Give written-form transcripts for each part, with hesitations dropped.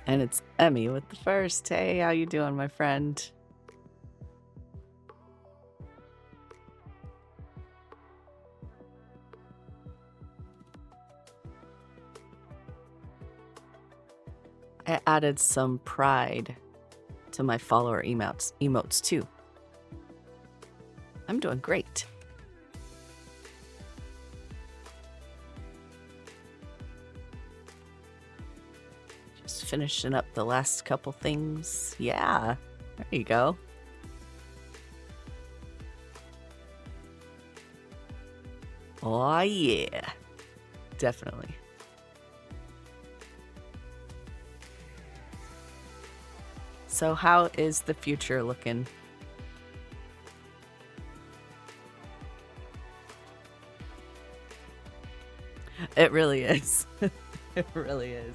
And it's Emmy with the first. Hey, how you doing, my friend? I added some pride to my follower emotes too. I'm doing great. Just finishing up the last couple things. Yeah, there you go. Oh yeah, definitely. So how is the future looking? It really is. It really is.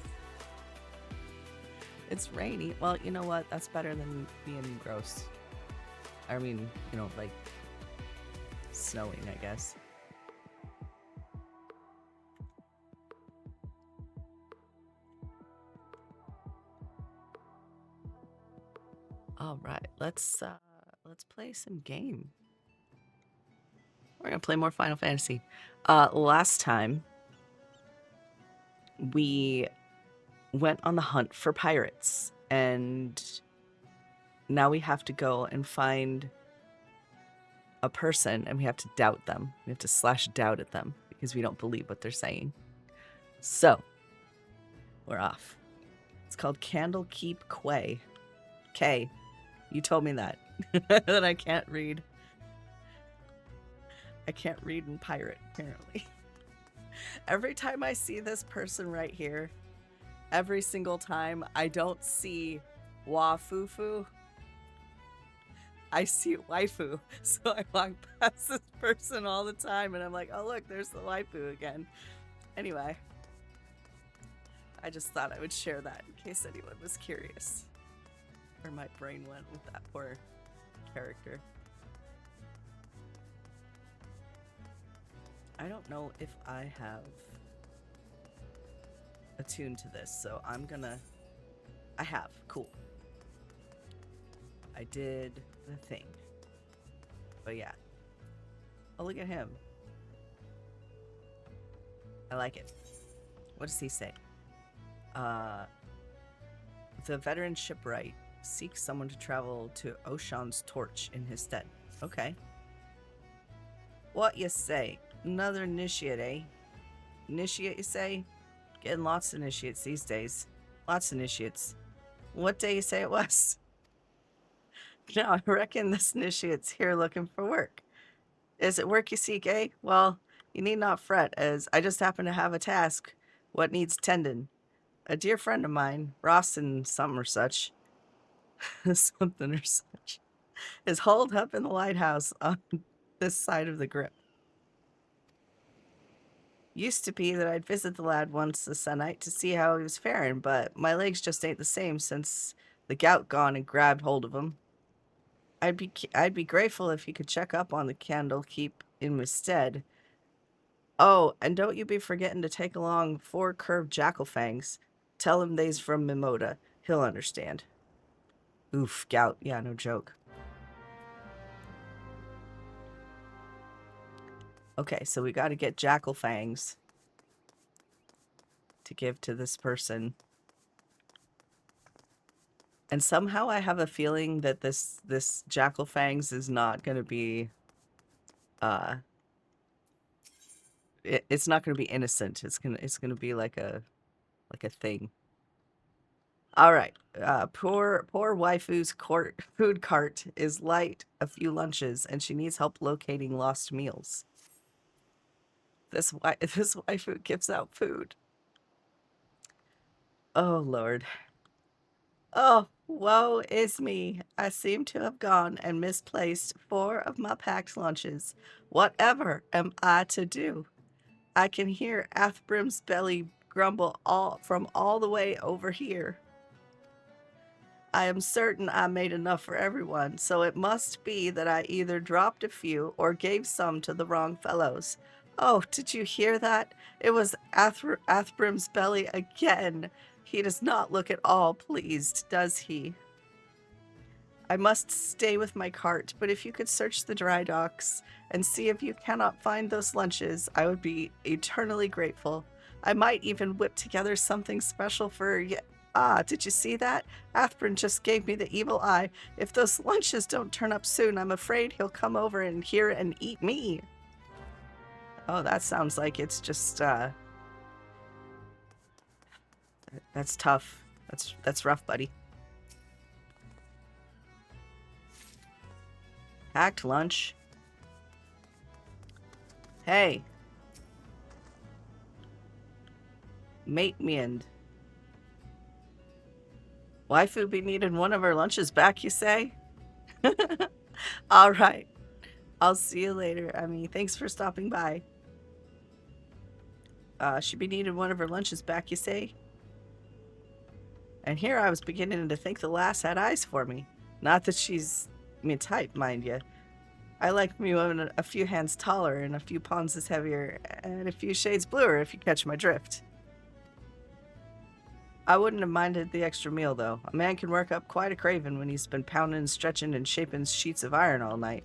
It's rainy. Well, you know what? That's better than being gross. I mean, like snowing, I guess. All right, let's play some game. We're gonna play more Final Fantasy. Last time we went on the hunt for pirates, and now we have to go and find a person, and we have to doubt them. We have to slash doubt at them because we don't believe what they're saying. So we're off. It's called Candlekeep Quay. K. You told me that. That I can't read. I can't read in pirate, apparently. Every time I see this person right here, every single time, I don't see Wafufu. I see waifu. So I walk past this person all the time and I'm like, oh look, there's the waifu again. Anyway, I just thought I would share that in case anyone was curious. Where my brain went with that poor character. I don't know if I have attuned to this, so I'm gonna... I have. Cool. I did the thing. But yeah. Oh, look at him. I like it. What does he say? The veteran shipwright seeks someone to travel to Oshan's torch in his stead. Okay. What you say? Another initiate, eh? Initiate, you say? Getting lots of initiates these days. Lots of initiates. What day you say it was? No, I reckon this initiate's here looking for work. Is it work you seek, eh? Well, you need not fret, as I just happen to have a task what needs tending. A dear friend of mine, Rawson something or such, something or such, is holed up in the lighthouse on this side of the grip. Used to be that I'd visit the lad once a se'night to see how he was faring, but my legs just ain't the same since the gout gone and grabbed hold of him. I'd be grateful if you could check up on the Candlekeep in my stead. Oh, and don't you be forgetting to take along 4 curved jackal fangs. Tell him they's from Mimoda. He'll understand. Oof, gout. Yeah, no joke. Okay, so we got to get jackal fangs to give to this person. And somehow I have a feeling that this jackal fangs is not going to be it's not going to be innocent. It's going to be like a thing. All right. Poor waifu's food cart is light a few lunches and she needs help locating lost meals. This waifu gives out food. Oh Lord. Oh, woe is me. I seem to have gone and misplaced 4 of my packed lunches. Whatever am I to do? I can hear Athbrim's belly grumble from all the way over here. I am certain I made enough for everyone, so it must be that I either dropped a few or gave some to the wrong fellows. Oh, did you hear that? It was Athbrim's belly again. He does not look at all pleased, does he? I must stay with my cart, but if you could search the dry docks and see if you cannot find those lunches, I would be eternally grateful. I might even whip together something special for you. Ah, did you see that? Athbrand just gave me the evil eye. If those lunches don't turn up soon, I'm afraid he'll come over in here and eat me. Oh, that sounds like it's just, that's tough. That's rough, buddy. Packed lunch. Hey. Mate me and waifu be needing one of her lunches back, you say? All right. I'll see you later. I mean, thanks for stopping by. She be needing one of her lunches back, you say? And here I was beginning to think the lass had eyes for me. Not that she's me type, mind you. I like me one a few hands taller and a few pounds heavier and a few shades bluer, if you catch my drift. I wouldn't have minded the extra meal, though. A man can work up quite a craving when he's been pounding, stretching, and shaping sheets of iron all night.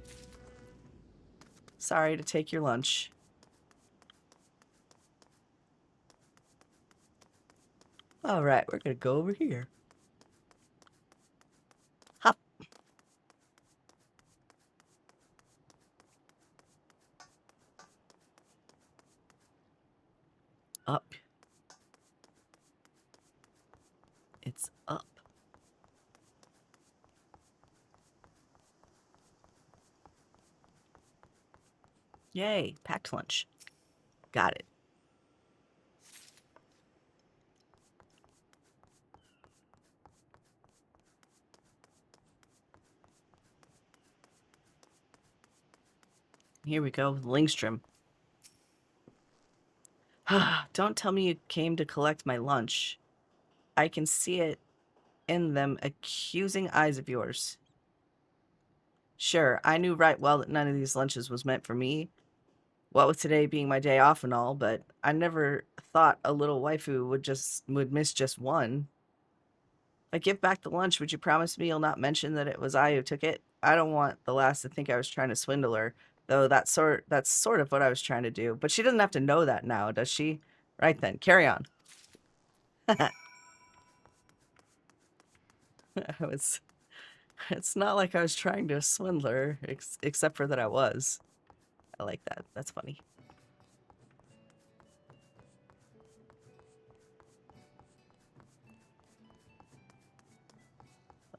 Sorry to take your lunch. All right, we're gonna go over here. Hop. Up. It's up. Yay, packed lunch. Got it. Here we go, Lingstrom. Don't tell me you came to collect my lunch. I can see it in them accusing eyes of yours. Sure, I knew right well that none of these lunches was meant for me. What with today being my day off and all, but I never thought a little waifu would miss just one. If I give back the lunch, would you promise me you'll not mention that it was I who took it? I don't want the lass to think I was trying to swindle her, though that's sort of what I was trying to do. But she doesn't have to know that now, does she? Right then, carry on. It's not like I was trying to swindle her, except for that I was. I like that. That's funny.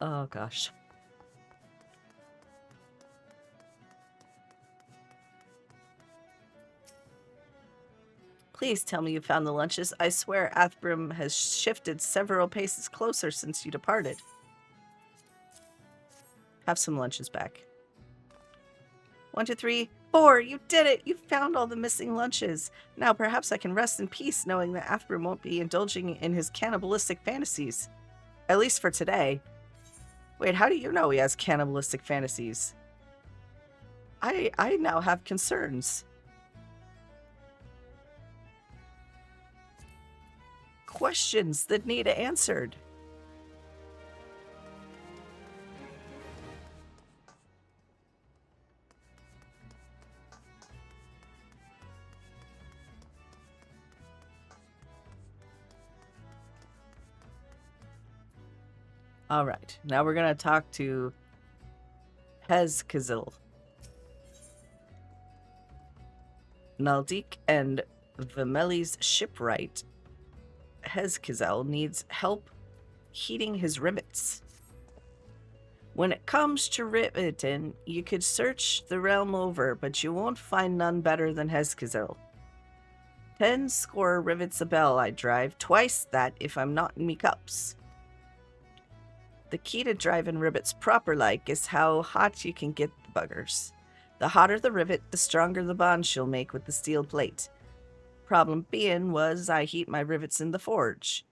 Oh, gosh. Please tell me you found the lunches. I swear Athbrim has shifted several paces closer since you departed. Have some lunches back. 1, 2, 3, 4. You did it! You found all the missing lunches. Now perhaps I can rest in peace knowing that Athbrim won't be indulging in his cannibalistic fantasies. At least for today. Wait, how do you know he has cannibalistic fantasies? I now have concerns. Questions that need answered. All right, now we're gonna talk to Hezkazil. Naldik and Vimeli's shipwright, Hezkazil, needs help heating his rivets. When it comes to riveting, you could search the realm over, but you won't find none better than Hezkazil. 10 score rivets a bell I drive, twice that if I'm not in me cups. The key to driving rivets proper like is how hot you can get the buggers. The hotter the rivet, the stronger the bond she'll make with the steel plate. Problem being was I heat my rivets in the forge.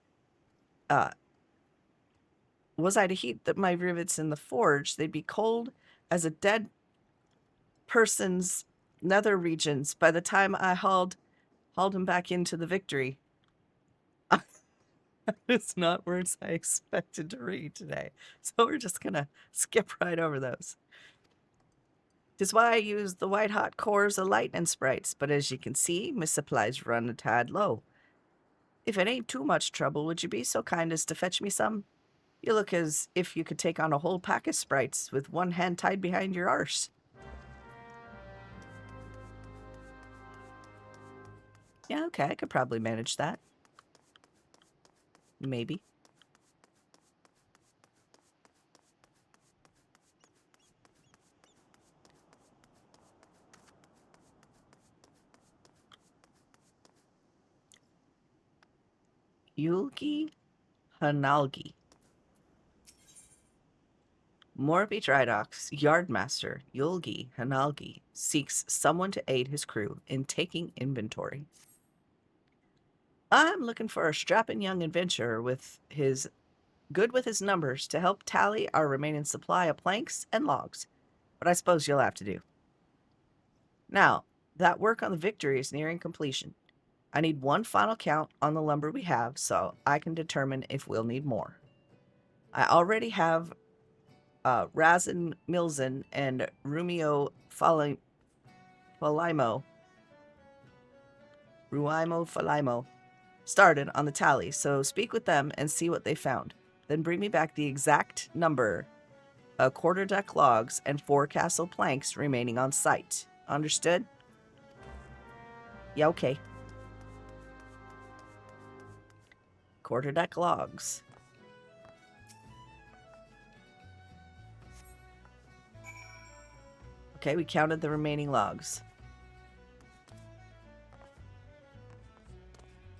Was I to heat my rivets in the forge, they'd be cold as a dead person's nether regions by the time I hauled him back into the Victory. It's not words I expected to read today. So we're just gonna skip right over those. This is why I use the white hot cores of lightning sprites, but as you can see, my supplies run a tad low. If it ain't too much trouble, would you be so kind as to fetch me some? You look as if you could take on a whole pack of sprites with one hand tied behind your arse. Yeah, okay, I could probably manage that. Maybe. Yulgi Hanalgi. Morby Drydock's yardmaster, Yulgi Hanalgi, seeks someone to aid his crew in taking inventory. I'm looking for a strapping young adventurer with his numbers to help tally our remaining supply of planks and logs, but I suppose you'll have to do. Now, that work on the Victory is nearing completion. I need one final count on the lumber we have so I can determine if we'll need more. I already have Razin Milzen and Rumio Falimo started on the tally, so speak with them and see what they found. Then bring me back the exact number of quarter-deck logs and forecastle planks remaining on site. Understood? Yeah, okay. Quarter-deck logs. Okay, we counted the remaining logs.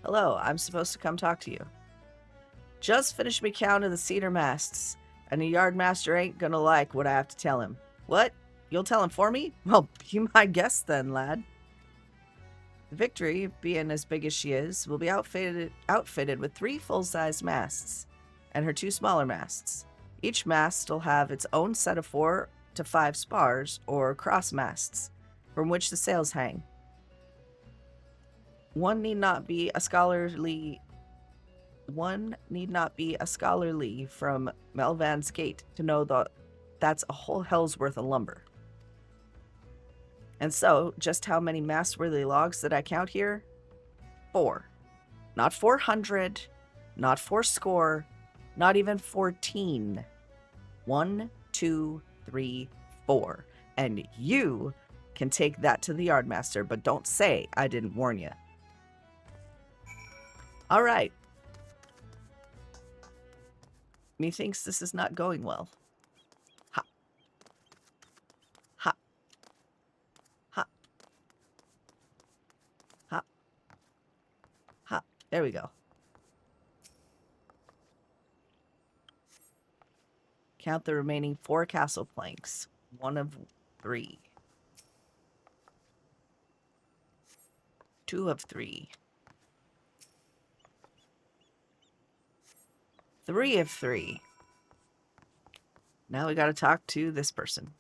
Hello, I'm supposed to come talk to you. Just finished me counting the cedar masts, and the yardmaster ain't gonna like what I have to tell him. What? You'll tell him for me? Well, be my guest then, lad. The Victory, being as big as she is, will be outfitted with 3 full-sized masts, and her 2 smaller masts. Each mast will have its own set of 4 to 5 spars, or cross masts, from which the sails hang. One need not be a scholarly from Melvan's Gate to know that that's a whole hell's worth of lumber. And so, just how many mast-worthy logs did I count here? 4. Not 400, not 4 not even 14. 1, 2, 3, 4. And you can take that to the yardmaster, but don't say I didn't warn you. All right. Methinks this is not going well. Ha. Ha. Ha. Ha. Ha. There we go. Count the remaining 4 castle planks. 1 of 3. 2 of 3. 3 of 3. Now we gotta talk to this person.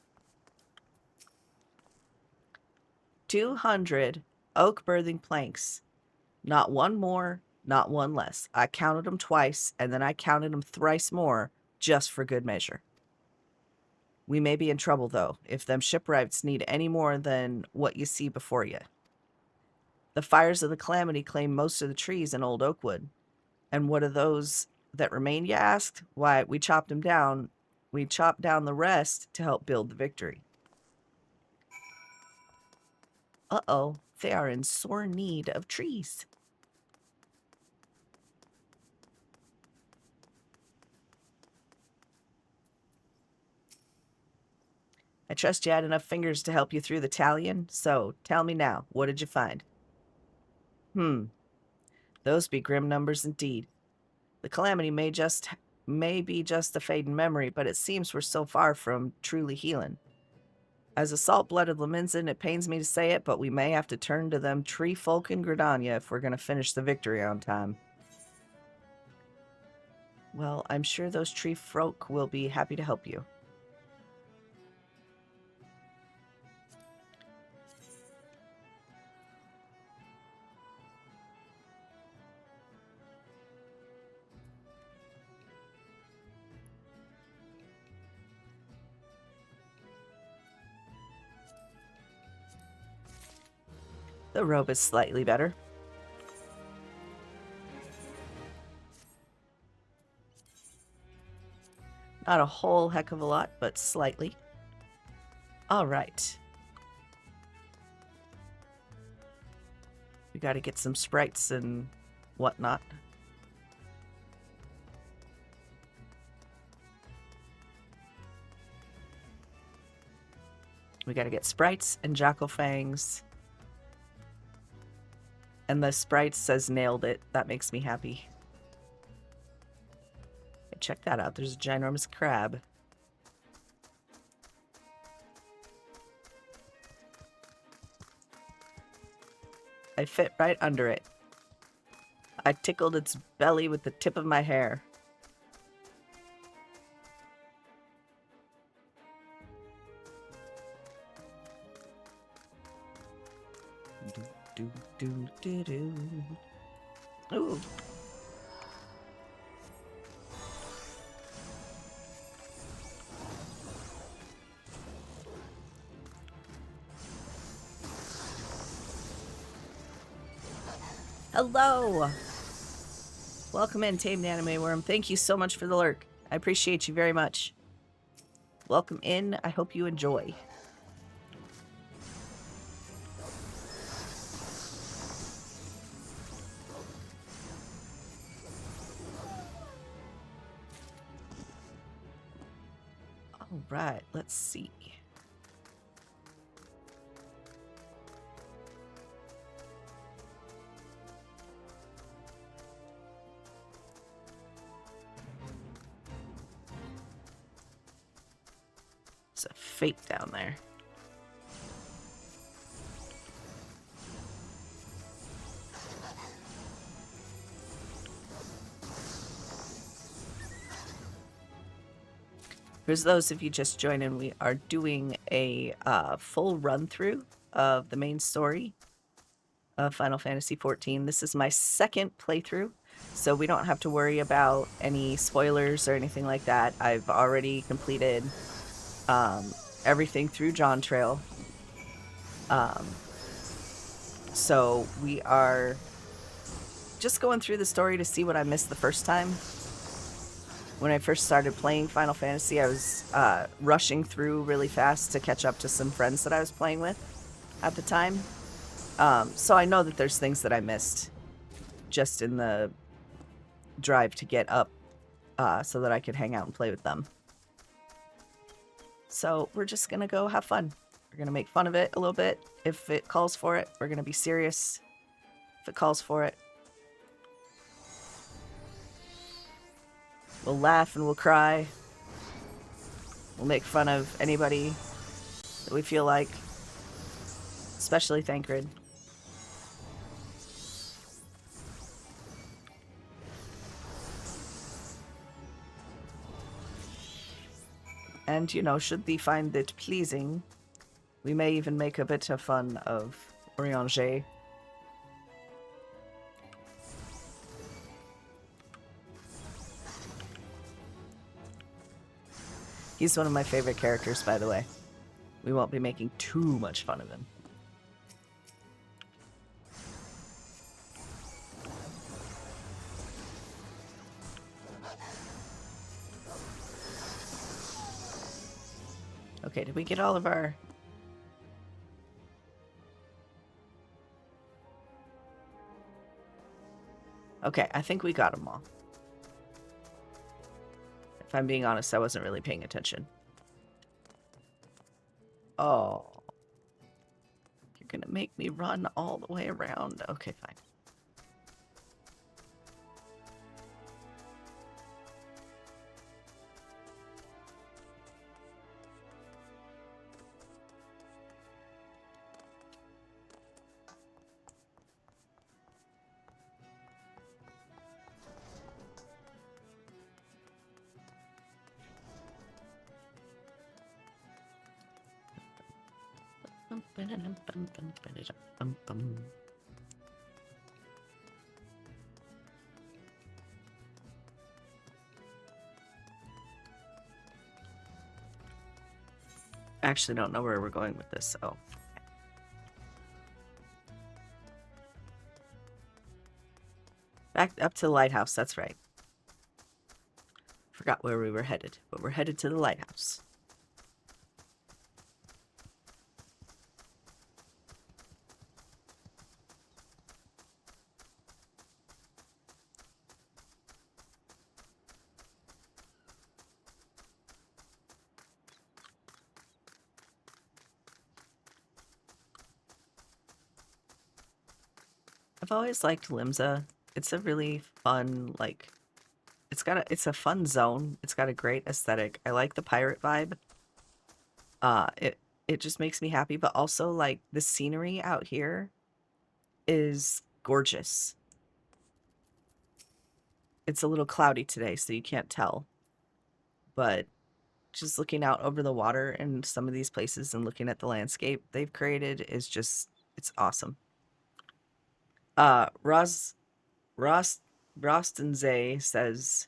200 oak berthing planks. Not one more, not one less. I counted them twice, and then I counted them thrice more, just for good measure. We may be in trouble, though, if them shipwrights need any more than what you see before you. The fires of the Calamity claim most of the trees in Old Oakwood. And what are those that remain, you asked? Why, we chopped them down. We chopped down the rest to help build the Victory. Uh-oh, they are in sore need of trees. I trust you had enough fingers to help you through the tallion, so tell me now, what did you find? Those be grim numbers indeed. The Calamity may be just a fading memory, but it seems we're so far from truly healing. As a salt-blooded Leminson, it pains me to say it, but we may have to turn to them tree folk in Gridania if we're going to finish the Victory on time. Well, I'm sure those tree folk will be happy to help you. The robe is slightly better. Not a whole heck of a lot, but slightly. All right. We got to get some sprites and whatnot. We got to get sprites and jackal fangs. And the sprite says nailed it. That makes me happy. Hey, check that out. There's a ginormous crab. I fit right under it. I tickled its belly with the tip of my hair. Do, do, do, do. Ooh. Hello! Welcome in, Tamed Anime Worm. Thank you so much for the lurk. I appreciate you very much. Welcome in. I hope you enjoy. All right, let's see. It's a fate down there. For those of you just joining, we are doing a full run-through of the main story of Final Fantasy XIV. This is my second playthrough, so we don't have to worry about any spoilers or anything like that. I've already completed everything through John Trail. So we are just going through the story to see what I missed the first time. When I first started playing Final Fantasy, I was rushing through really fast to catch up to some friends that I was playing with at the time. So I know that there's things that I missed just in the drive to get up so that I could hang out and play with them. So we're just going to go have fun. We're going to make fun of it a little bit. If it calls for it, we're going to be serious. If it calls for it, we'll laugh and we'll cry. We'll make fun of anybody that we feel like, especially Thancred. And, you know, should they find it pleasing, we may even make a bit of fun of Orianger. He's one of my favorite characters, by the way. We won't be making too much fun of him. Okay, did we get all of our... Okay, I think we got them all. If I'm being honest, I wasn't really paying attention. Oh. You're gonna make me run all the way around. Okay, fine. I actually don't know where we're going with this, so... Back up to the lighthouse, that's right. Forgot where we were headed, but we're headed to the lighthouse. I've always liked Limsa. It's a really fun, like, it's a fun zone. It's got a great aesthetic. I like the pirate vibe. It just makes me happy, but also like the scenery out here is gorgeous. It's a little cloudy today, so you can't tell. But just looking out over the water in some of these places and looking at the landscape they've created is just, it's awesome. Rostenze says,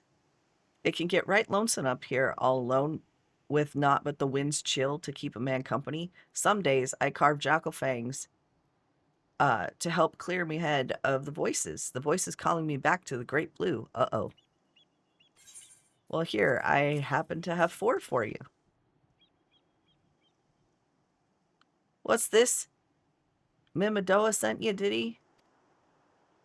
it can get right lonesome up here all alone with naught but the wind's chill to keep a man company. Some days I carve jackal fangs to help clear me head of the voices calling me back to the great blue. Uh-oh. Well, here, I happen to have 4 for you. What's this? Mimidoa sent you, did he?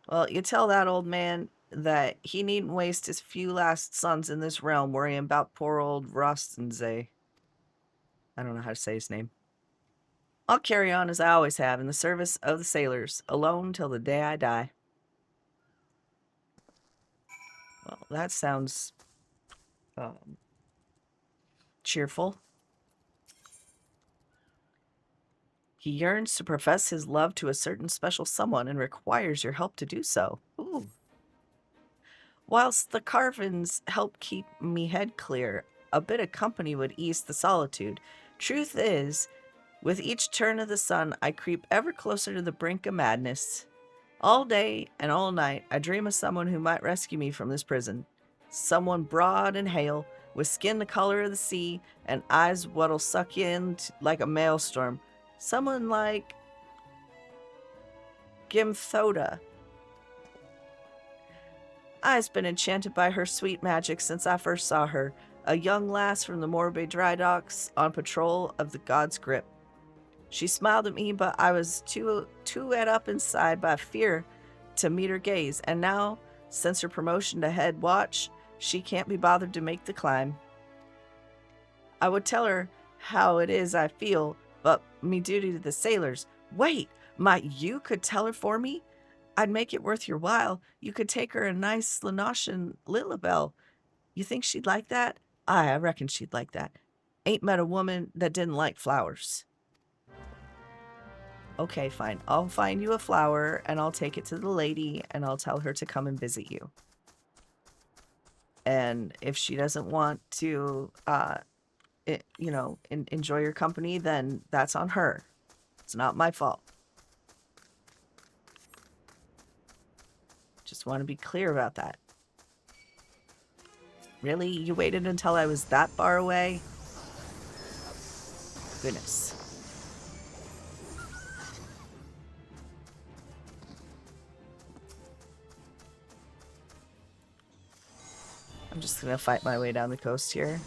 Well, you tell that old man that he needn't waste his few last sons in this realm worrying about poor old Rostenze. I don't know how to say his name. I'll carry on as I always have in the service of the sailors, alone till the day I die. Well, that sounds cheerful. He yearns to profess his love to a certain special someone and requires your help to do so. Ooh. Whilst the carvings help keep me head clear, a bit of company would ease the solitude. Truth is, with each turn of the sun, I creep ever closer to the brink of madness. All day and all night, I dream of someone who might rescue me from this prison. Someone broad and hale, with skin the color of the sea, and eyes what'll suck you in like a maelstrom. Someone like Gimthoda. I've been enchanted by her sweet magic since I first saw her, a young lass from the Morbay dry docks on patrol of the God's Grip. She smiled at me, but I was too ed up inside by fear to meet her gaze, and now, since her promotion to head watch, she can't be bothered to make the climb. I would tell her how it is I feel, but me duty to the sailors. Wait, might you could tell her for me? I'd make it worth your while. You could take her a nice Lanosian Lilibel. You think she'd like that? Aye, I reckon she'd like that. Ain't met a woman that didn't like flowers. Okay, fine. I'll find you a flower, and I'll take it to the lady, and I'll tell her to come and visit you. And if she doesn't want to, enjoy your company, then that's on her. It's not my fault. Just want to be clear about that. Really? You waited until I was that far away? Goodness. I'm just gonna fight my way down the coast here.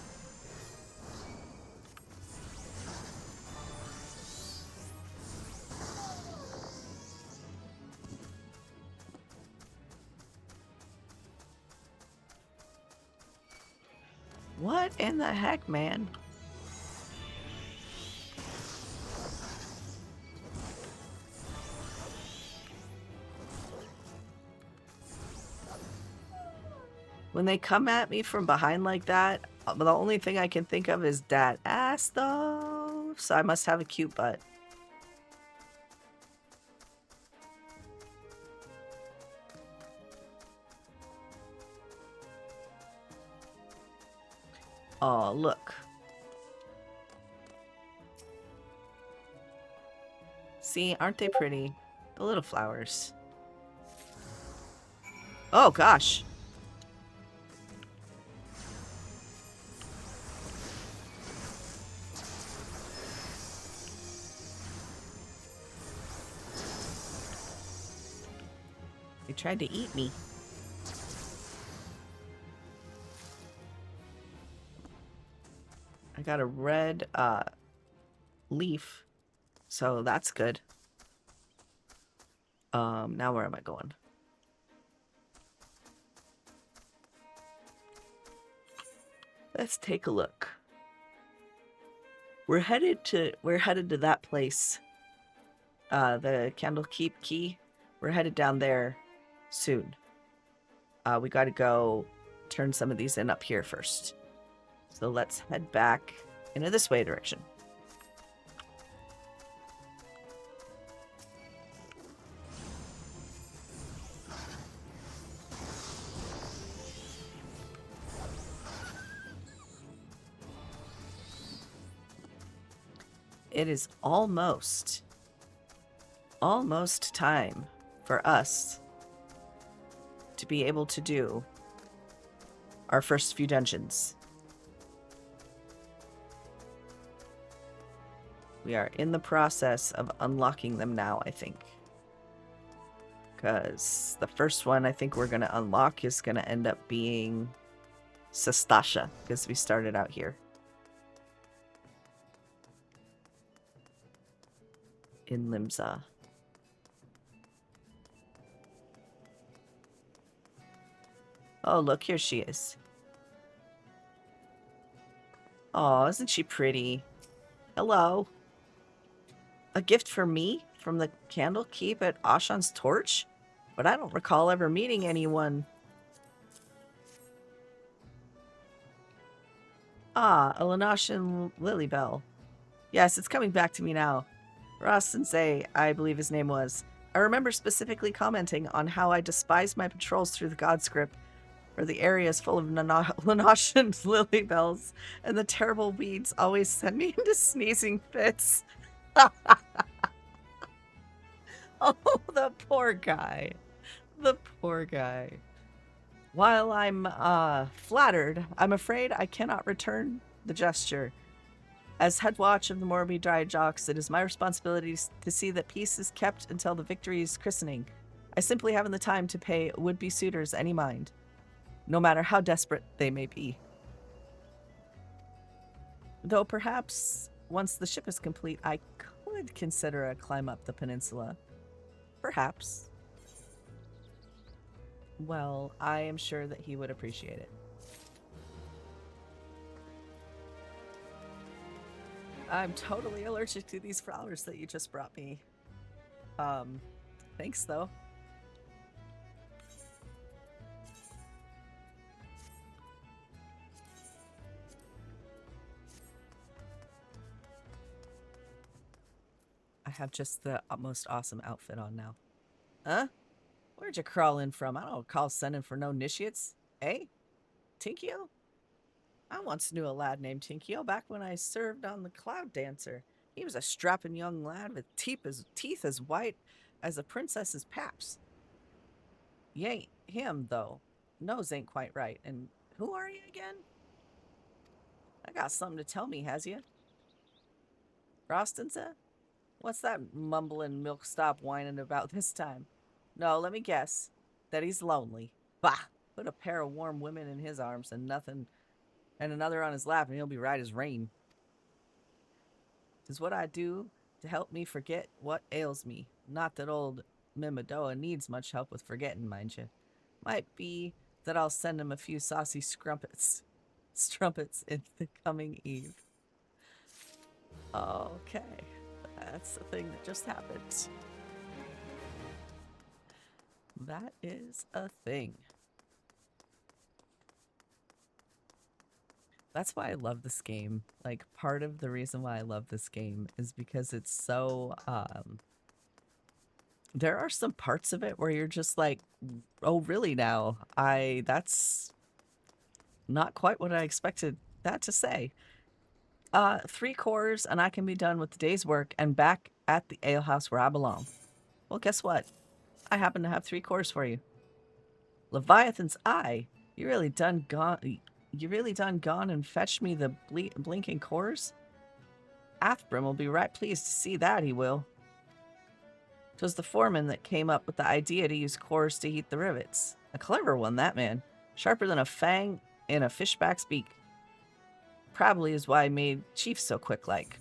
What in the heck, man? When they come at me from behind like that, the only thing I can think of is that ass, though. So I must have a cute butt. Oh, look. See, aren't they pretty? The little flowers. Oh, gosh. They tried to eat me. I got a red leaf, so that's good. Now where am I going? Let's take a look. We're headed to that place. The Candlekeep Key. We're headed down there soon. We got to go turn some of these in up here first. So let's head back into this way direction. It is almost time for us to be able to do our first few dungeons. We are in the process of unlocking them now, I think. Because the first one I think we're going to unlock is going to end up being Sastasha, because we started out here. In Limsa. Oh, look, here she is. Oh, isn't she pretty? Hello. A gift for me from the Candlekeep at Ashan's Torch? But I don't recall ever meeting anyone. Ah, a Lanashan Lilybell. Yes, it's coming back to me now. Ross Sensei, I believe his name was. I remember specifically commenting on how I despise my patrols through the God script, where the area is full of Lanashan Lilybells, and the terrible weeds always send me into sneezing fits. Oh, the poor guy. The poor guy. While I'm flattered, I'm afraid I cannot return the gesture. As head watch of the Morbi Dry Jocks, it is my responsibility to see that peace is kept until the victory's christening. I simply haven't the time to pay would-be suitors any mind, no matter how desperate they may be. Though perhaps, once the ship is complete, I could consider a climb up the peninsula. Perhaps. Well, I am sure that he would appreciate it. I'm totally allergic to these flowers that you just brought me. Thanks though. I have just the most awesome outfit on now. Huh? Where'd you crawl in from? I don't call sending for no initiates. Eh? Tinkio? I once knew a lad named Tinkio back when I served on the Cloud Dancer. He was a strapping young lad with teeth as white as a princess's paps. You ain't him, though. Nose ain't quite right. And who are you again? I got something to tell me, has you? Rostensa? What's that mumbling milk stop whining about this time? No, let me guess. That he's lonely. Bah! Put a pair of warm women in his arms and another on his lap, and he'll be right as rain. 'Tis what I do to help me forget what ails me. Not that old Mimidoa needs much help with forgetting, mind you. Might be that I'll send him a few saucy strumpets in the coming eve. Okay, that's the thing that just happened. That is a thing. That's why I love this game. Like, part of the reason why I love this game is because it's so, there are some parts of it where you're just like, oh, really now? That's not quite what I expected that to say. 3 cores and I can be done with the day's work and back at the alehouse where I belong. Well, guess what? I happen to have 3 cores for you. Leviathan's Eye. You really done gone and fetched me the blinking cores? Athbrim will be right pleased to see that, he will. 'Twas the foreman that came up with the idea to use cores to heat the rivets. A clever one, that man. Sharper than a fang in a fishback's beak. probably is why I made Chief so quick-like.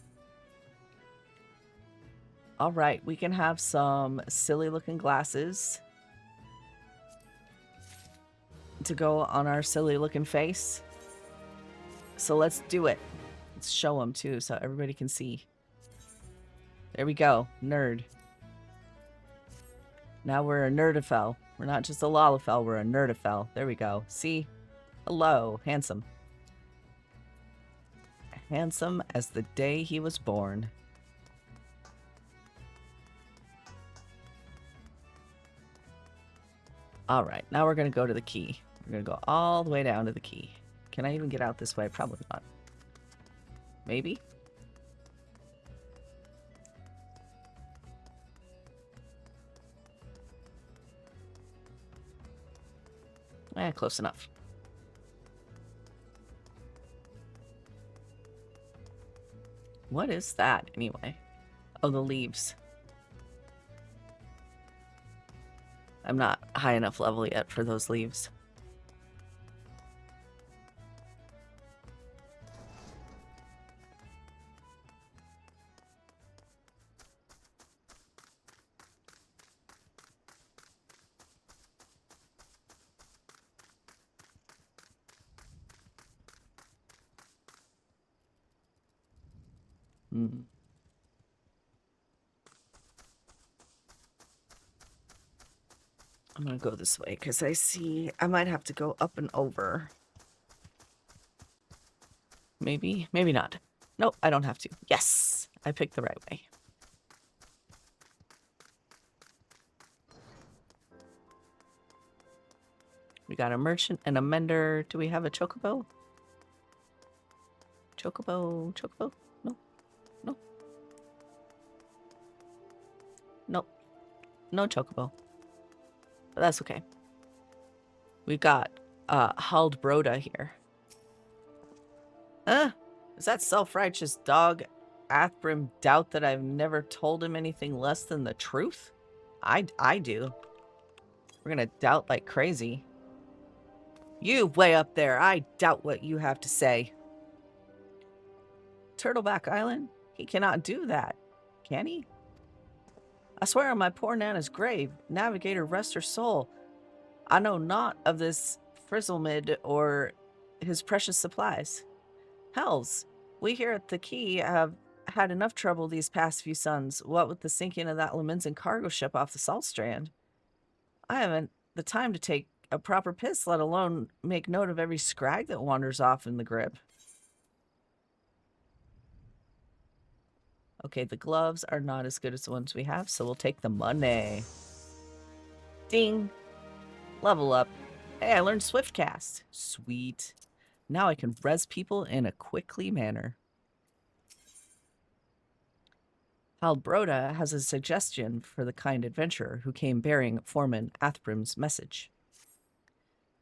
All right, we can have some silly-looking glasses to go on our silly-looking face. So let's do it. Let's show them, too, so everybody can see. There we go. Nerd. Now we're a nerdafel. We're not just a lalafel, we're a nerdafel. There we go. See? Hello. Handsome. Handsome as the day he was born. Alright, now we're going to go to the key. We're going to go all the way down to the key. Can I even get out this way? Probably not. Maybe? Close enough. What is that, anyway? Oh, the leaves. I'm not high enough level yet for those leaves. Hmm. I'm gonna go this way because I see I might have to go up and over. Maybe, maybe not. Nope, I don't have to. Yes, I picked the right way. We got a merchant and a mender. Do we have a chocobo? Chocobo, chocobo? No, no. Nope, no chocobo. But that's okay. We've got Haldbroda here. Is that self-righteous dog Athbrim doubt that I've never told him anything less than the truth? I do. We're gonna doubt like crazy. You way up there, I doubt what you have to say. Turtleback Island? He cannot do that, can he? I swear on my poor Nana's grave, Navigator rest her soul. I know not of this Frizzlemid or his precious supplies. Hells, we here at the Key have had enough trouble these past few suns, what with the sinking of that Laminzen cargo ship off the Salt Strand. I haven't the time to take a proper piss, let alone make note of every scrag that wanders off in the grip. Okay, the gloves are not as good as the ones we have, so we'll take the money. Ding! Level up. Hey, I learned Swiftcast. Sweet. Now I can res people in a quickly manner. Haldbroda has a suggestion for the kind adventurer who came bearing Foreman Athbrim's message.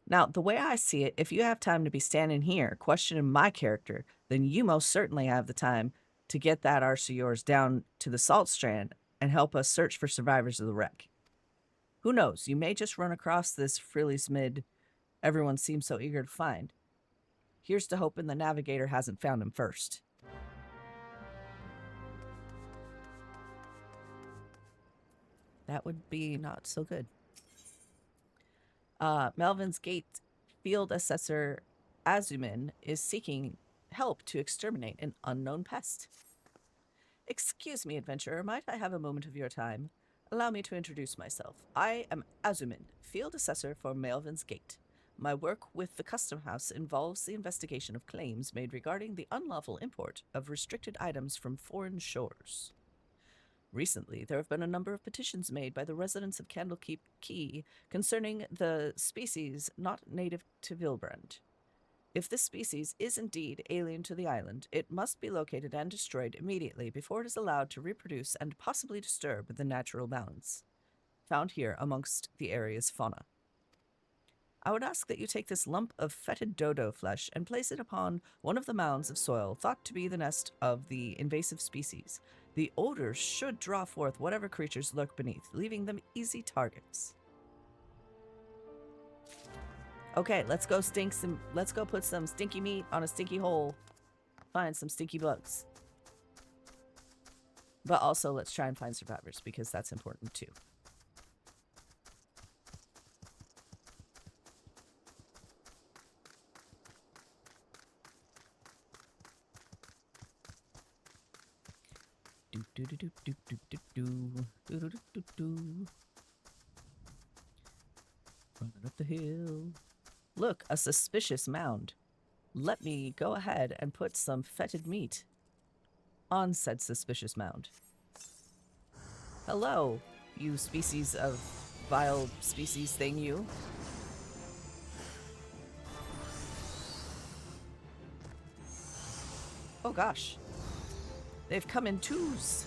Now, the way I see it, if you have time to be standing here questioning my character, then you most certainly have the time to get that arse of yours down to the Salt Strand and help us search for survivors of the wreck. Who knows, you may just run across this Frillismid everyone seems so eager to find. Here's to hoping the Navigator hasn't found him first. That would be not so good. Melvin's Gate Field Assessor Azumin is seeking help to exterminate an unknown pest. Excuse me, adventurer, might I have a moment of your time? Allow me to introduce myself. I am Azumin, Field Assessor for Melvin's Gate. My work with the Custom House involves the investigation of claims made regarding the unlawful import of restricted items from foreign shores. Recently, there have been a number of petitions made by the residents of Candlekeep Key concerning the species not native to Vilbrand. If this species is indeed alien to the island, it must be located and destroyed immediately before it is allowed to reproduce and possibly disturb the natural balance found here amongst the area's fauna. I would ask that you take this lump of fetid dodo flesh and place it upon one of the mounds of soil thought to be the nest of the invasive species. The odor should draw forth whatever creatures lurk beneath, leaving them easy targets. Okay, let's go put some stinky meat on a stinky hole. find some stinky bugs. But also, let's try and find survivors, because that's important too. Running up the hill. Look, a suspicious mound. Let me go ahead and put some fetid meat on said suspicious mound. Hello, you species of vile species thing, you. Oh gosh. They've come in twos.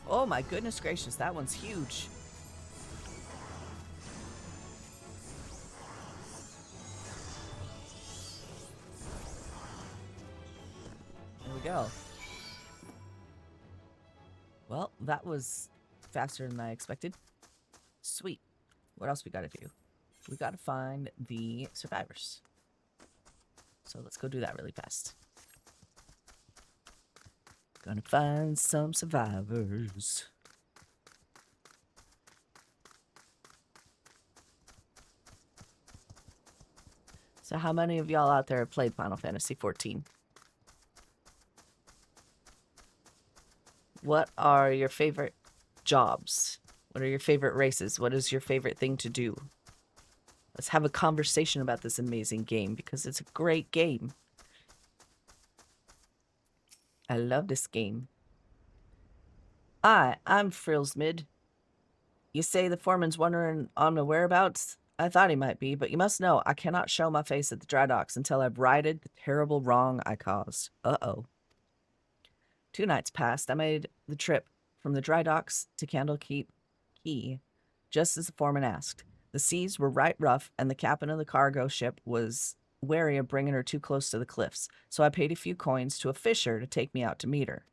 Oh my goodness gracious, that one's huge. There we go. Well, that was faster than I expected. Sweet. What else we gotta do? We gotta find the survivors. So let's go do that really fast. Gonna find some survivors. So how many of y'all out there have played Final Fantasy XIV? What are your favorite jobs? What are your favorite races? What is your favorite thing to do? Let's have a conversation about this amazing game, because it's a great game. I love this game. I'm Frillsmid. You say the foreman's wondering on my whereabouts? I thought he might be, but you must know I cannot show my face at the dry docks until I've righted the terrible wrong I caused. Uh-oh. 2 nights passed. I made the trip from the dry docks to Candlekeep Quay, just as the foreman asked. The seas were right rough, and the captain of the cargo ship was wary of bringing her too close to the cliffs, so I paid a few coins to a fisher to take me out to meet her.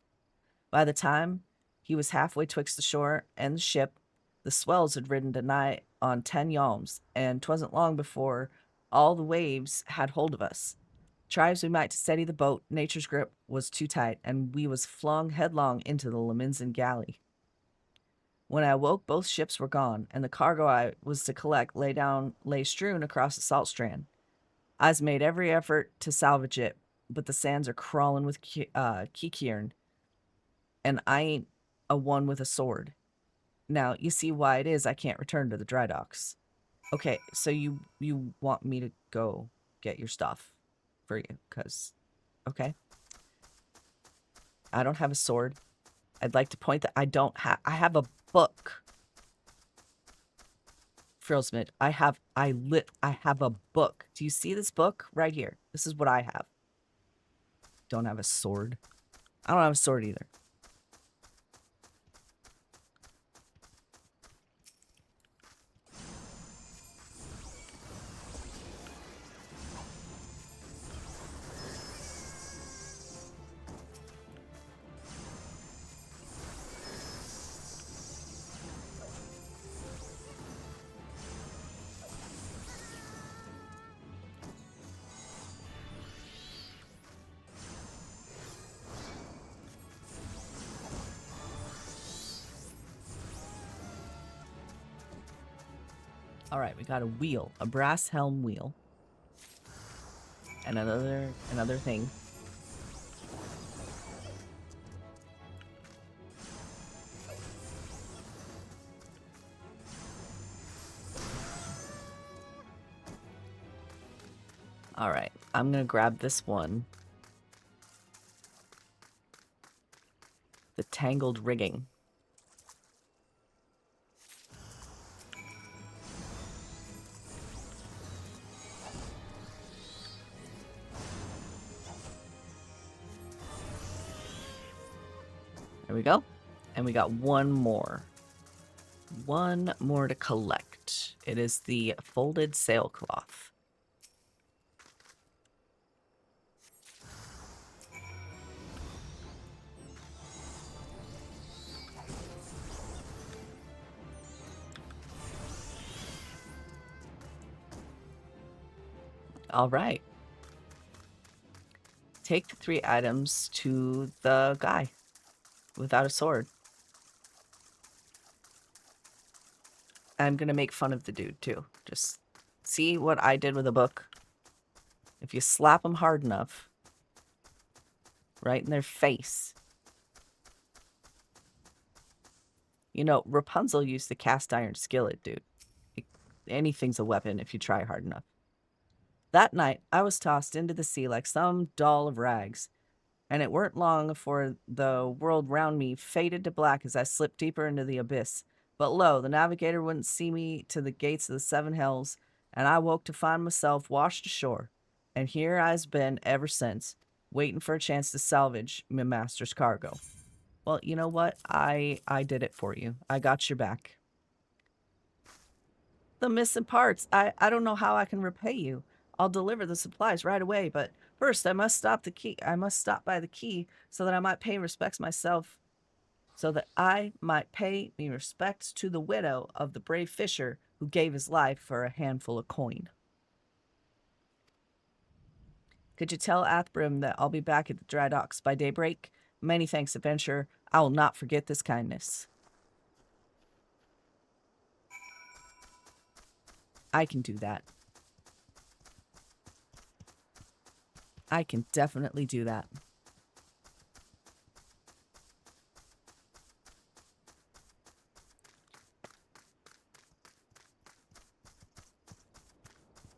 By the time he was halfway twixt the shore and the ship, the swells had ridden to nigh on 10 yalms, and 'twasn't long before all the waves had hold of us. Try as we might to steady the boat, nature's grip was too tight, and we was flung headlong into the Leminson galley. When I awoke, both ships were gone, and the cargo I was to collect lay strewn across the salt strand. I's made every effort to salvage it, but the sands are crawling with Kikiern, and I ain't a one with a sword. Now, you see why it is I can't return to the dry docks. Okay, so you want me to go get your stuff for you, because, okay. I don't have a sword. I'd like to point that I have a book. Frillsmith, I have a book. Do you see this book right here? This is what I have. Don't have a sword. I don't have a sword either. All right, we got a wheel, a brass helm wheel, and another thing. All right, I'm gonna grab this one. The tangled rigging. There we go. And we got one more. One more to collect. It is the folded sailcloth. All right. Take the 3 items to the guy without a sword. I'm going to make fun of the dude, too. Just see what I did with a book. If you slap them hard enough, right in their face. You know, Rapunzel used the cast iron skillet, dude. Anything's a weapon if you try hard enough. That night, I was tossed into the sea like some doll of rags, and it weren't long before the world round me faded to black as I slipped deeper into the abyss. But lo, the navigator wouldn't see me to the gates of the 7 hells, and I woke to find myself washed ashore. And here I's been ever since, waiting for a chance to salvage my master's cargo. Well, you know what? I did it for you. I got your back. The missing parts. I don't know how I can repay you. I'll deliver the supplies right away, but first I must stop by the key so that I might pay respects myself, so that I might pay me respects to the widow of the brave fisher who gave his life for a handful of coin. Could you tell Athbrim that I'll be back at the dry docks by daybreak? Many thanks, adventurer. I will not forget this kindness. I can do that. I can definitely do that.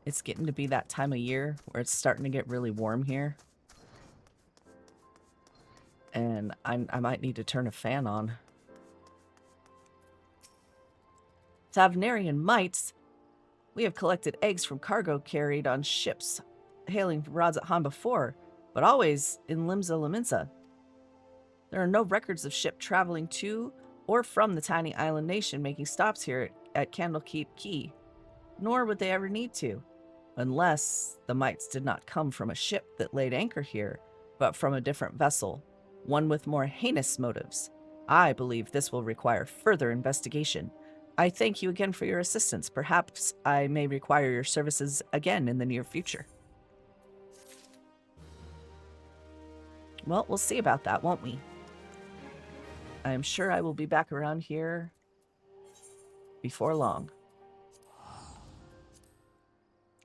It's getting to be that time of year where it's starting to get really warm here. And I might need to turn a fan on. Tavnarian mites. We have collected eggs from cargo carried on ships hailing from Radzat before, but always in Limsa Laminsa. There are no records of ship traveling to or from the tiny island nation making stops here at Candlekeep Key, nor would they ever need to, unless the mites did not come from a ship that laid anchor here, but from a different vessel, one with more heinous motives. I believe this will require further investigation. I thank you again for your assistance. Perhaps I may require your services again in the near future. Well, we'll see about that, won't we? I'm sure I will be back around here before long.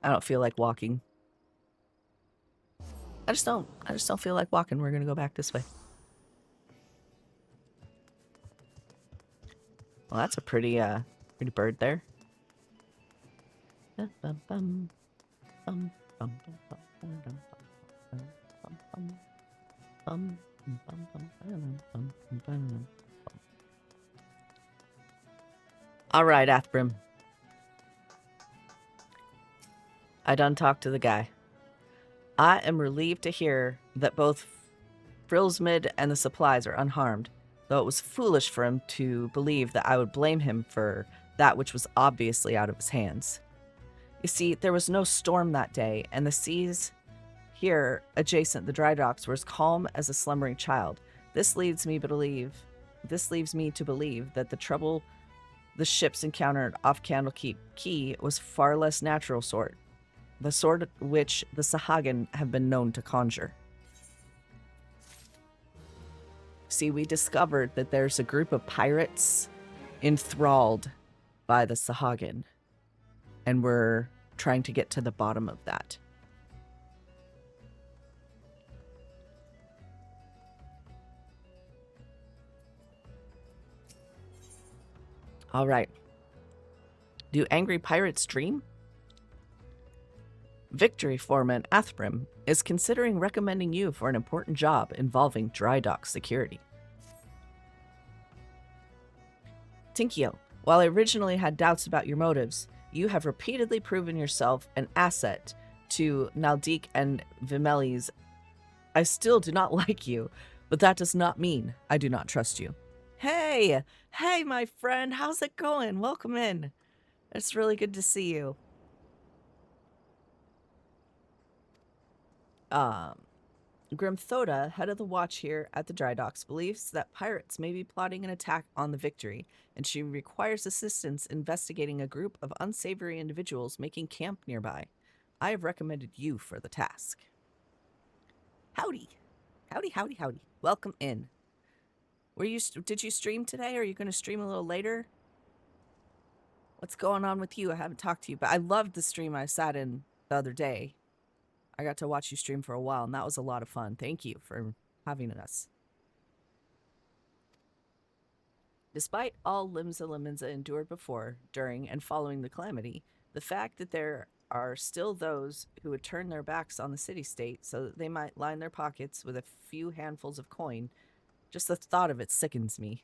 I don't feel like walking. I just don't feel like walking. We're gonna go back this way. Well, that's a pretty bird there. All right, Athbrim. I done talked to the guy. I am relieved to hear that both Frilsmid and the supplies are unharmed, though it was foolish for him to believe that I would blame him for that which was obviously out of his hands. You see, there was no storm that day, and the seas here adjacent the dry docks were as calm as a slumbering child. This leaves me to believe that the trouble the ships encountered off Candlekeep Key was far less natural sort, the sort which the Sahagin have been known to conjure. See, we discovered that there's a group of pirates enthralled by the Sahagin, and we're trying to get to the bottom of that. All right. Do angry pirates dream? Victory Foreman Athbrim is considering recommending you for an important job involving dry dock security. Tinkio, while I originally had doubts about your motives, you have repeatedly proven yourself an asset to Naldik and Vimelis. I still do not like you, but that does not mean I do not trust you. Hey, my friend, how's it going? Welcome in. It's really good to see you. Grimthoda, head of the watch here at the dry docks, believes that pirates may be plotting an attack on the Victory, and she requires assistance investigating a group of unsavory individuals making camp nearby. I have recommended you for the task. Howdy. Howdy, howdy, howdy. Welcome in. Did you stream today, or are you going to stream a little later? What's going on with you? I haven't talked to you, but I loved the stream I sat in the other day. I got to watch you stream for a while, and that was a lot of fun. Thank you for having us. Despite all Limsa Limenza endured before, during, and following the calamity, the fact that there are still those who would turn their backs on the city-state so that they might line their pockets with a few handfuls of coin, just the thought of it sickens me.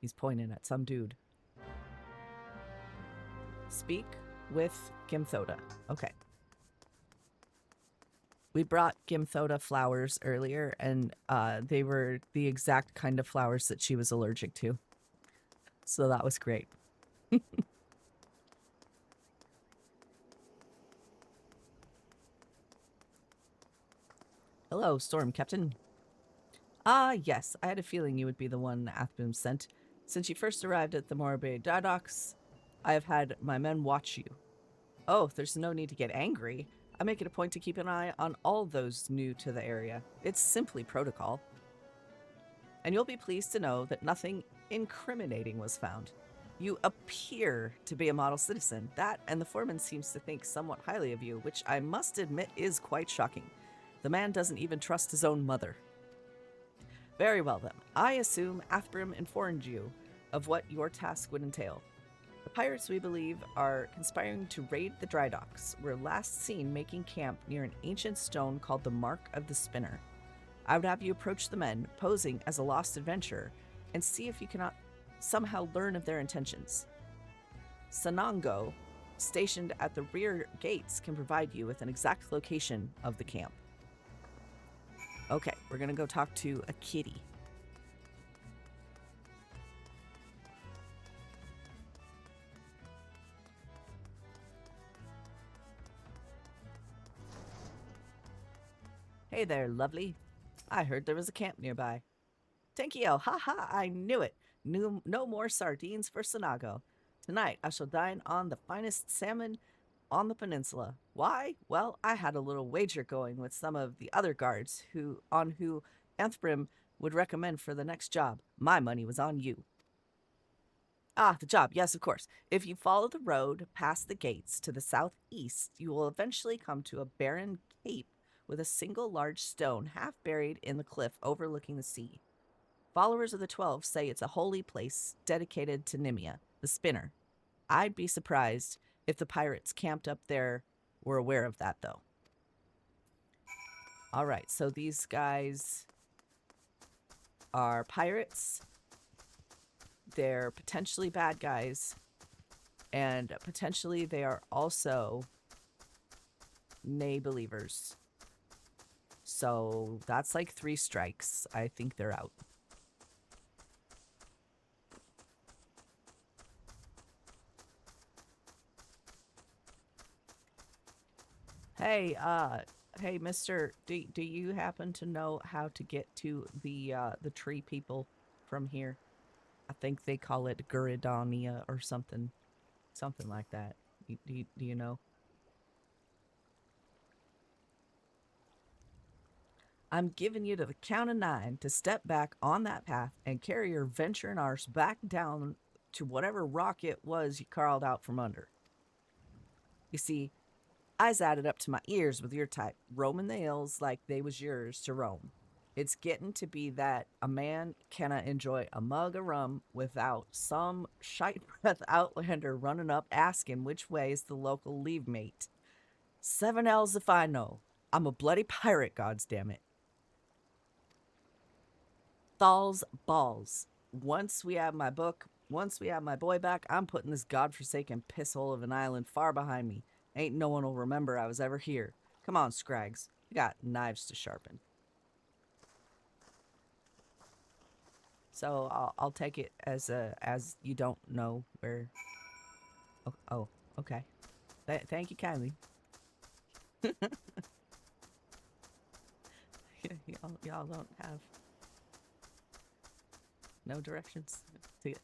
He's pointing at some dude. Speak with Gimthoda. Okay. We brought Gimthoda flowers earlier, and they were the exact kind of flowers that she was allergic to. So that was great. Hello, Storm Captain. Ah, yes, I had a feeling you would be the one Athbim sent. Since you first arrived at the Morbe Docks, I have had my men watch you. Oh, there's no need to get angry. I make it a point to keep an eye on all those new to the area. It's simply protocol. And you'll be pleased to know that nothing incriminating was found. You appear to be a model citizen. That, and the foreman seems to think somewhat highly of you, which I must admit is quite shocking. The man doesn't even trust his own mother. Very well then. I assume Athbrim informed you of what your task would entail. The pirates, we believe, are conspiring to raid the dry docks. We're last seen making camp near an ancient stone called the Mark of the Spinner. I would have you approach the men, posing as a lost adventurer, and see if you cannot somehow learn of their intentions. Sanango, stationed at the rear gates, can provide you with an exact location of the camp. Okay, we're gonna go talk to a kitty. Hey there, lovely. I heard there was a camp nearby. Tenkio, haha, I knew it. No more sardines for Sanago. Tonight I shall dine on the finest salmon on the peninsula. Why? Well, I had a little wager going with some of the other guards who Anthbrim would recommend for the next job. My money was on you. Ah, the job. Yes, of course. If you follow the road past the gates to the southeast, you will eventually come to a barren cape with a single large stone half buried in the cliff overlooking the sea. Followers of the 12 say it's a holy place dedicated to Nimia, the spinner. I'd be surprised if the pirates camped up there were aware of that, though. All right, so these guys are pirates. They're potentially bad guys. And potentially they are also nay believers. So that's like 3 strikes. I think they're out. Hey, mister, do you happen to know how to get to the tree people from here? I think they call it Guridania or something like that. Do you know? I'm giving you to the count of 9 to step back on that path and carry your venture and arse back down to whatever rock it was you crawled out from under. You see, I's added up to my ears with your type, roaming the hills like they was yours to roam. It's getting to be that a man cannot enjoy a mug of rum without some shite breath outlander running up asking which way is the local leave mate. 7 L's if I know. I'm a bloody pirate, goddamn it. Thal's balls. Once we have my boy back, I'm putting this godforsaken pisshole of an island far behind me. Ain't no one will remember I was ever here. Come on, Scrags. We got knives to sharpen. So I'll take it as you don't know where. Oh, okay. Thank you kindly. Y'all don't have no directions to get.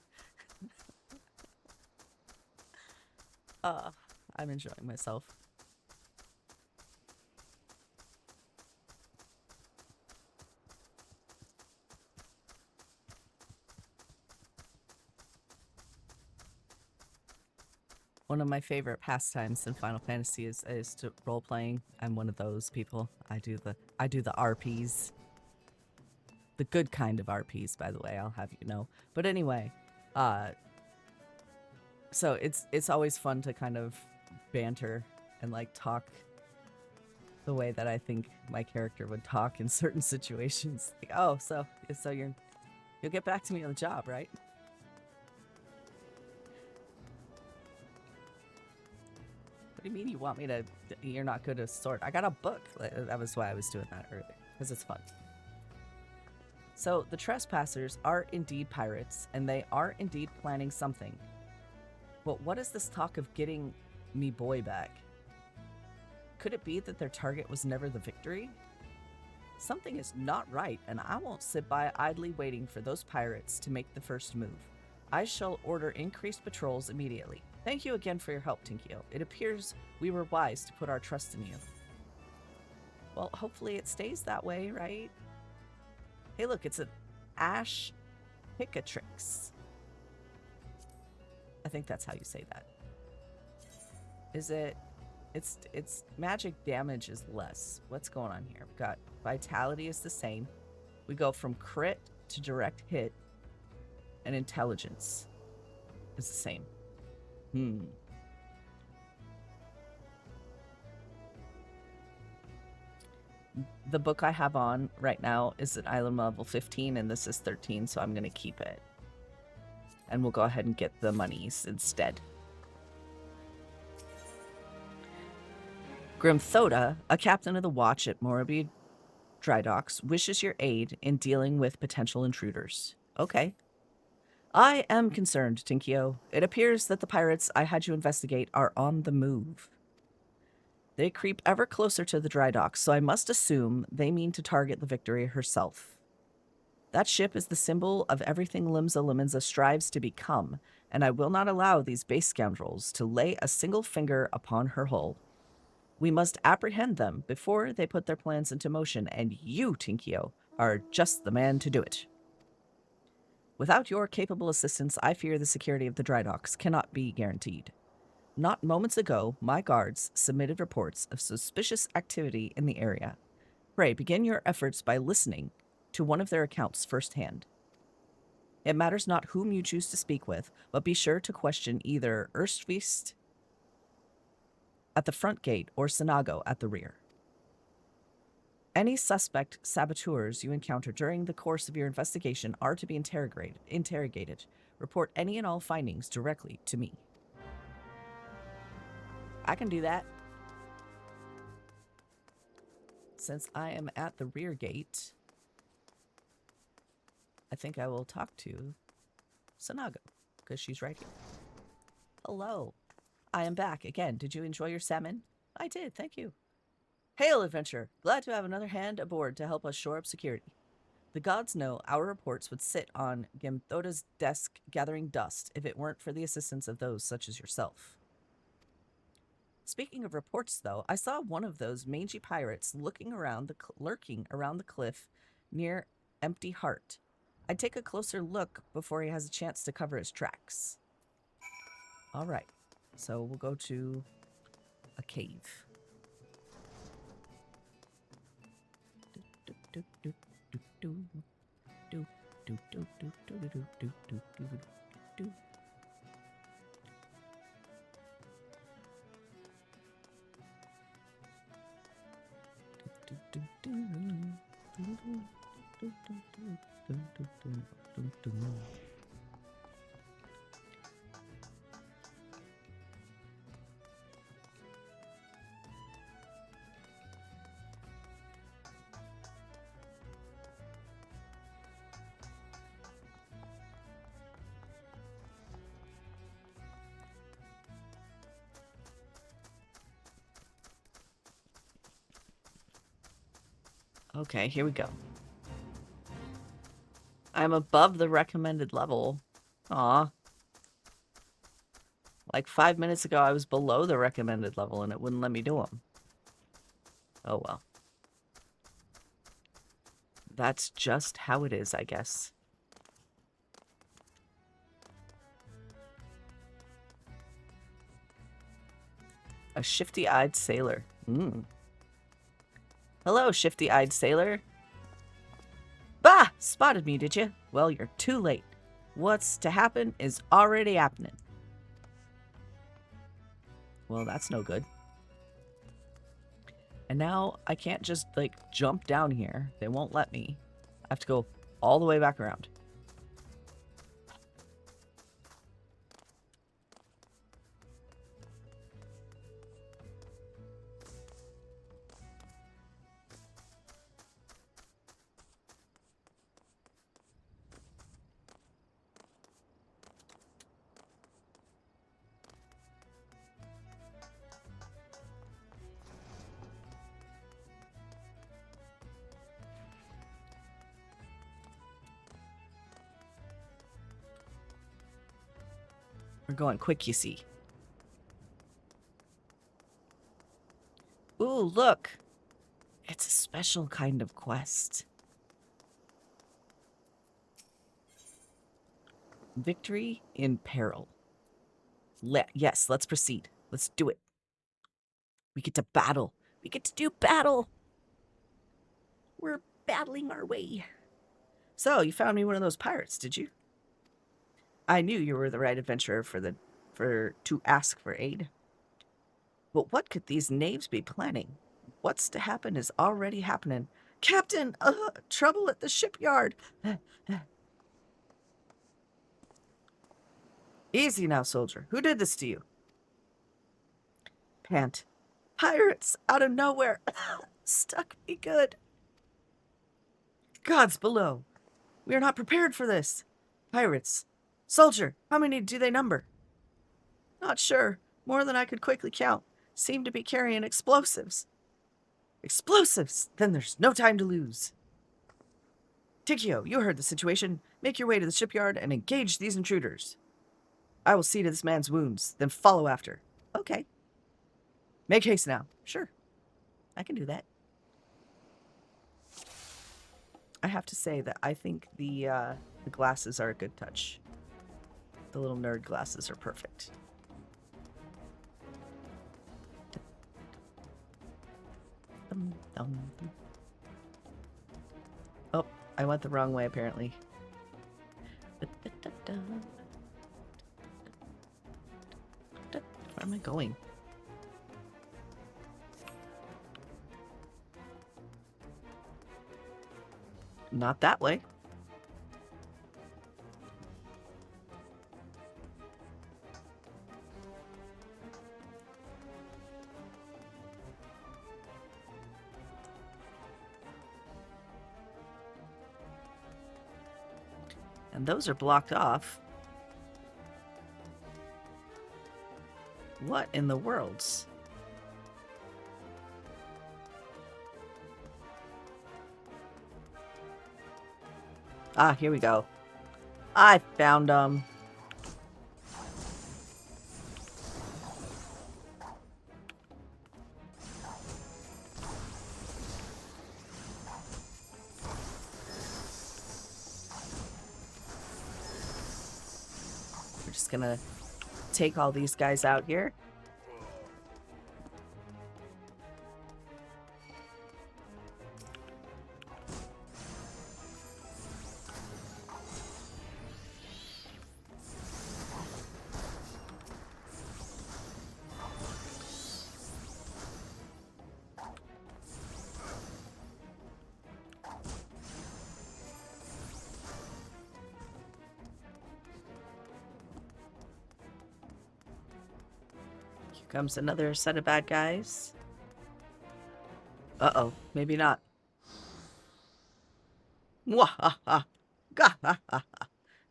I'm enjoying myself. One of my favorite pastimes in Final Fantasy is to role playing. I'm one of those people. I do the RPs. The good kind of RPs, by the way, I'll have you know. But anyway, so it's always fun to kind of banter and like talk the way that I think my character would talk in certain situations. Like, oh, so you'll get back to me on the job, right? What do you mean you want me to? You're not good at sword. I got a book. That was why I was doing that earlier, because it's fun. So the trespassers are indeed pirates, and they are indeed planning something. But what is this talk of getting me boy back? Could it be that their target was never the victory? Something is not right, and I won't sit by idly waiting for those pirates to make the first move. I shall order increased patrols immediately. Thank you again for your help, Tinkio. It appears we were wise to put our trust in you. Well, hopefully it stays that way, right? Hey, look, it's an Ash Picatrix. I think that's how you say that. Is it? It's magic damage is less. What's going on here? We've got vitality is the same. We go from crit to direct hit, and intelligence is the same. The book I have on right now is at Island level 15, and this is 13, so I'm going to keep it. And we'll go ahead and get the monies instead. Grimthoda, a captain of the watch at Morabie Dry Docks, wishes your aid in dealing with potential intruders. Okay. I am concerned, Tinkio. It appears that the pirates I had you investigate are on the move. They creep ever closer to the dry docks, so I must assume they mean to target the Victory herself. That ship is the symbol of everything Limsa Limenza strives to become, and I will not allow these base scoundrels to lay a single finger upon her hull. We must apprehend them before they put their plans into motion, and you, Tinkio, are just the man to do it. Without your capable assistance, I fear the security of the dry docks cannot be guaranteed. Not moments ago, my guards submitted reports of suspicious activity in the area. Pray, begin your efforts by listening to one of their accounts firsthand. It matters not whom you choose to speak with, but be sure to question either Erstvist at the front gate or Sinago at the rear. Any suspect saboteurs you encounter during the course of your investigation are to be interrogated. Report any and all findings directly to me. I can do that. Since I am at the rear gate, I think I will talk to Sinago, because she's right here. Hello. I am back again. Did you enjoy your salmon? I did, thank you. Hail, adventurer! Glad to have another hand aboard to help us shore up security. The gods know our reports would sit on Grimthoda's desk gathering dust if it weren't for the assistance of those such as yourself. Speaking of reports, though, I saw one of those mangy pirates lurking around the cliff near Empty Heart. I'd take a closer look before he has a chance to cover his tracks. All right, so we'll go to a cave. Okay, here we go. I'm above the recommended level. Aw. Like 5 minutes ago, I was below the recommended level and it wouldn't let me do them. Oh well. That's just how it is, I guess. A shifty-eyed sailor. Hello, shifty-eyed sailor. Bah! Spotted me, did you? Well, you're too late. What's to happen is already happening. Well, that's no good. And now I can't just, like, jump down here. They won't let me. I have to go all the way back around. We're going quick, you see. Ooh, look. It's a special kind of quest. Victory in peril. Yes, let's proceed. Let's do it. We get to battle. We get to do battle. We're battling our way. So, you found me one of those pirates, did you? I knew you were the right adventurer to ask for aid. But what could these knaves be planning? What's to happen is already happening. Captain, trouble at the shipyard. Easy now, soldier. Who did this to you? Pant. Pirates out of nowhere. Stuck me good. Gods below. We are not prepared for this. Pirates. Soldier, how many do they number? Not sure. More than I could quickly count. Seem to be carrying explosives. Explosives! Then there's no time to lose. Tikio, you heard the situation. Make your way to the shipyard and engage these intruders. I will see to this man's wounds, then follow after. Okay. Make haste now. Sure. I can do that. I have to say that I think the glasses are a good touch. The little nerd glasses are perfect. Oh, I went the wrong way apparently. Where am I going? Not that way. And those are blocked off. What in the worlds? Ah, here we go. I found them. We're just gonna take all these guys out here. Comes another set of bad guys. Uh-oh, maybe not. Mwahaha! Gahaha!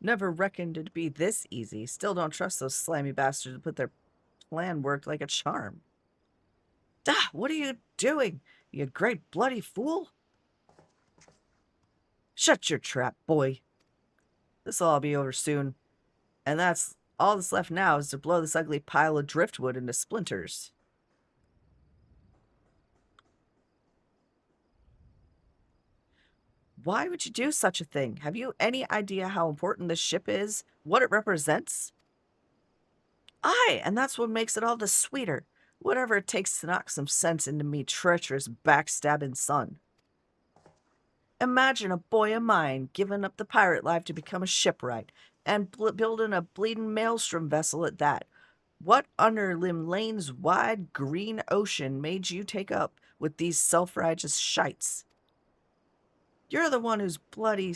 Never reckoned it'd be this easy. Still don't trust those slimy bastards to put their plan work like a charm. Dah! What are you doing? You great bloody fool! Shut your trap, boy. This'll all be over soon. And that's All that's left now is to blow this ugly pile of driftwood into splinters. Why would you do such a thing? Have you any idea how important this ship is? What it represents? Aye, and that's what makes it all the sweeter. Whatever it takes to knock some sense into me treacherous, backstabbing son. Imagine a boy of mine giving up the pirate life to become a shipwright, and building a bleeding maelstrom vessel at that. What under Lim Lane's wide green ocean made you take up with these self-righteous shites? You're the one who's bloody...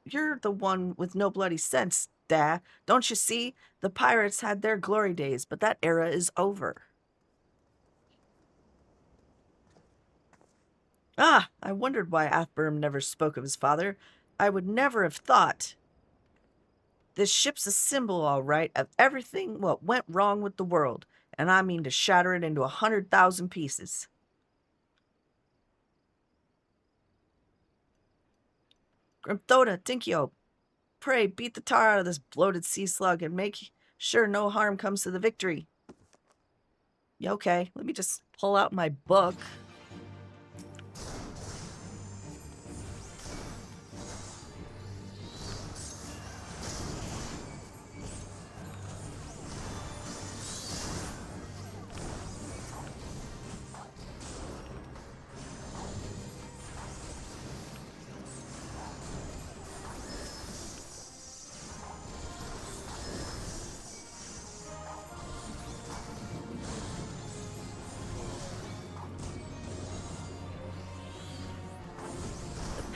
You're the one with no bloody sense, Dad. Don't you see? The pirates had their glory days, but that era is over. Ah, I wondered why Athburn never spoke of his father. I would never have thought. This ship's a symbol, all right, of everything what went wrong with the world, and I mean to shatter it into 100,000 pieces. Grimthoda, Tinkio, pray beat the tar out of this bloated sea slug and make sure no harm comes to the Victory. Yeah, okay, let me just pull out my book.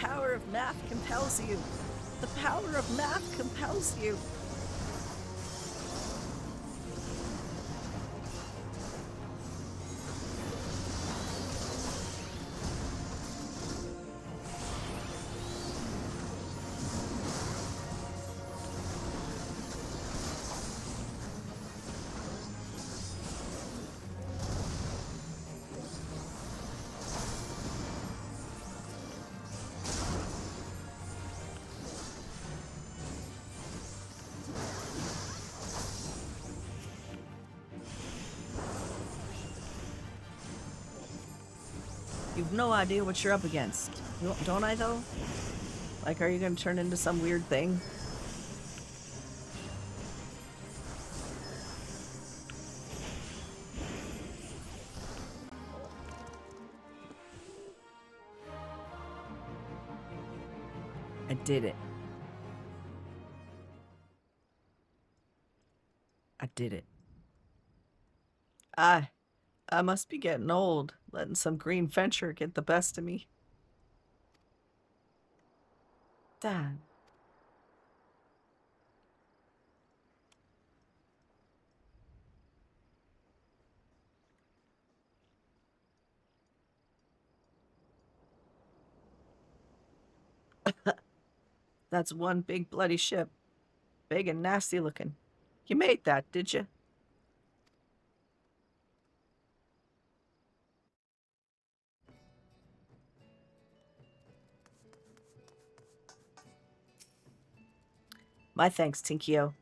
The power of math compels you. The power of math compels you. You've no idea what you're up against. Don't I, though? Like, are you going to turn into some weird thing? I did it. I did it. I must be getting old, letting some green venture get the best of me. Dad. That's one big bloody ship. Big and nasty looking. You made that, did you? My thanks, Tinkio.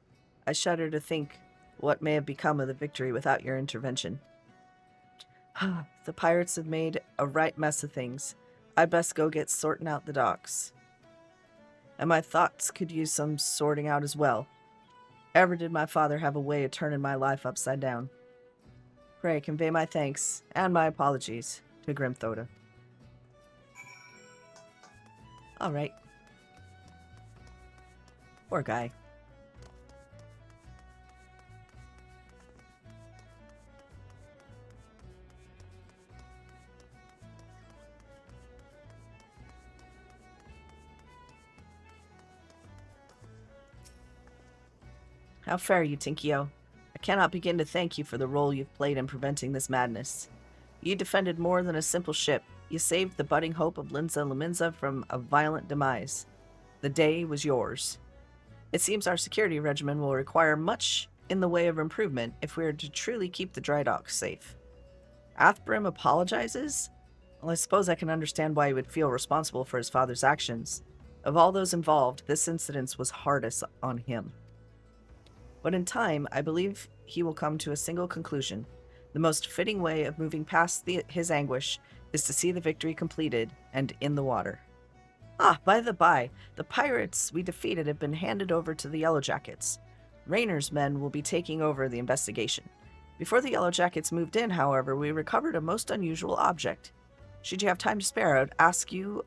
I shudder to think what may have become of the Victory without your intervention. The pirates have made a right mess of things. I'd best go get sorting out the docks. And my thoughts could use some sorting out as well. Ever did my father have a way of turning my life upside down? Pray convey my thanks and my apologies to Grimthoda. All right. Poor guy. How fare you, Tinkio? I cannot begin to thank you for the role you've played in preventing this madness. You defended more than a simple ship. You saved the budding hope of Linza Laminza from a violent demise. The day was yours. It seems our security regimen will require much in the way of improvement if we are to truly keep the dry docks safe. Athbrim apologizes? Well, I suppose I can understand why he would feel responsible for his father's actions. Of all those involved, this incident was hardest on him. But in time, I believe he will come to a single conclusion. The most fitting way of moving past his anguish is to see the victory completed and in the water. Ah, by the by, the pirates we defeated have been handed over to the Yellow Jackets. Rayner's men will be taking over the investigation. Before the Yellow Jackets moved in, however, we recovered a most unusual object. Should you have time to spare, I would ask you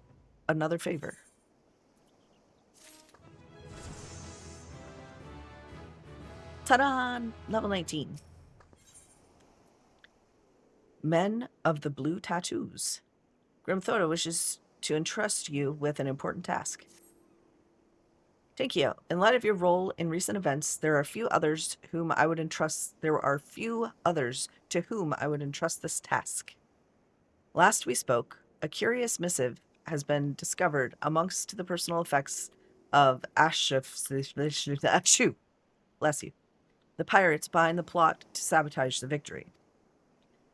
another favor. Ta-da! Level 19. Men of the Blue Tattoos. Grimthoda wishes to entrust you with an important task. Thank you. In light of your role in recent events, there are few others to whom I would entrust this task. Last we spoke, a curious missive has been discovered amongst the personal effects of Ashu. Bless you. The pirates behind the plot to sabotage the victory.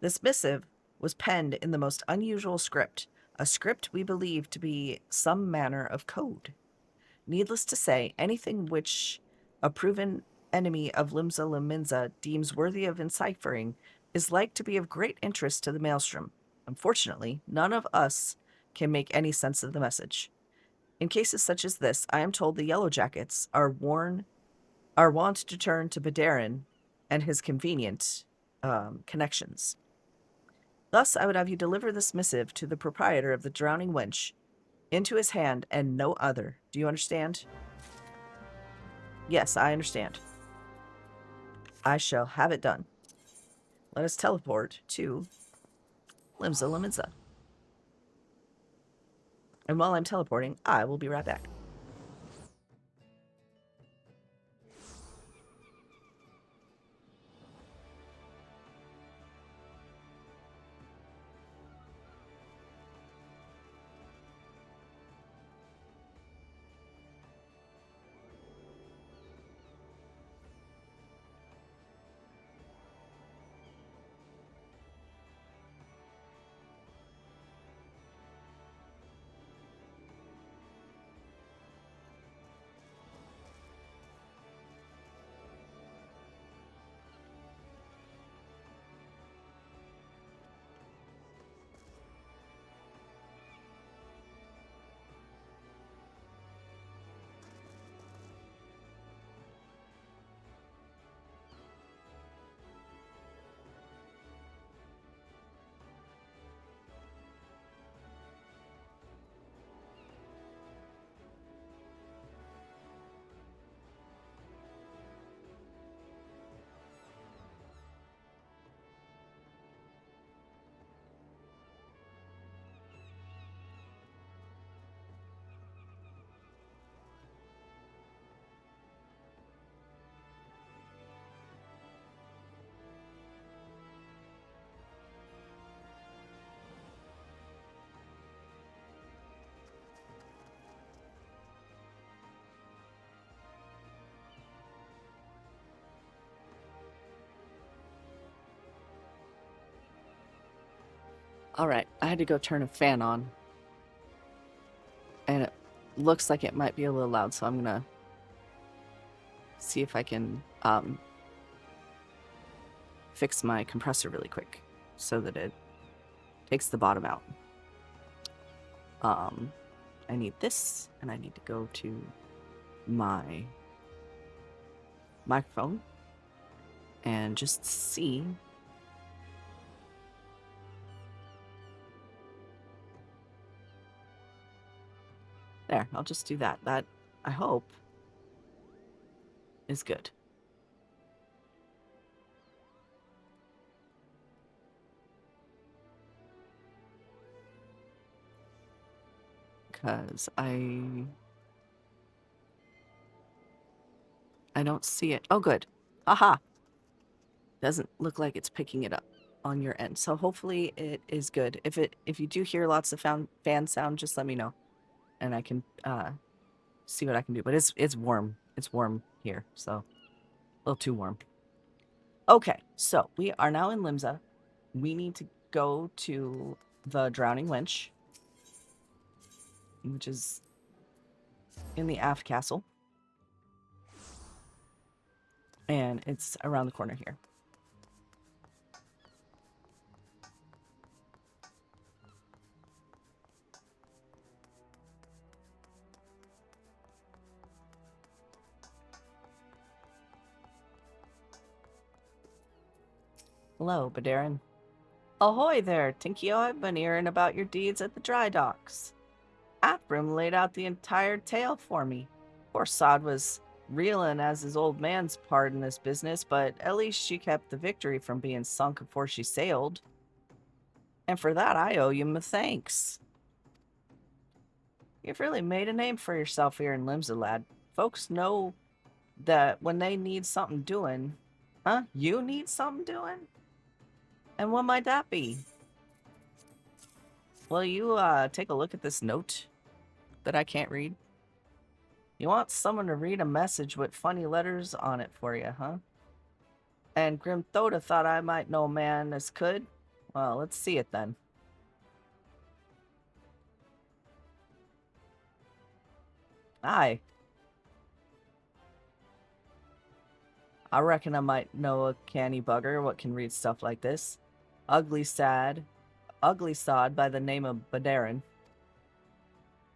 This missive was penned in the most unusual script, a script we believe to be some manner of code. Needless to say, anything which a proven enemy of Limsa Liminza deems worthy of enciphering is like to be of great interest to the Maelstrom. Unfortunately, none of us can make any sense of the message. In cases such as this, I am told the Yellow Jackets are wont to turn to Badarin and his convenient connections. Thus, I would have you deliver this missive to the proprietor of the Drowning Wench, into his hand and no other. Do you understand? Yes, I understand. I shall have it done. Let us teleport to Limsa Liminza. And while I'm teleporting, I will be right back. Alright, I had to go turn a fan on. And it looks like it might be a little loud, so I'm gonna see if I can fix my compressor really quick so that it takes the bottom out. I need this, and I need to go to my microphone and just see. There, I'll just do that. That, I hope, is good. Because I don't see it. Oh, good. Aha! Doesn't look like it's picking it up on your end. So hopefully it is good. If you do hear lots of fan sound, just let me know. And I can see what I can do. But it's warm. It's warm here, so a little too warm. Okay, so we are now in Limsa. We need to go to the Drowning Wench, which is in the aft castle. And it's around the corner here. Hello, Badarin. Ahoy there, Tinkio. I've been hearing about your deeds at the dry docks. Athram laid out the entire tale for me. Poor Sod was reeling as his old man's part in this business, but at least she kept the victory from being sunk before she sailed. And for that, I owe you my thanks. You've really made a name for yourself here in Limsa, lad. Folks know that when they need something doing... Huh? You need something doing? And what might that be? Will you, take a look at this note that I can't read? You want someone to read a message with funny letters on it for you, huh? And Grim Thoda thought I might know a man as could? Well, let's see it then. Aye. I reckon I might know a canny bugger what can read stuff like this. Ugly sod by the name of Badarin.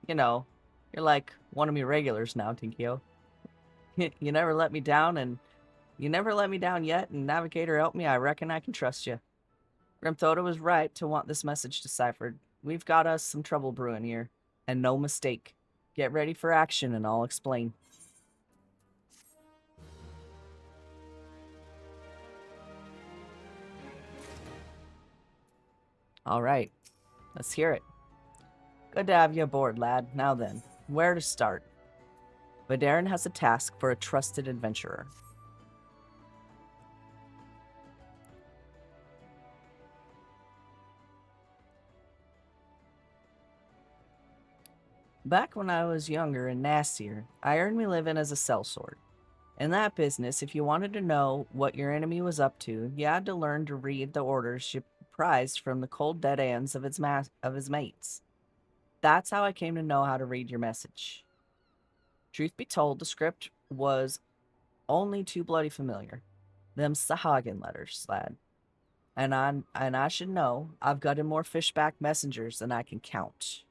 You know, you're like one of me regulars now, Tinkio. You never let me down, and you never let me down yet, and Navigator helped me. I reckon I can trust you. Grimthoda was right to want this message deciphered. We've got us some trouble brewing here, and no mistake. Get ready for action, and I'll explain. All right, let's hear it. Good to have you aboard, lad. Now then, where to start? Badarin has a task for a trusted adventurer. Back when I was younger and nastier, I earned me living as a sellsword. In that business, if you wanted to know what your enemy was up to, you had to learn to read the orders you prized from the cold dead hands of his mates. That's how I came to know how to read your message. Truth be told, the script was only too bloody familiar. Them Sahagin letters, lad. And I should know, I've got in more fishback messengers than I can count.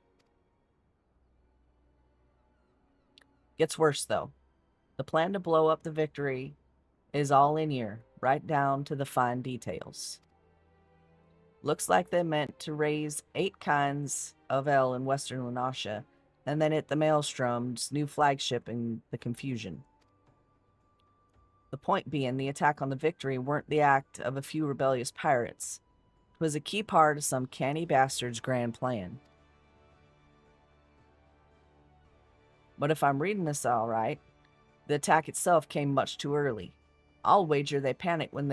Gets worse, though. The plan to blow up the victory is all in here, right down to the fine details. Looks like they meant to raise 8 kinds of L in western Lanasha, and then hit the Maelstrom's new flagship in the confusion. The point being, the attack on the victory weren't the act of a few rebellious pirates. It was a key part of some canny bastard's grand plan. But if I'm reading this all right, the attack itself came much too early. I'll wager they panicked when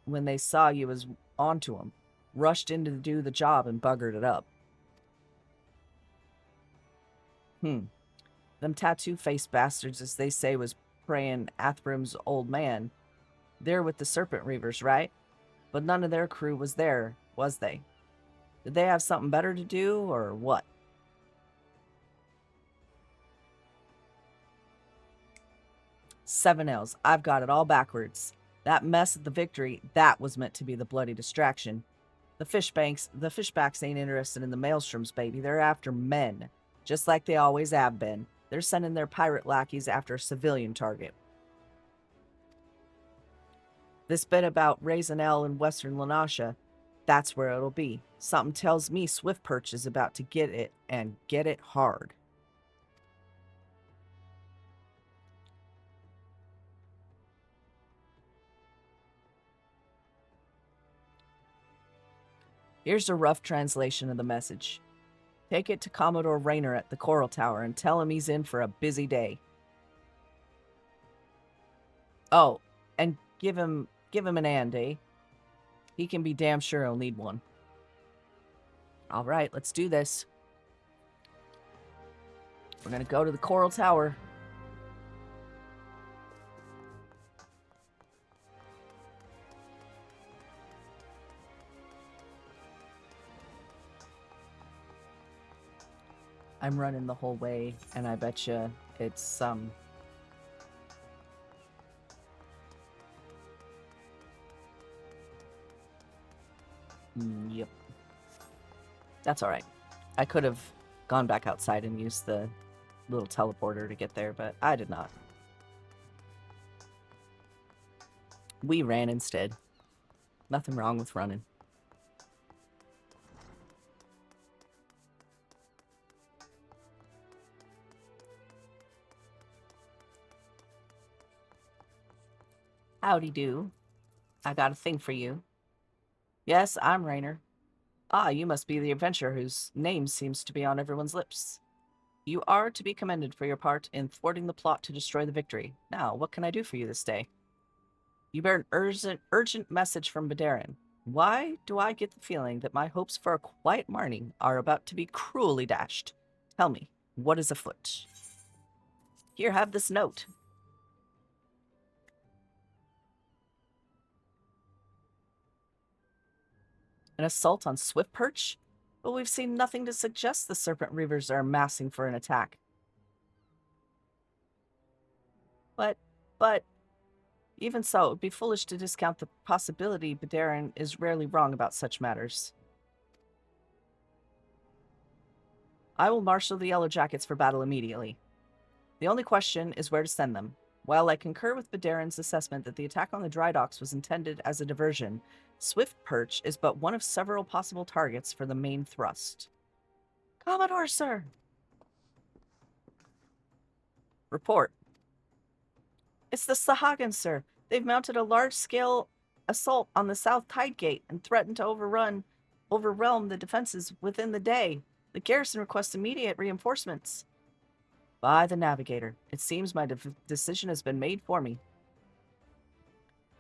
they saw you was onto them, rushed in to do the job and buggered it up. Them tattoo-faced bastards, as they say, was praying Athram's old man. They're with the Serpent Reavers, right? But none of their crew was there, was they? Did they have something better to do, or what? Seven L's. I've got it all backwards. That mess at the victory, that was meant to be the bloody distraction. The fishbacks ain't interested in the maelstroms, baby. They're after men, just like they always have been. They're sending their pirate lackeys after a civilian target. This bit about raising L in western Lanasha, that's where it'll be. Something tells me Swift Perch is about to get it, and get it hard. Here's a rough translation of the message. Take it to Commodore Rayner at the Coral Tower and tell him he's in for a busy day. Oh, and give him an and, eh? He can be damn sure he'll need one. All right, let's do this. We're gonna go to the Coral Tower. I'm running the whole way, and I bet you it's Yep. That's alright. I could have gone back outside and used the little teleporter to get there, but I did not. We ran instead. Nothing wrong with running. Howdy do. I got a thing for you. Yes, I'm Rainer. Ah, you must be the adventurer whose name seems to be on everyone's lips. You are to be commended for your part in thwarting the plot to destroy the victory. Now, what can I do for you this day? You bear an urgent message from Bedarin. Why do I get the feeling that my hopes for a quiet morning are about to be cruelly dashed? Tell me, what is afoot? Here, have this note. An assault on Swift Perch? But we've seen nothing to suggest the Serpent Reavers are amassing for an attack. But, even so, it would be foolish to discount the possibility Bedarin is rarely wrong about such matters. I will marshal the Yellow Jackets for battle immediately. The only question is where to send them. While I concur with Bedarin's assessment that the attack on the dry docks was intended as a diversion, Swift Perch is but one of several possible targets for the main thrust. Commodore, sir! Report. It's the Sahagins, sir. They've mounted a large-scale assault on the South Tide Gate and threatened to overwhelm the defenses within the day. The garrison requests immediate reinforcements. By the Navigator, it seems my decision has been made for me.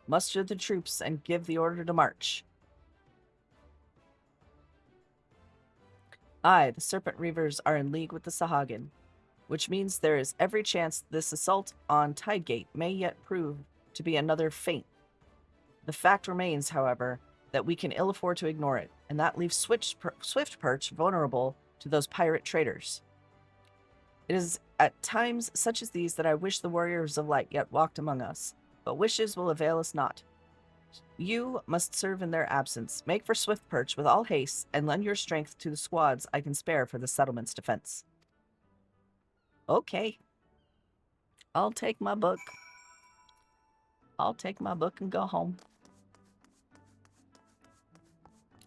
Muster the troops and give the order to march. Aye, the Serpent Reavers are in league with the Sahagin, which means there is every chance this assault on Tidegate may yet prove to be another feint. The fact remains, however, that we can ill afford to ignore it, and that leaves Swift Perch vulnerable to those pirate traders. It is at times such as these that I wish the warriors of light yet walked among us, but wishes will avail us not. You must serve in their absence. Make for Swift Perch with all haste, and lend your strength to the squads I can spare for the settlement's defense. Okay. I'll take my book. I'll take my book and go home.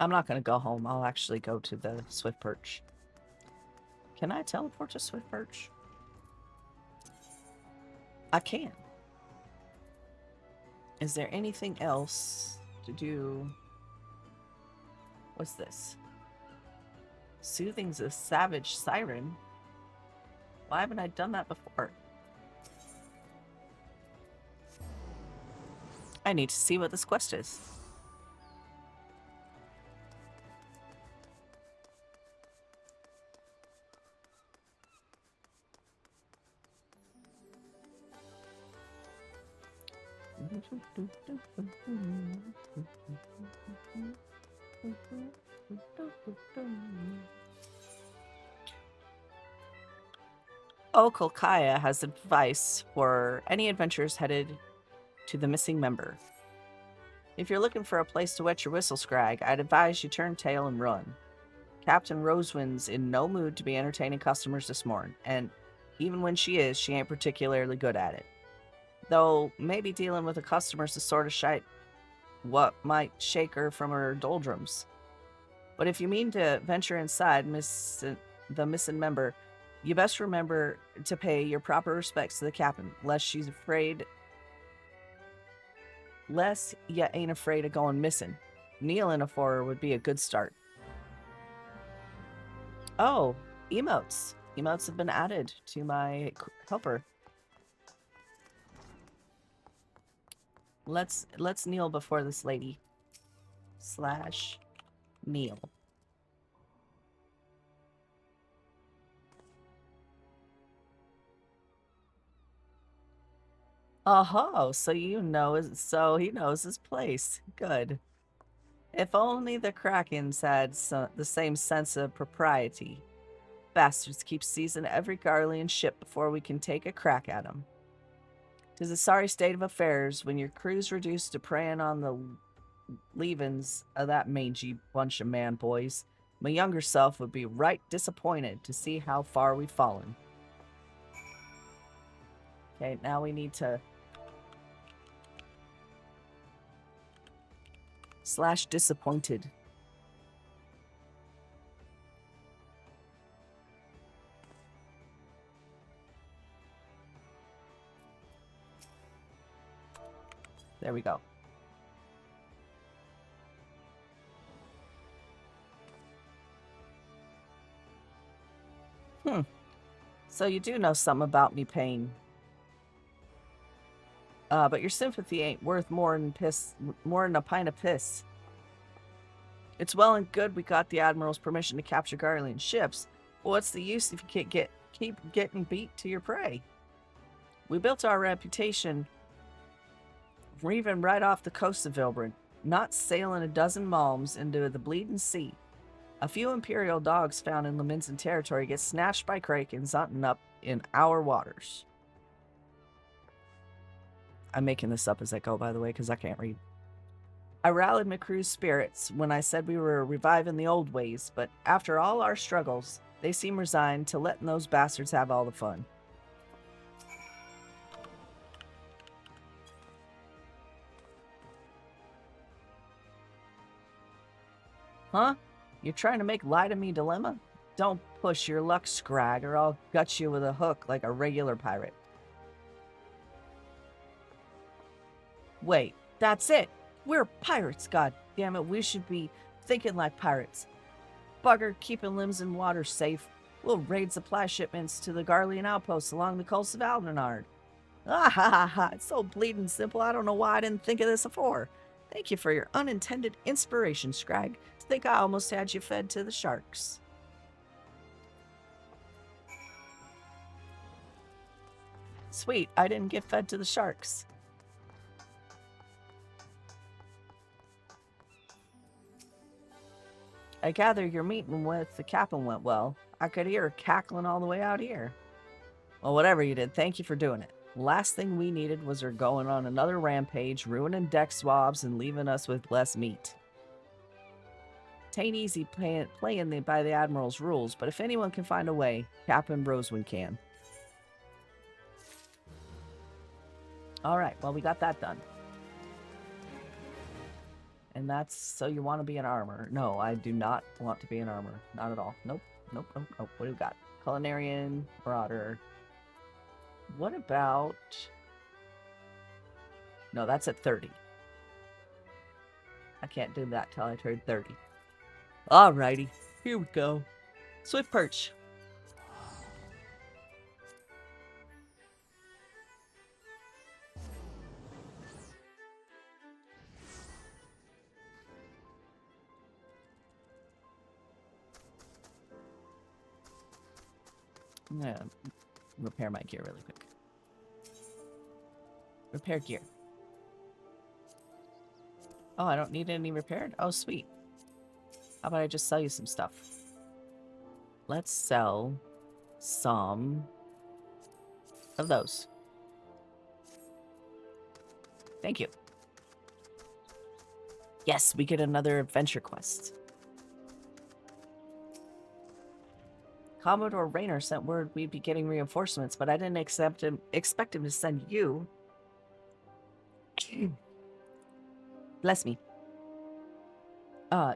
I'm not going to go home. I'll actually go to the Swift Perch. Can I teleport to Swift Perch? I can. Is there anything else to do? What's this? Soothing's a savage siren. Why haven't I done that before? I need to see what this quest is. Kolkaya has advice for any adventurers headed to the missing member. If you're looking for a place to wet your whistle, Scrag, I'd advise you turn tail and run. Captain Rosewind's in no mood to be entertaining customers this morning, and even when she is, she ain't particularly good at it. Though maybe dealing with a customer's the sort of shite what might shake her from her doldrums. But if you mean to venture inside the missing member, you best remember to pay your proper respects to the captain, lest you ain't afraid of going missing. Kneeling for her would be a good start. Oh, emotes. Emotes have been added to my helper. Let's kneel before this lady. / kneel. Oh, so he knows his place. Good. If only the Krakens had the same sense of propriety. Bastards keep seizing every Garlean ship before we can take a crack at them. 'Tis a sorry state of affairs when your crew's reduced to preying on the leavings of that mangy bunch of man boys. My younger self would be right disappointed to see how far we've fallen. Okay, now we need to / disappointed. There we go. So you do know something about me, Pain. But your sympathy ain't worth more than a pint of piss. It's well and good we got the Admiral's permission to capture Garlean ships, but what's the use if you can't keep getting beat to your prey? We built our reputation even right off the coast of Vilbrin, not sailing a dozen malms into the bleeding sea. A few Imperial dogs found in Laminsan territory get snatched by Krakens hunting up in our waters. I'm making this up as I go, by the way, because I can't read. I rallied my crew's spirits when I said we were reviving the old ways, but after all our struggles, they seem resigned to letting those bastards have all the fun. Huh? You're trying to make light of me dilemma? Don't push your luck, Scrag, or I'll gut you with a hook like a regular pirate. Wait, that's it. We're pirates, god damn it. We should be thinking like pirates. Bugger keeping limbs and water safe. We'll raid supply shipments to the Garlean outposts along the coast of Aldenard. Ah ha ha ha, it's so bleeding simple, I don't know why I didn't think of this before. Thank you for your unintended inspiration, Scrag. To think I almost had you fed to the sharks. Sweet, I didn't get fed to the sharks. I gather your meeting with the captain went well. I could hear her cackling all the way out here. Well, whatever you did, thank you for doing it. Last thing we needed was her going on another rampage, ruining deck swabs, and leaving us with less meat. Tain't easy playing by the Admiral's rules, but if anyone can find a way, Captain Rosewind can. Alright, well, we got that done. And that's so you want to be in armor. No, I do not want to be in armor. Not at all. Nope. Nope, nope, nope. What do we got? Culinarian, Marauder. What about... No, that's at 30. I can't do that till I turn 30. Alrighty, here we go. Swift Perch. I'm gonna repair my gear really quick. Repair gear. Oh, I don't need any repaired? Oh, sweet. How about I just sell you some stuff? Let's sell some of those. Thank you. Yes, we get another adventure quest. Commodore Raynor sent word we'd be getting reinforcements, but I didn't expect him to send you. Bless me.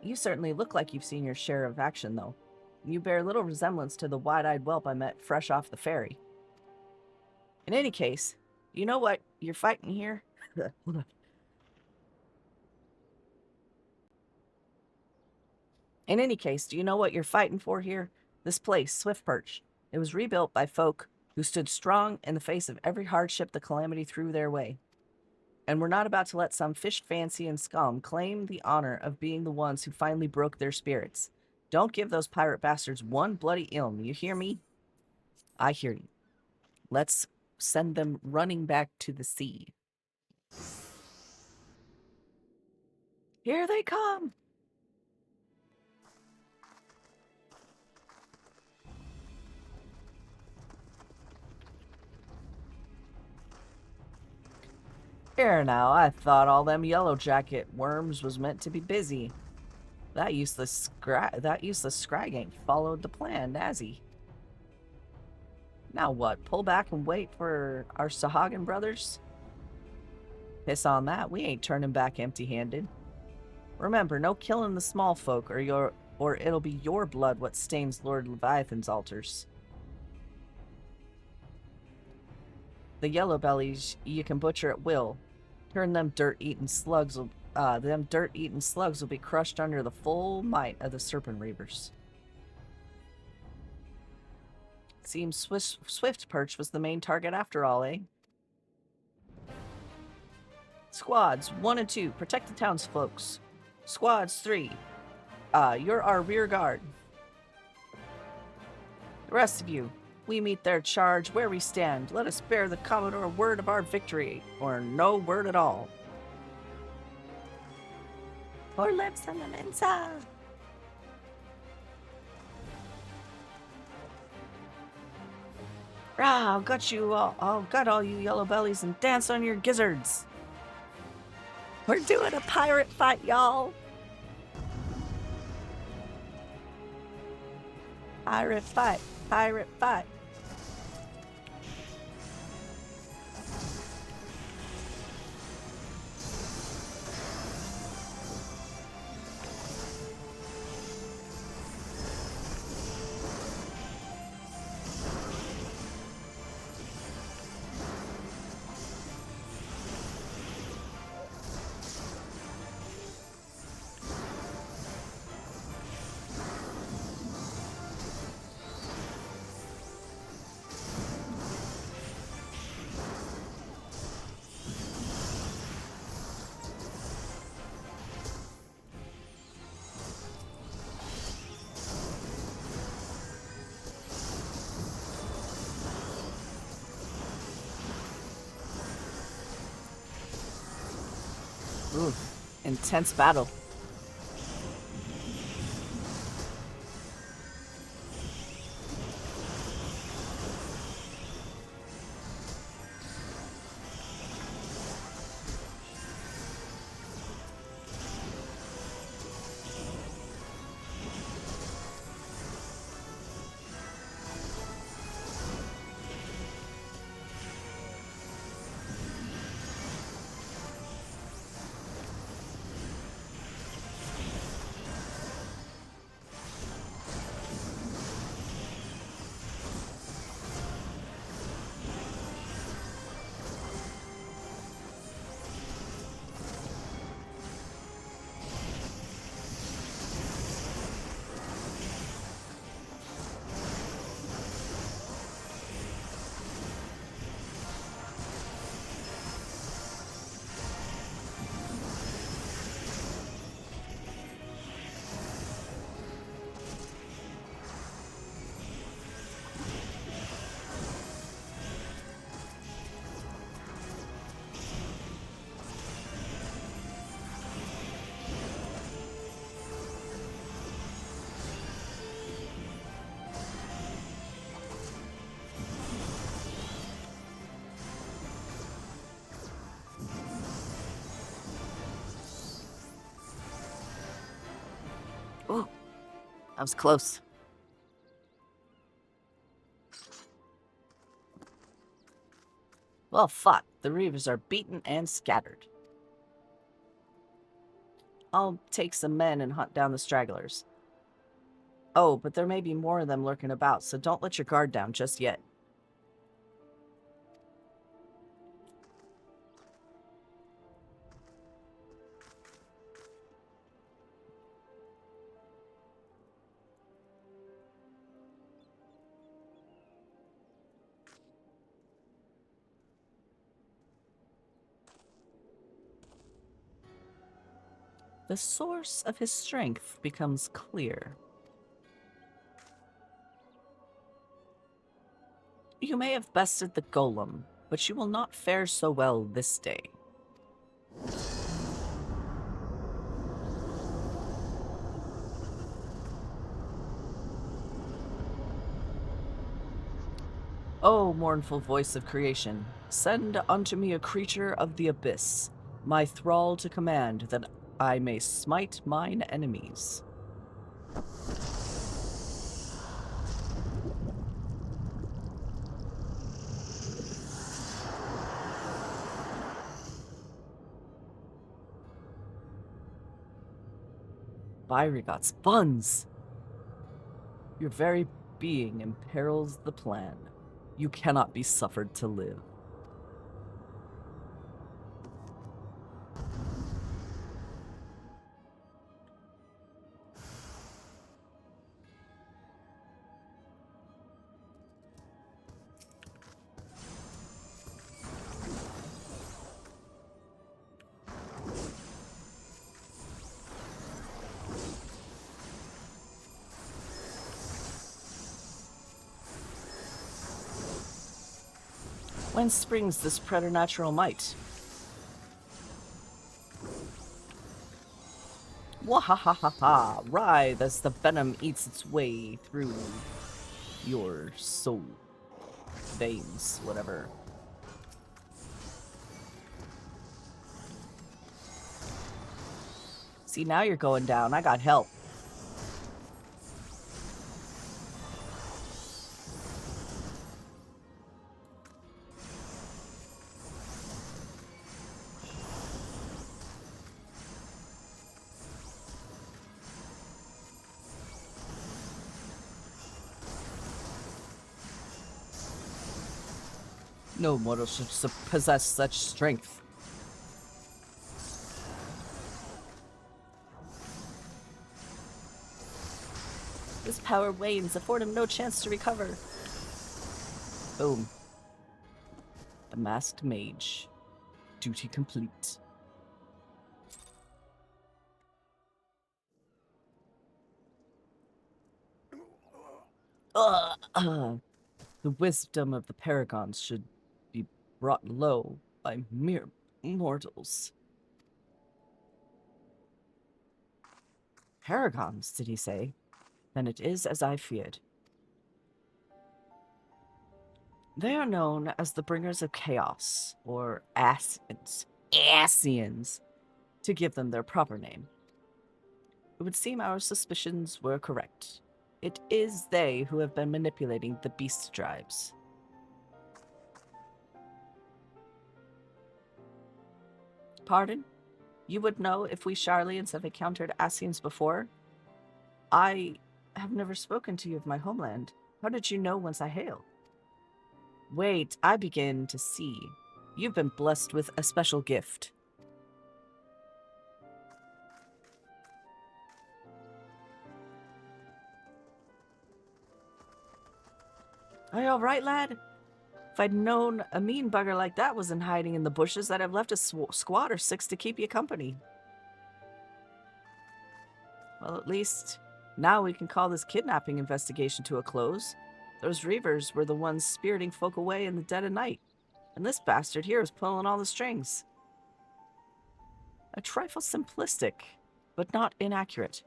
You certainly look like you've seen your share of action, though. You bear little resemblance to the wide-eyed whelp I met fresh off the ferry. In any case, you know what you're fighting here? Hold on. In any case, do you know what you're fighting for here? This place, Swift Perch. It was rebuilt by folk who stood strong in the face of every hardship the calamity threw their way. And we're not about to let some fish fancy and scum claim the honor of being the ones who finally broke their spirits. Don't give those pirate bastards one bloody ilm, you hear me? I hear you. Let's send them running back to the sea. Here they come! Here now, I thought all them yellow jacket worms was meant to be busy. That useless scrag ain't followed the plan, has he? Now what, pull back and wait for our Sahagan brothers? Piss on that, we ain't turning back empty-handed. Remember, no killing the small folk, or it'll be your blood what stains Lord Leviathan's altars. The yellow bellies you can butcher at will. Turn them dirt-eating slugs will be crushed under the full might of the serpent reavers. Seems Swift Perch was the main target after all, eh? Squads 1 and 2, protect the townsfolks. Squads 3, you're our rear guard. The rest of you, we meet their charge where we stand. Let us bear the Commodore word of our victory, or no word at all. For lips on the mensa. Rah, I'll gut all you yellow bellies and dance on your gizzards. We're doing a pirate fight, y'all. Pirate fight, pirate fight. Ooh, intense battle. Ooh, that was close. Well, fuck. The Reavers are beaten and scattered. I'll take some men and hunt down the stragglers. Oh, but there may be more of them lurking about, so don't let your guard down just yet. The source of his strength becomes clear. You may have bested the golem, but you will not fare so well this day. O mournful voice of creation, send unto me a creature of the abyss, my thrall to command, that I may smite mine enemies. Byrigot's buns! Your very being imperils the plan. You cannot be suffered to live. Whence springs this preternatural might? Wahahaha! Writhe as the venom eats its way through your soul. Veins, whatever. See, now you're going down. I got help. No mortal should possess such strength. His power wanes, afford him no chance to recover. Boom. The masked mage. Duty complete. The wisdom of the paragons should be brought low by mere mortals. Paragons, did he say? Then it is as I feared. They are known as the bringers of chaos, or Asians. Asians, to give them their proper name. It would seem our suspicions were correct. It is they who have been manipulating the beast tribes. Pardon? You would know if we Charlians have encountered Asians before? I have never spoken to you of my homeland. How did you know whence I hail? Wait, I begin to see. You've been blessed with a special gift. Are you all right, lad? If I'd known a mean bugger like that wasn't hiding in the bushes, I'd have left a squad or 6 to keep you company. Well, at least now we can call this kidnapping investigation to a close. Those reavers were the ones spiriting folk away in the dead of night, and this bastard here is pulling all the strings. A trifle simplistic, but not inaccurate.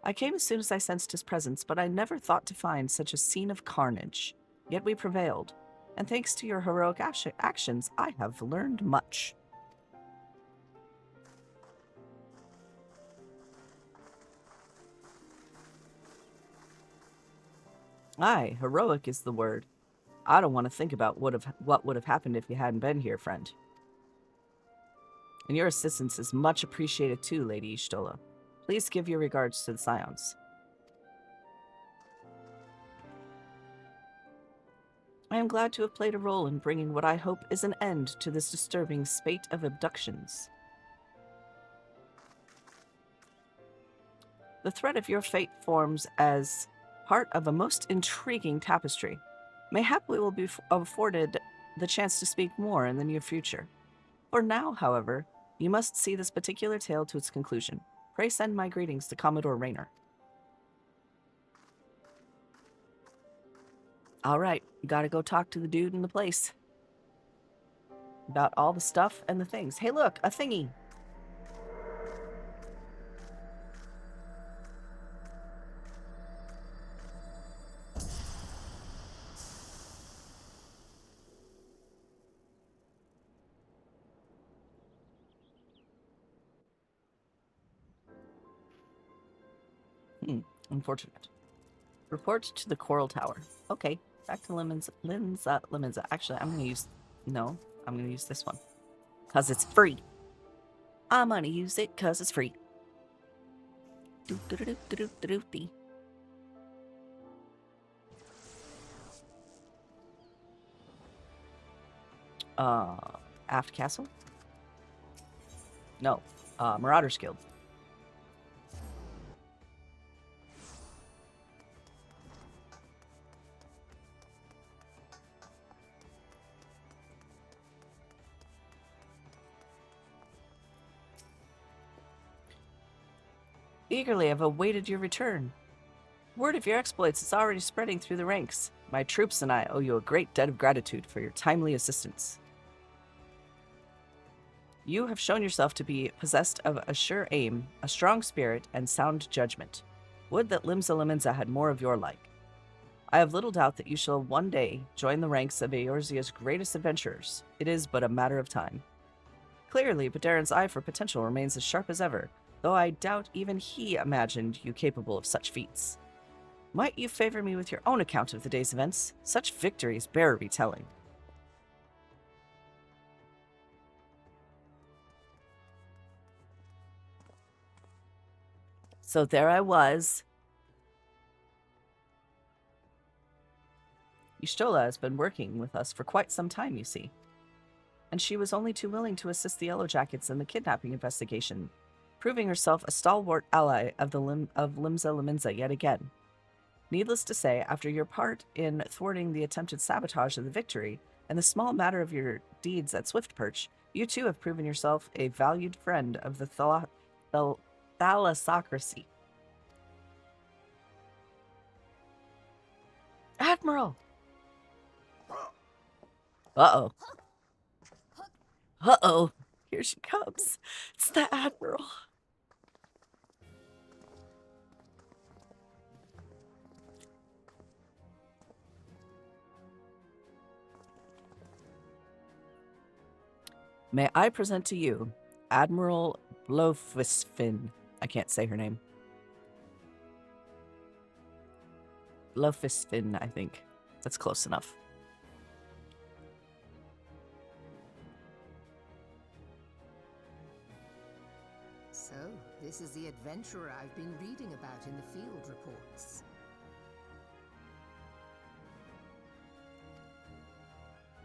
I came as soon as I sensed his presence, but I never thought to find such a scene of carnage. Yet we prevailed, and thanks to your heroic actions, I have learned much. Aye, heroic is the word. I don't want to think about what would have happened if you hadn't been here, friend. And your assistance is much appreciated too, Lady Ishtola. Please give your regards to the Scions. I am glad to have played a role in bringing what I hope is an end to this disturbing spate of abductions. The thread of your fate forms as part of a most intriguing tapestry. Mayhap we will be afforded the chance to speak more in the near future. For now, however, you must see this particular tale to its conclusion. Pray send my greetings to Commodore Rayner. All right, gotta go talk to the dude in the place about all the stuff and the things. Hey, look, a thingy. Unfortunate. Report to the Coral Tower. Okay, back to Limenza. Actually, I'm gonna use... No, I'm gonna use this one. Because it's free. I'm gonna use it because it's free. Doo-doo-doo-doo-doo-doo-doo. Aft Castle? No. Marauders Guild. Eagerly have awaited your return. Word of your exploits is already spreading through the ranks. My troops and I owe you a great debt of gratitude for your timely assistance. You have shown yourself to be possessed of a sure aim, a strong spirit, and sound judgment. Would that Limenza had more of your like. I have little doubt that you shall one day join the ranks of Eorzea's greatest adventurers. It is but a matter of time. Clearly, Badarin's eye for potential remains as sharp as ever, though I doubt even he imagined you capable of such feats. Might you favor me with your own account of the day's events? Such victories bear retelling. So there I was. Y'shtola has been working with us for quite some time, you see. And she was only too willing to assist the Yellow Jackets in the kidnapping investigation, proving herself a stalwart ally of Limenza yet again. Needless to say, after your part in thwarting the attempted sabotage of the victory and the small matter of your deeds at Swiftperch, you too have proven yourself a valued friend of the Thalasocracy. Admiral! Uh-oh. Uh-oh. Here she comes. It's the Admiral. May I present to you Admiral Blofisfin. I can't say her name. Blofisfin, I think. That's close enough. So, this is the adventurer I've been reading about in the field reports.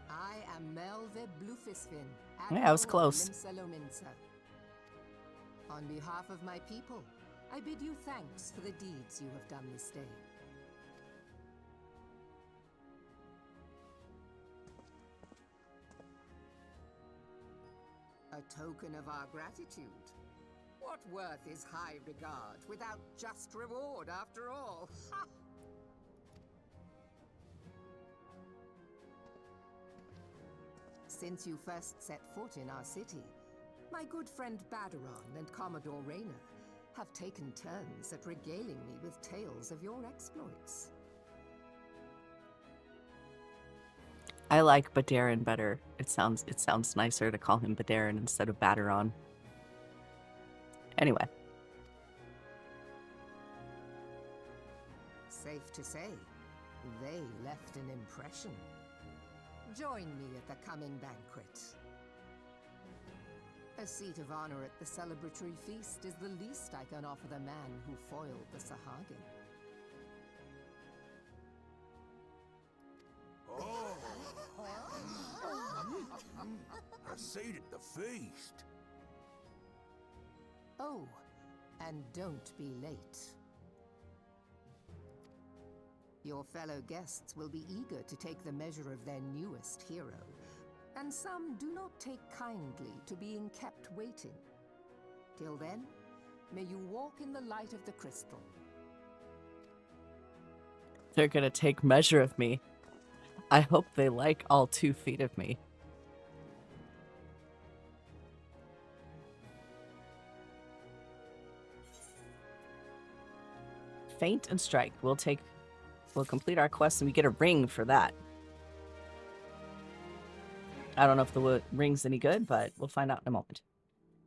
I am Melve Blufisfin. Yeah, I was close. On behalf of my people, I bid you thanks for the deeds you have done this day. A token of our gratitude. What worth is high regard without just reward after all? Ha! Since you first set foot in our city, my good friend Badaron and Commodore Rayner have taken turns at regaling me with tales of your exploits. I like Badarin better. It sounds nicer to call him Badarin instead of Badaron. Anyway. Safe to say, they left an impression. Join me at the coming banquet. A seat of honor at the celebratory feast is the least I can offer the man who foiled the Sahagin. Oh! A seat at the feast. Oh, and don't be late. Your fellow guests will be eager to take the measure of their newest hero, and some do not take kindly to being kept waiting. Till then, may you walk in the light of the crystal. They're gonna take measure of me. I hope they like all 2 feet of me. Feint and strike. We'll complete our quest and we get a ring for that. I don't know if the ring's any good, but we'll find out in a moment.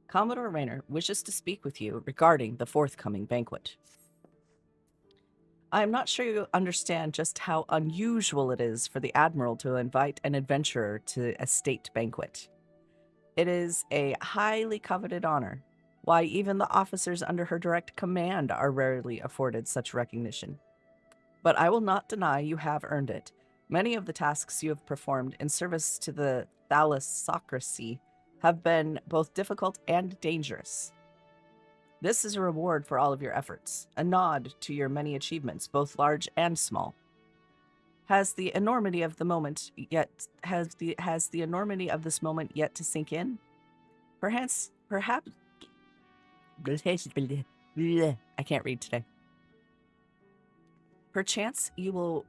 Commodore Rayner wishes to speak with you regarding the forthcoming banquet. I'm not sure you understand just how unusual it is for the Admiral to invite an adventurer to a state banquet. It is a highly coveted honor, why even the officers under her direct command are rarely afforded such recognition. But I will not deny you have earned it. Many of the tasks you have performed in service to the thalassocracy have been both difficult and dangerous. This is a reward for all of your efforts, a nod to your many achievements, both large and small. Has the enormity of the moment yet has the enormity of this moment yet to sink in? Perhaps I can't read today. Perchance you will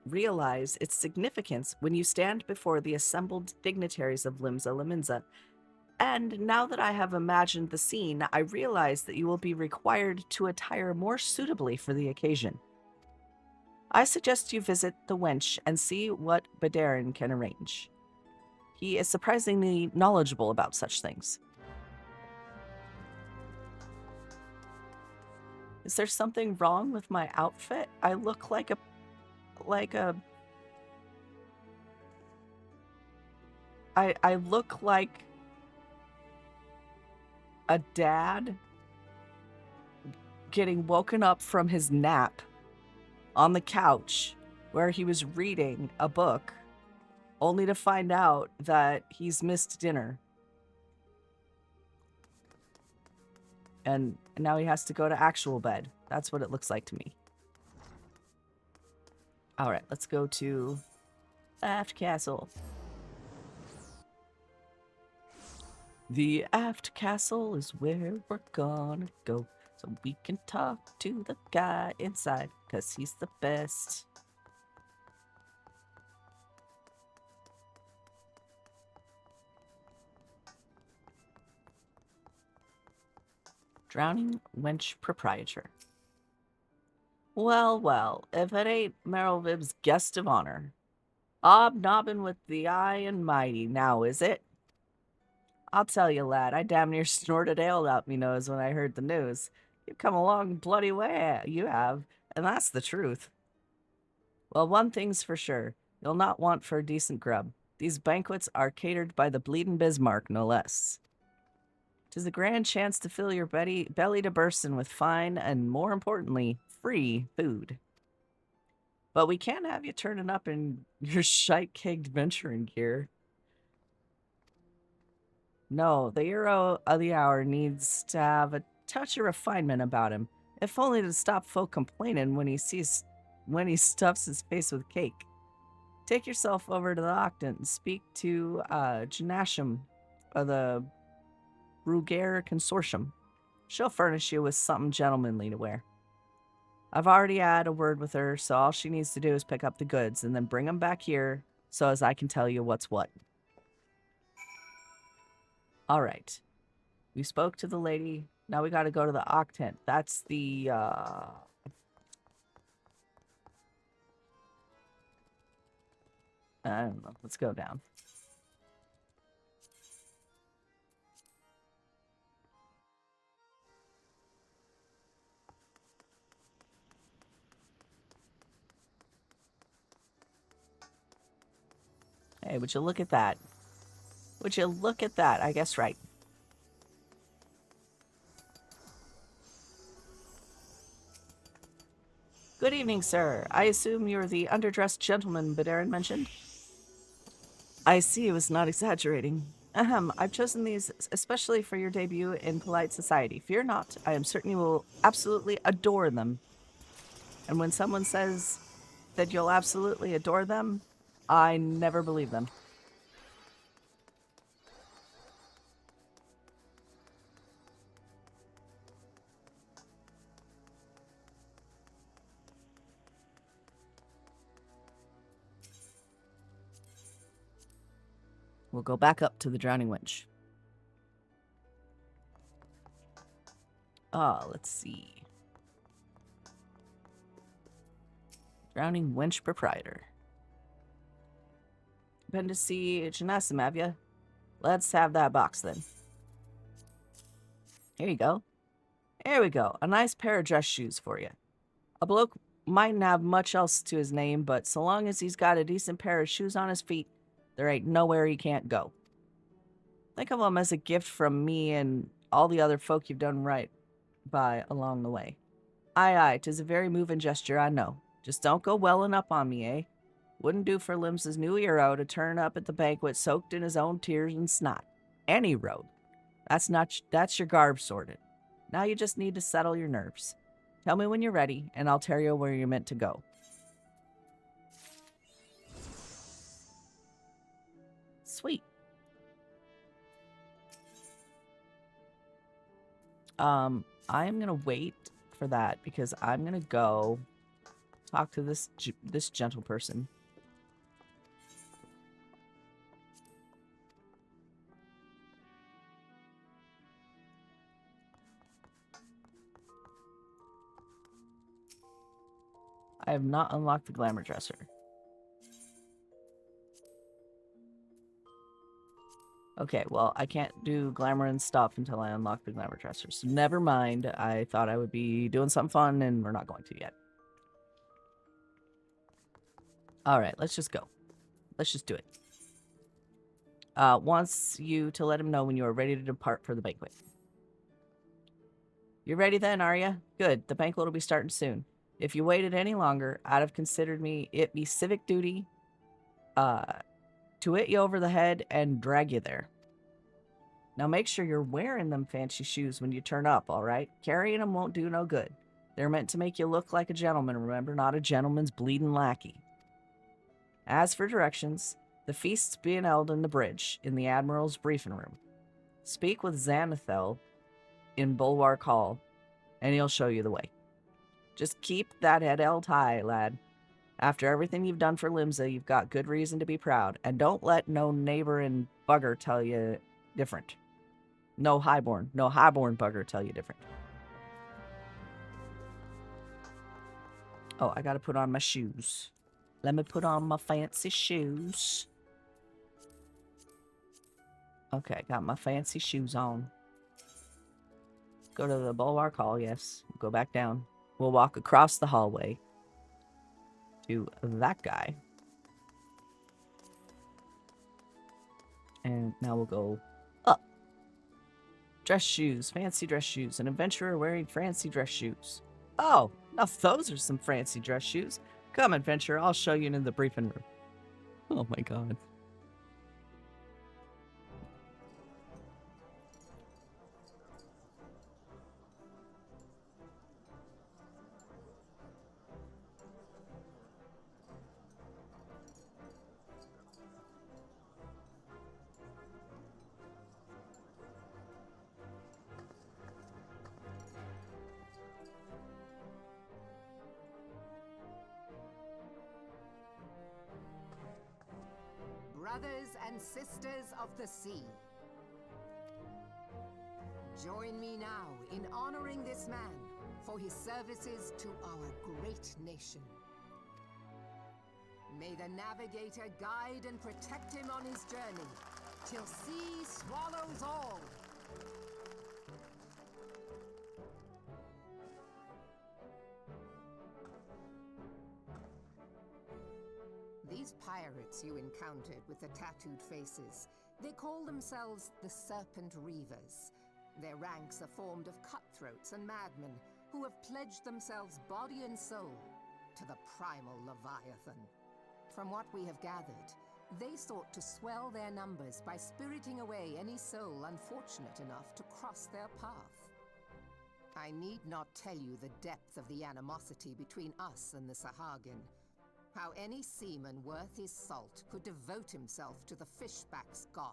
realize its significance when you stand before the assembled dignitaries of Limsa Liminza. And now that I have imagined the scene, I realize that you will be required to attire more suitably for the occasion. I suggest you visit the wench and see what Badarin can arrange. He is surprisingly knowledgeable about such things. Is there something wrong with my outfit? I look like a I look like a dad getting woken up from his nap on the couch where he was reading a book, only to find out that he's missed dinner. And now he has to go to actual bed. That's what it looks like to me. All right, let's go to Aft Castle. The Aft Castle is where we're gonna go, so we can talk to the guy inside, 'cause he's the best. Drowning Wench Proprietor. Well, well, if it ain't Merylvib's guest of honor. Hobnobbing with the high and mighty, now is it? I'll tell you, lad, I damn near snorted ale out me nose when I heard the news. You've come a long bloody way, you have, and that's the truth. Well, one thing's for sure, you'll not want for a decent grub. These banquets are catered by the bleedin' Bismarck, no less. 'Tis a grand chance to fill your belly to burstin' with fine and, more importantly, free food. But we can't have you turning up in your shite-caked venturing gear. No, the hero of the hour needs to have a touch of refinement about him, if only to stop folk complaining when he stuffs his face with cake. Take yourself over to the Octant and speak to Janasham of the Bruguer Consortium. She'll furnish you with something gentlemanly to wear. I've already had a word with her, so all she needs to do is pick up the goods and then bring them back here so as I can tell you what's what. All right. We spoke to the lady. Now we got to go to the Octant. That's the, I don't know. Let's go down. Hey, would you look at that? Would you look at that? I guess right. Good evening, sir. I assume you're the underdressed gentleman Badarin mentioned? I see, I was not exaggerating. Ahem, I've chosen these especially for your debut in polite society. Fear not, I am certain you will absolutely adore them. And when someone says that you'll absolutely adore them, I never believe them. We'll go back up to the Drowning Wench. Let's see. Drowning Wench Proprietor. Been to see Janassim, have ya? Let's have that box then. Here you go. Here we go. A nice pair of dress shoes for you. A bloke mightn't have much else to his name, but so long as he's got a decent pair of shoes on his feet, there ain't nowhere he can't go. Think of him as a gift from me and all the other folk you've done right by along the way. Aye, 'tis a very moving gesture, I know. Just don't go welling up on me, eh? Wouldn't do for Limsa's new hero to turn up at the banquet soaked in his own tears and snot. Any road. That's your garb sorted. Now you just need to settle your nerves. Tell me when you're ready, and I'll tell you where you're meant to go. Sweet. I'm gonna wait for that because I'm gonna go talk to this gentle person. I have not unlocked the glamour dresser. Okay, well, I can't do glamour and stuff until I unlock the glamour dresser. So never mind. I thought I would be doing something fun, and we're not going to yet. All right, let's just go. Let's just do it. Wants you to let him know when you are ready to depart for the banquet. You're ready then, are you? Good. The banquet will be starting soon. If you waited any longer, I'd have considered it be civic duty to hit you over the head and drag you there. Now make sure you're wearing them fancy shoes when you turn up, all right? Carrying them won't do no good. They're meant to make you look like a gentleman, remember? Not a gentleman's bleeding lackey. As for directions, the feast's being held in the bridge, in the Admiral's briefing room. Speak with Xanathel in Bulwark Hall, and he'll show you the way. Just keep that head held high, lad. After everything you've done for Limsa, you've got good reason to be proud, and don't let no neighbor and bugger tell you different. No highborn bugger tell you different. Oh, I gotta put on my shoes. Let me put on my fancy shoes. Okay, got my fancy shoes on. Go to the Bulwark Hall, yes. Go back down. We'll walk across the hallway to that guy. And now we'll go up. Dress shoes, fancy dress shoes. An adventurer wearing fancy dress shoes. Oh, now those are some fancy dress shoes. Come, adventurer, I'll show you in the briefing room. Oh my god. Brothers and sisters of the sea, join me now in honoring this man for his services to our great nation. May the navigator guide and protect him on his journey, till sea swallows all. These pirates you encountered with the tattooed faces, they call themselves the Serpent Reavers. Their ranks are formed of cutthroats and madmen who have pledged themselves body and soul to the primal Leviathan. From what we have gathered, they sought to swell their numbers by spiriting away any soul unfortunate enough to cross their path. I need not tell you the depth of the animosity between us and the Sahagin. How any seaman worth his salt could devote himself to the fishback's god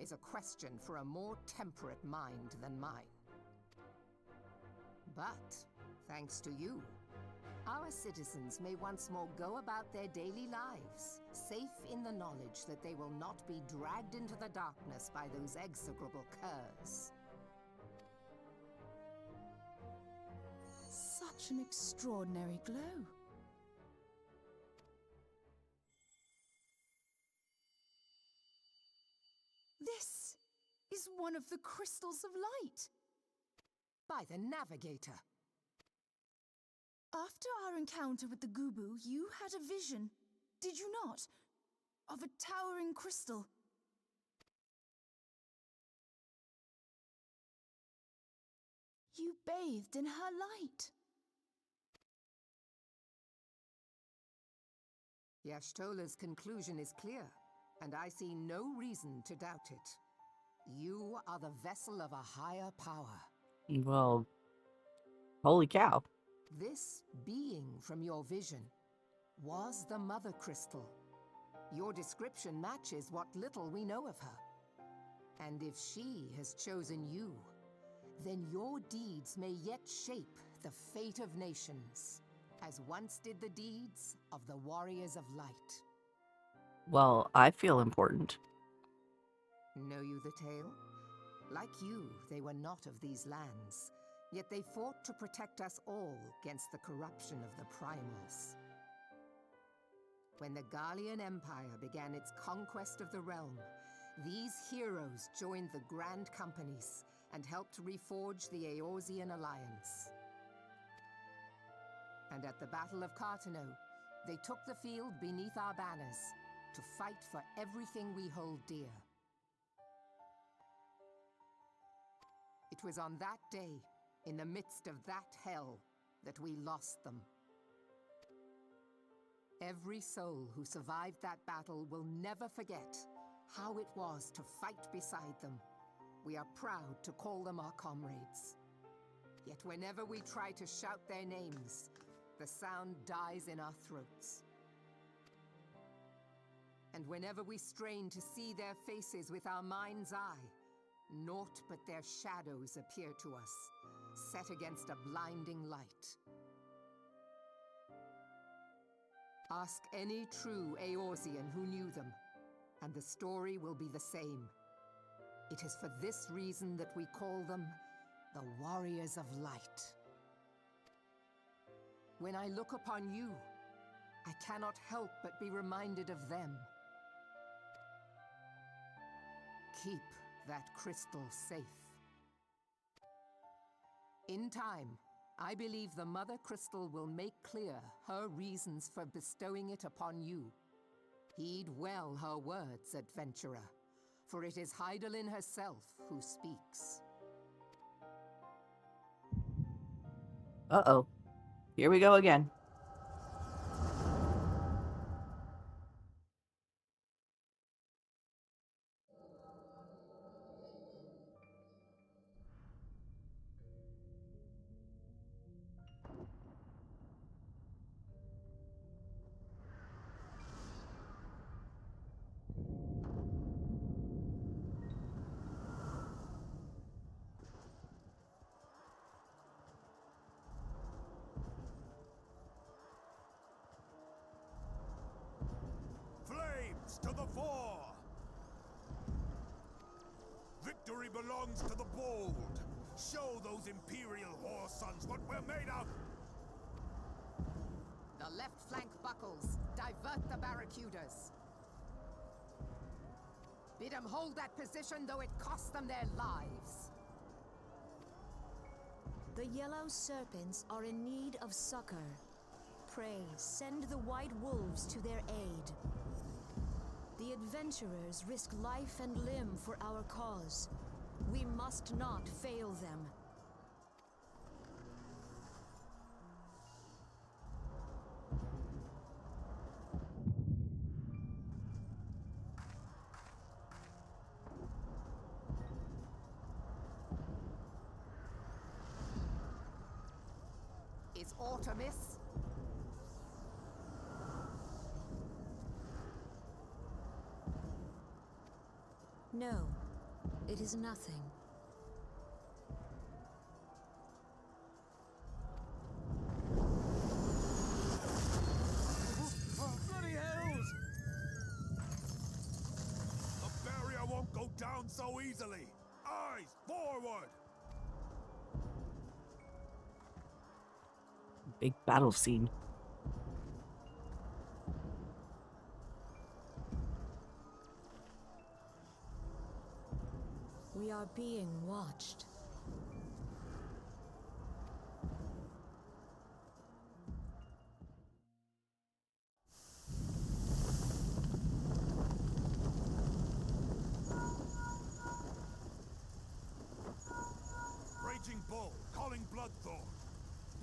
is a question for a more temperate mind than mine. But, thanks to you, our citizens may once more go about their daily lives, safe in the knowledge that they will not be dragged into the darkness by those execrable curs. Such an extraordinary glow. This is one of the crystals of light. By the navigator! After our encounter with the Gubu, you had a vision, did you not? Of a towering crystal. You bathed in her light. Yashtola's conclusion is clear, and I see no reason to doubt it. You are the vessel of a higher power. Well, holy cow. This being from your vision was the Mother Crystal. Your description matches what little we know of her. And if she has chosen you, then your deeds may yet shape the fate of nations, as once did the deeds of the Warriors of Light. Well, I feel important. Know you the tale? Like you, they were not of these lands, yet they fought to protect us all against the corruption of the Primals. When the Garlean Empire began its conquest of the realm, these heroes joined the Grand Companies and helped reforge the Eorzean Alliance. And at the Battle of Cartano, they took the field beneath our banners to fight for everything we hold dear. It was on that day, in the midst of that hell, that we lost them. Every soul who survived that battle will never forget how it was to fight beside them. We are proud to call them our comrades. Yet whenever we try to shout their names, the sound dies in our throats. And whenever we strain to see their faces with our mind's eye, naught but their shadows appear to us, set against a blinding light. Ask any true Eorzean who knew them, and the story will be the same. It is for this reason that we call them the Warriors of Light. When I look upon you, I cannot help but be reminded of them. Keep that crystal safe. In time, I believe the Mother Crystal will make clear her reasons for bestowing it upon you. Heed well her words, adventurer, for it is Hydaelyn herself who speaks. Uh-oh. Here we go again. Flames to the fore! Victory belongs to the bold. Show those Imperial whore sons what we're made of! The left flank buckles. Divert the barracudas. Bid them hold that position, though it cost them their lives. The yellow serpents are in need of succor. Pray, send the white wolves to their aid. The adventurers risk life and limb for our cause. We must not fail them. Is aught amiss? No, it is nothing. Bloody hells! The barrier won't go down so easily! Eyes forward! Big battle scene. We are being watched. Bloodthorn!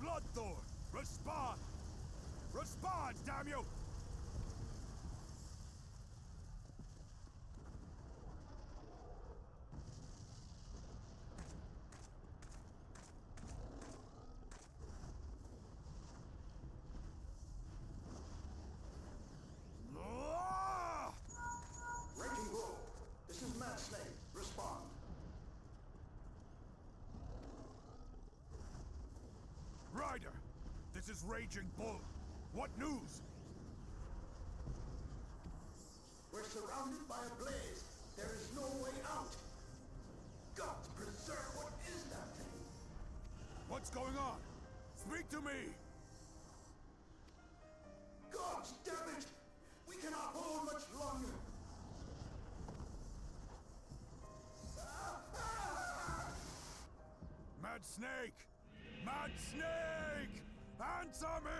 Bloodthorn! Respond! Respond, damn you! Raging Bull, this is Mad Snake. Respond. Ryder! This is Raging Bull. What news? We're surrounded by a blaze. There is no way out. God preserve, what is that thing? What's going on? Speak to me! God damn it! We cannot hold much longer. Mad Snake! Mad Snake! Answer me!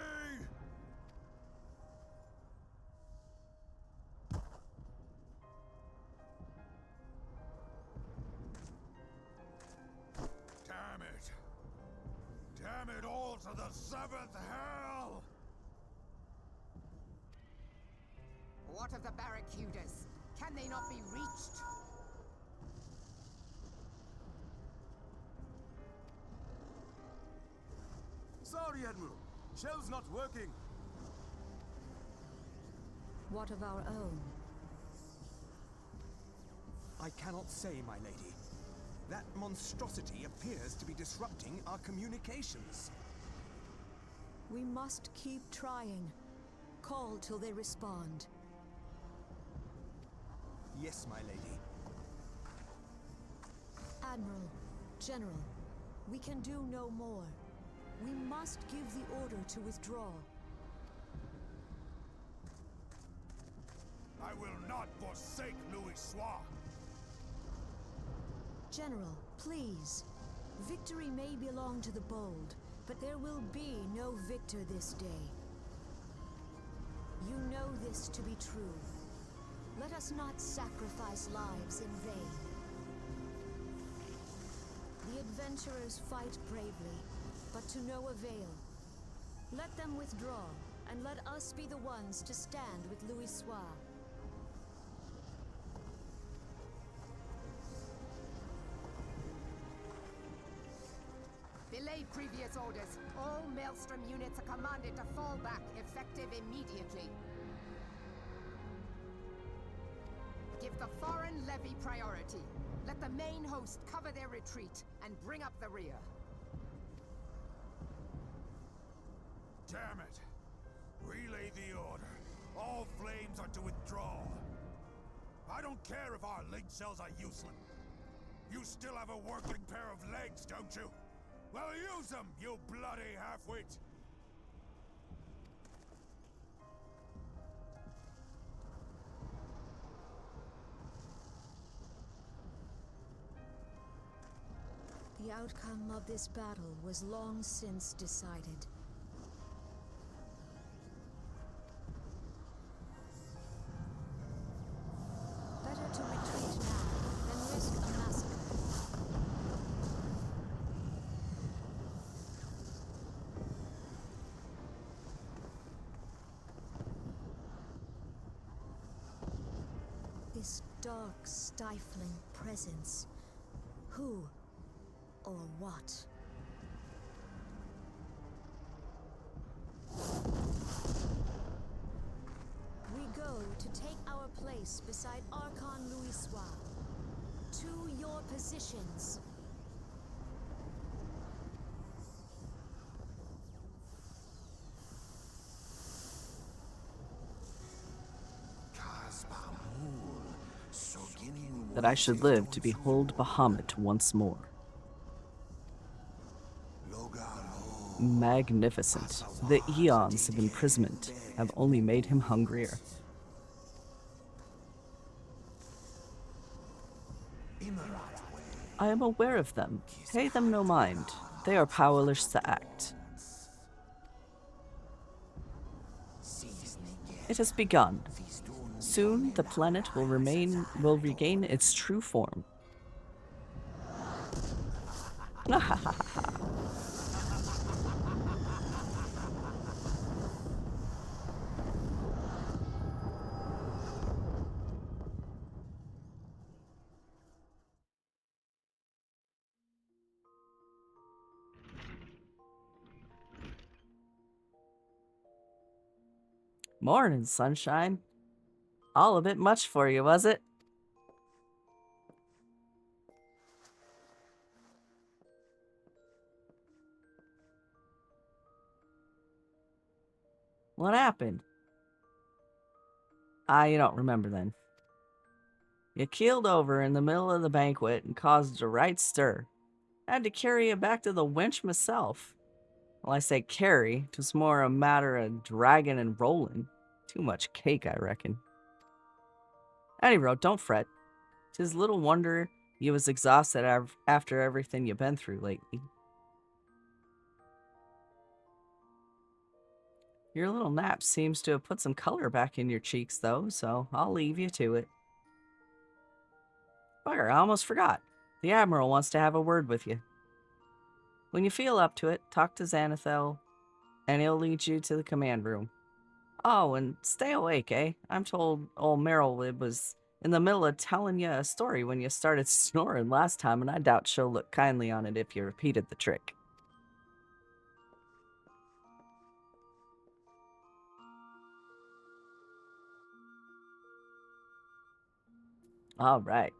Damn it! Damn it all to the seventh hell! What of the barracudas? Can they not be reached? Sorry, Admiral. Shell's not working. What of our own? I cannot say, my lady. That monstrosity appears to be disrupting our communications. We must keep trying. Call till they respond. Yes, my lady. Admiral, General, we can do no more. We must give the order to withdraw. I will not forsake Louis Soir! General, please. Victory may belong to the bold, but there will be no victor this day. You know this to be true. Let us not sacrifice lives in vain. The adventurers fight bravely, but to no avail. Let them withdraw, and let us be the ones to stand with Louis Soir. Belay previous orders. All Maelstrom units are commanded to fall back, effective immediately. Give the foreign levy priority. Let the main host cover their retreat and bring up the rear. Damn it! Relay the order. All flames are to withdraw. I don't care if our link cells are useless. You still have a working pair of legs, don't you? Well, use them, you bloody half-wit! The outcome of this battle was long since decided. Better to retreat now than risk a massacre. This dark, stifling presence. Who or what? We go to take our place beside Archon Louis Soir. To your positions. That I should live to behold Bahamut once more. Magnificent. The eons of imprisonment have only made him hungrier. I am aware of them. Pay them no mind. They are powerless to act. It has begun. Soon the planet will regain its true form. Morning, sunshine. All a bit much for you, was it? What happened? You don't remember then. You keeled over in the middle of the banquet and caused a right stir. I had to carry you back to the winch myself. Well, I say carry, 'twas more a matter of dragging and rolling. Too much cake, I reckon. Anyway, don't fret. 'Tis little wonder you was exhausted after everything you've been through lately. Your little nap seems to have put some color back in your cheeks, though, so I'll leave you to it. Bugger, I almost forgot. The Admiral wants to have a word with you. When you feel up to it, talk to Xanathel, and he'll lead you to the command room. Oh, and stay awake, eh? I'm told old Merylwib was in the middle of telling you a story when you started snoring last time, and I doubt she'll look kindly on it if you repeated the trick. All right.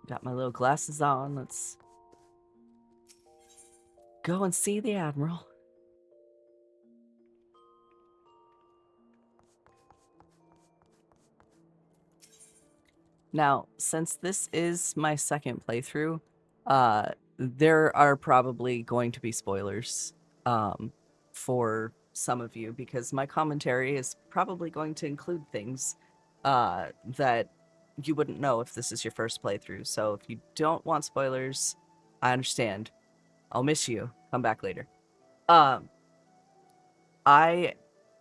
Got my little glasses on. Let's go and see the Admiral. Now, since this is my second playthrough, there are probably going to be spoilers for some of you, because my commentary is probably going to include things that you wouldn't know if this is your first playthrough. So if you don't want spoilers, I understand. I'll miss you. Come back later. I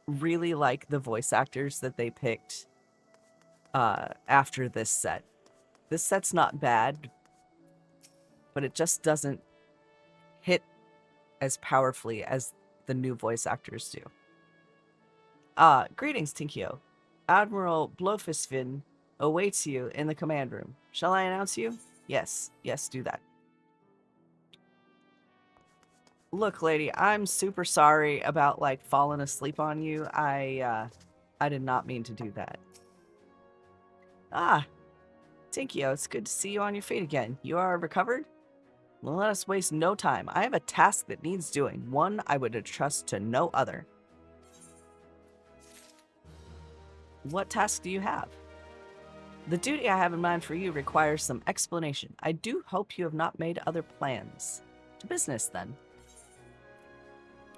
really like the voice actors that they picked after this set. This set's not bad, but it just doesn't hit as powerfully as the new voice actors do. Greetings, Tinkio. Admiral Blofisvin awaits you in the command room. Shall I announce you? Yes, do that. Look, lady, I'm super sorry about, like, falling asleep on you. I did not mean to do that. Tinkio, it's good to see you on your feet again. You are recovered? Well, let us waste no time. I have a task that needs doing, one I would entrust to no other. What task do you have? The duty I have in mind for you requires some explanation. I do hope you have not made other plans. To business, then.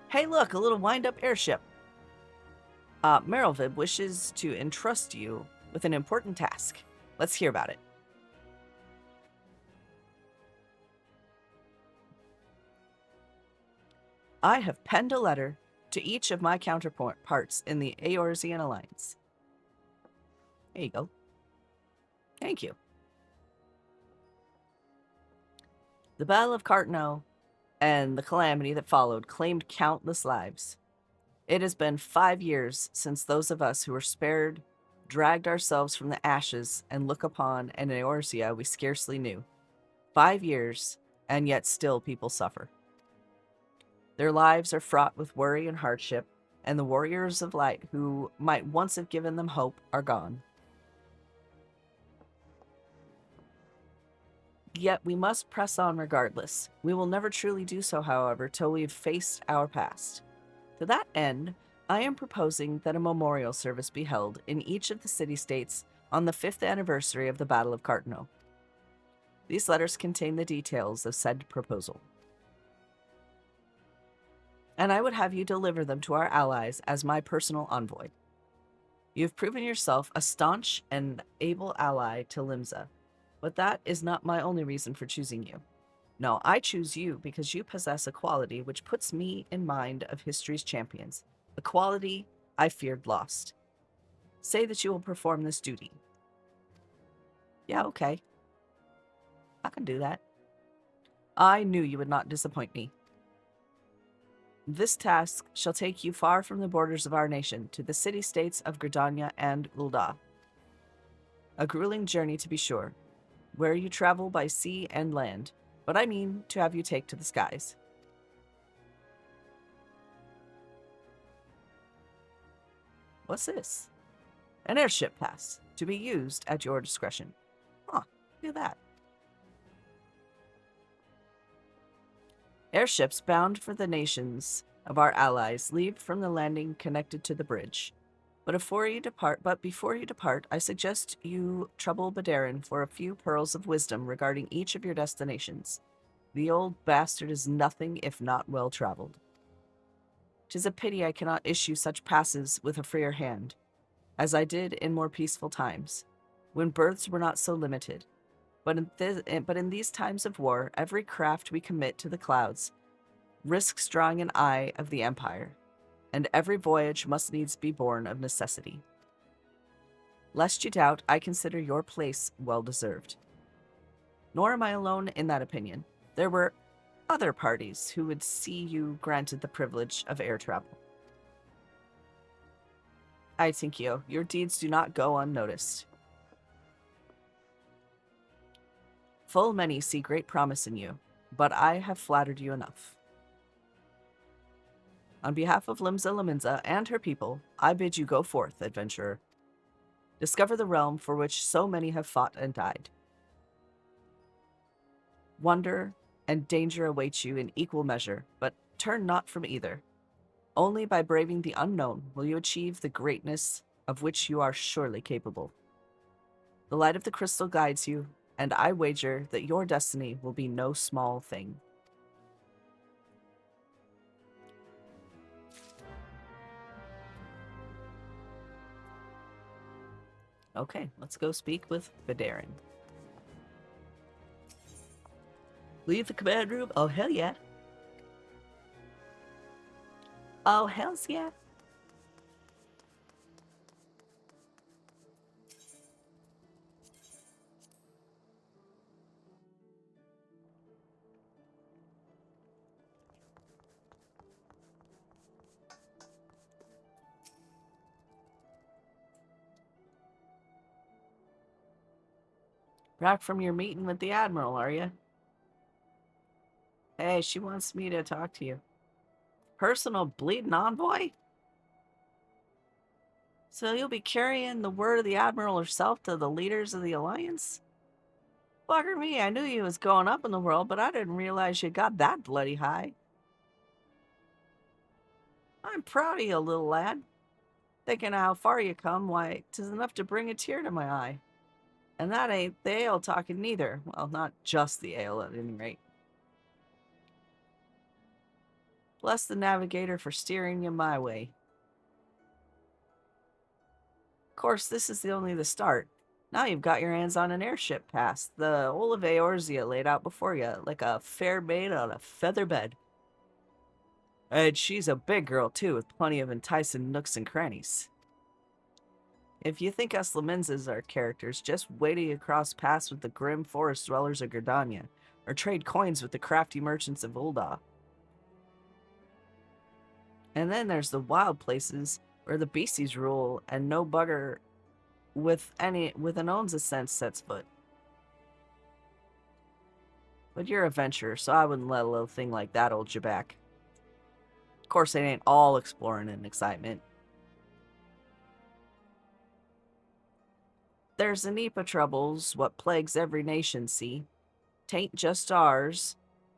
Hey, look, a little wind-up airship. Merylwib wishes to entrust you with an important task. Let's hear about it. I have penned a letter to each of my counterparts in the Eorzean Alliance. There you go. Thank you. The Battle of Cartno and the calamity that followed claimed countless lives. It has been 5 years since those of us who were spared dragged ourselves from the ashes and look upon an Eorzea we scarcely knew. 5 years, and yet still people suffer. Their lives are fraught with worry and hardship, and the warriors of light who might once have given them hope are gone. Yet we must press on regardless. We will never truly do so, however, till we have faced our past. To that end, I am proposing that a memorial service be held in each of the city-states on the 5th anniversary of the Battle of Cartno. These letters contain the details of said proposal. And I would have you deliver them to our allies as my personal envoy. You have proven yourself a staunch and able ally to Limsa, but that is not my only reason for choosing you. No, I choose you because you possess a quality which puts me in mind of history's champions, a quality I feared lost. Say that you will perform this duty. Yeah, okay. I can do that. I knew you would not disappoint me. This task shall take you far from the borders of our nation to the city-states of Gridania and Ul'dah. A grueling journey, to be sure, where you travel by sea and land, but I mean to have you take to the skies. What's this? An airship pass, to be used at your discretion. Huh, look at that. Airships bound for the nations of our allies leave from the landing connected to the bridge. But before you depart, I suggest you trouble Badarin for a few pearls of wisdom regarding each of your destinations. The old bastard is nothing if not well traveled. 'Tis a pity I cannot issue such passes with a freer hand, as I did in more peaceful times, when berths were not so limited. But in these times of war, every craft we commit to the clouds risks drawing an eye of the Empire, and every voyage must needs be born of necessity. Lest you doubt, I consider your place well deserved. Nor am I alone in that opinion. There were other parties who would see you granted the privilege of air travel. I think your deeds do not go unnoticed. Full many see great promise in you, but I have flattered you enough. On behalf of Limsa Laminza and her people, I bid you go forth, adventurer. Discover the realm for which so many have fought and died. Wonder and danger await you in equal measure, but turn not from either. Only by braving the unknown will you achieve the greatness of which you are surely capable. The light of the crystal guides you, and I wager that your destiny will be no small thing. Okay, let's go speak with Badarin. Leave the command room? Oh, hell yeah. Oh, hells yeah. Back from your meeting with the Admiral, are you? Hey, she wants me to talk to you. Personal bleeding envoy? So you'll be carrying the word of the Admiral herself to the leaders of the Alliance? Bugger me, I knew you was going up in the world, but I didn't realize you got that bloody high. I'm proud of you, little lad. Thinking of how far you come, why, 'tis enough to bring a tear to my eye. And that ain't the ale talking neither. Well, not just the ale, at any rate. Bless the navigator for steering you my way. Of course, this is only the start. Now you've got your hands on an airship pass, the Olive Eorzea laid out before you, like a fair maid on a feather bed. And she's a big girl, too, with plenty of enticing nooks and crannies. If you think us Lamenzas are characters, just wait till you cross paths with the grim forest dwellers of Gerdania, or trade coins with the crafty merchants of Ul'dah. And then there's the wild places where the beasties rule and no bugger with an owns a sense sets foot. But you're a adventurer, so I wouldn't let a little thing like that hold you back. Of course, it ain't all exploring and excitement. There's the Nipa troubles, what plagues every nation, see? Tain't just ours.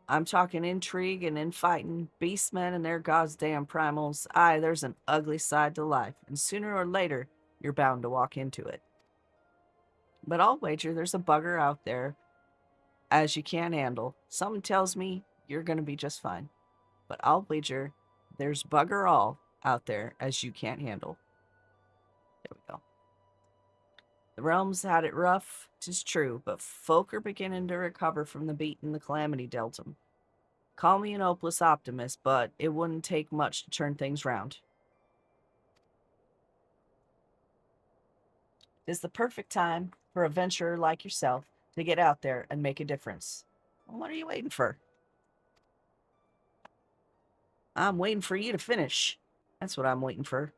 I'm talking intrigue and infighting, beastmen and their goddamn primals. Aye, there's an ugly side to life, and sooner or later, you're bound to walk into it. But I'll wager there's a bugger out there as you can't handle. Something tells me you're gonna be just fine. But I'll wager there's bugger all out there as you can't handle. There we go. The realm's had it rough, 'tis true, but folk are beginning to recover from the beating the calamity dealt 'em. Call me an hopeless optimist, but it wouldn't take much to turn things round. It's the perfect time for a venturer like yourself to get out there and make a difference. Well, what are you waiting for? I'm waiting for you to finish. That's what I'm waiting for.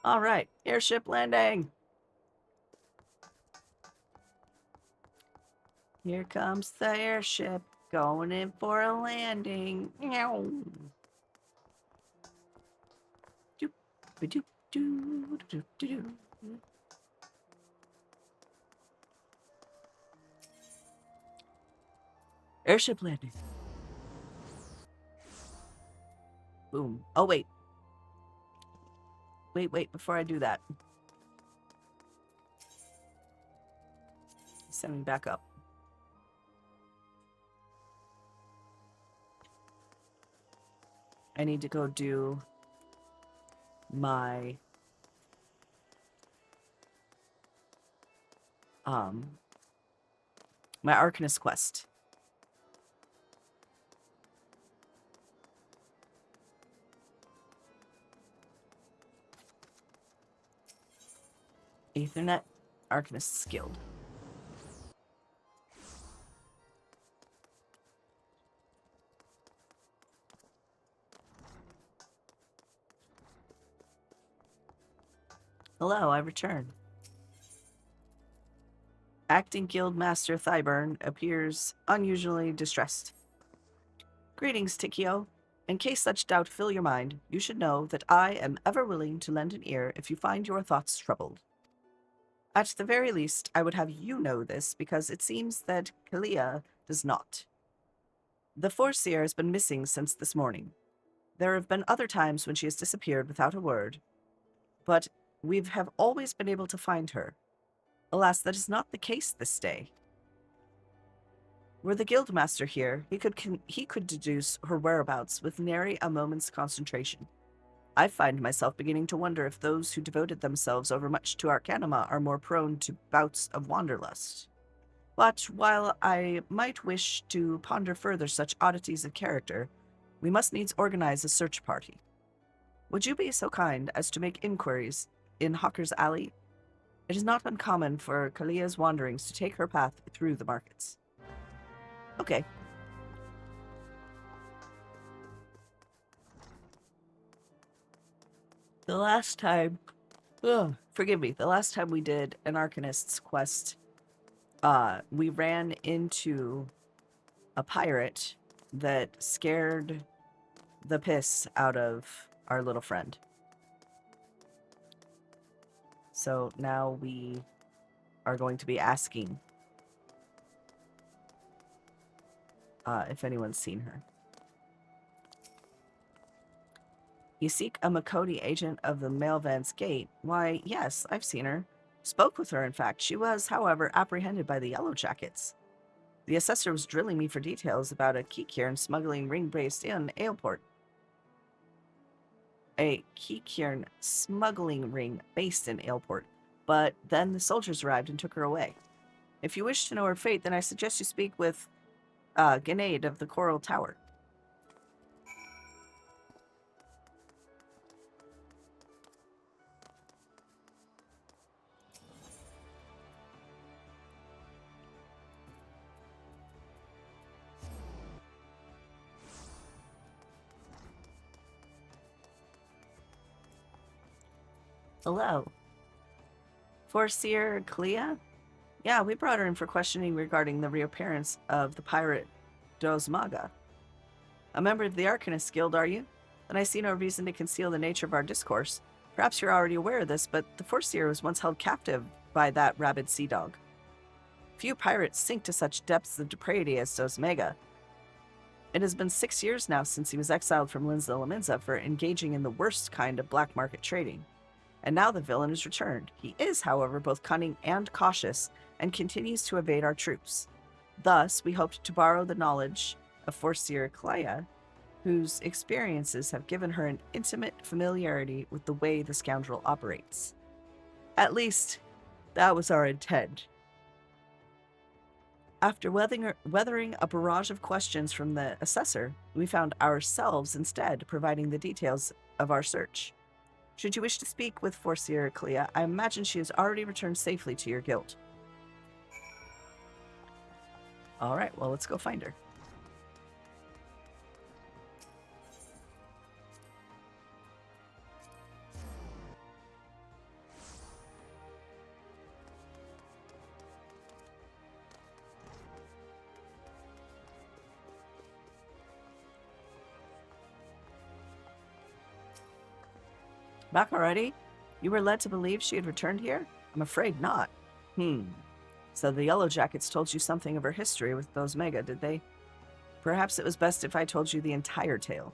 All right, airship landing. Here comes the airship, going in for a landing. Meow. Doop, ba-doop, Airship landing. Boom. Oh, wait. Wait, before I do that. Send me back up. I need to go do my my Arcanist quest. Ethernet Arcanist Guild. Hello, I return. Acting Guild Master Thyburn appears unusually distressed. Greetings, Tikio. In case such doubt fill your mind, you should know that I am ever willing to lend an ear if you find your thoughts troubled. At the very least, I would have you know this, because it seems that Kalia does not. The Foreseer has been missing since this morning. There have been other times when she has disappeared without a word, but we have always been able to find her. Alas, that is not the case this day. Were the Guildmaster here, he could deduce her whereabouts with nary a moment's concentration. I find myself beginning to wonder if those who devoted themselves overmuch to Arcanima are more prone to bouts of wanderlust. But while I might wish to ponder further such oddities of character, we must needs organize a search party. Would you be so kind as to make inquiries in Hawker's Alley? It is not uncommon for Kalia's wanderings to take her path through the markets. Okay. The last time... forgive me. The last time we did an Arcanist's quest, we ran into a pirate that scared the piss out of our little friend. So now we are going to be asking if anyone's seen her. You seek a Makoti agent of the Mailvan's Gate? Why, yes, I've seen her. Spoke with her, in fact. She was, however, apprehended by the Yellow Jackets. The assessor was drilling me for details about a Keykiern smuggling ring based in Aleport. A Keykiern smuggling ring based in Aleport. But then the soldiers arrived and took her away. If you wish to know her fate, then I suggest you speak with Grenade of the Coral Tower. Hello. Foreseer Clea? Yeah, we brought her in for questioning regarding the reappearance of the pirate Dozmaga. A member of the Arcanist Guild, are you? Then I see no reason to conceal the nature of our discourse. Perhaps you're already aware of this, but the Foreseer was once held captive by that rabid sea dog. Few pirates sink to such depths of depravity as Dozmaga. It has been 6 years now since he was exiled from Linsla Laminza for engaging in the worst kind of black market trading. And now the villain has returned. He is, however, both cunning and cautious, and continues to evade our troops. Thus, we hoped to borrow the knowledge of Foreseer Clea, whose experiences have given her an intimate familiarity with the way the scoundrel operates. At least, that was our intent. After weathering a barrage of questions from the assessor, we found ourselves instead providing the details of our search. Should you wish to speak with Foreseer Clea, I imagine she has already returned safely to your guild. Alright, well, let's go find her. Back already? You were led to believe she had returned here? I'm afraid not. So the Yellow Jackets told you something of her history with those Mega, did they? Perhaps it was best if I told you the entire tale.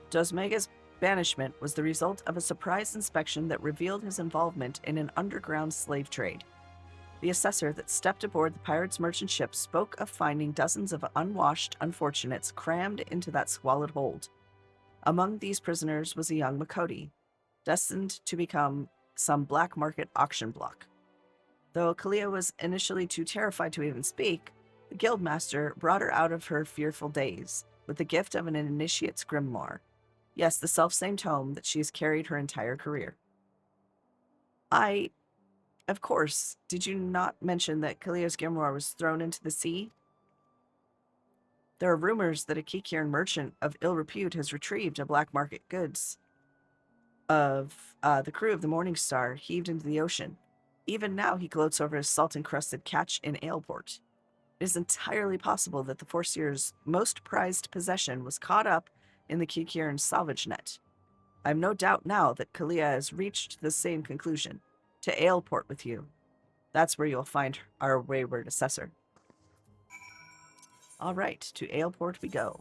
Dosmega's banishment was the result of a surprise inspection that revealed his involvement in an underground slave trade. The assessor that stepped aboard the pirates' merchant ship spoke of finding dozens of unwashed unfortunates crammed into that squalid hold. Among these prisoners was a young Makoti, destined to become some black market auction block. Though Kalia was initially too terrified to even speak, the guildmaster brought her out of her fearful daze with the gift of an initiate's grimoire. Yes, the self-same tome that she has carried her entire career. Of course, did you not mention that Kalia's grimoire was thrown into the sea? There are rumors that a Kikiran merchant of ill repute has retrieved a black market goods of the crew of the Morning Star heaved into the ocean. Even now he gloats over his salt-encrusted catch in Aleport. It is entirely possible that the Forcier's most prized possession was caught up in the Kikiran salvage net. I have no doubt now that Kalia has reached the same conclusion. To Aleport with you. That's where you'll find our wayward assessor. All right, to Aleport we go.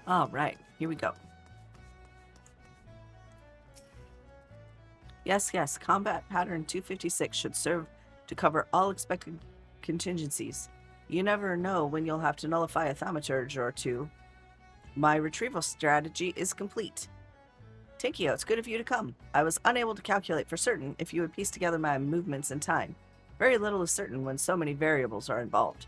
All right, here we go. Yes, combat pattern 256 should serve to cover all expected contingencies. You never know when you'll have to nullify a thaumaturge or two. My retrieval strategy is complete. Tinkio, it's good of you to come. I was unable to calculate for certain if you would piece together my movements in time. Very little is certain when so many variables are involved.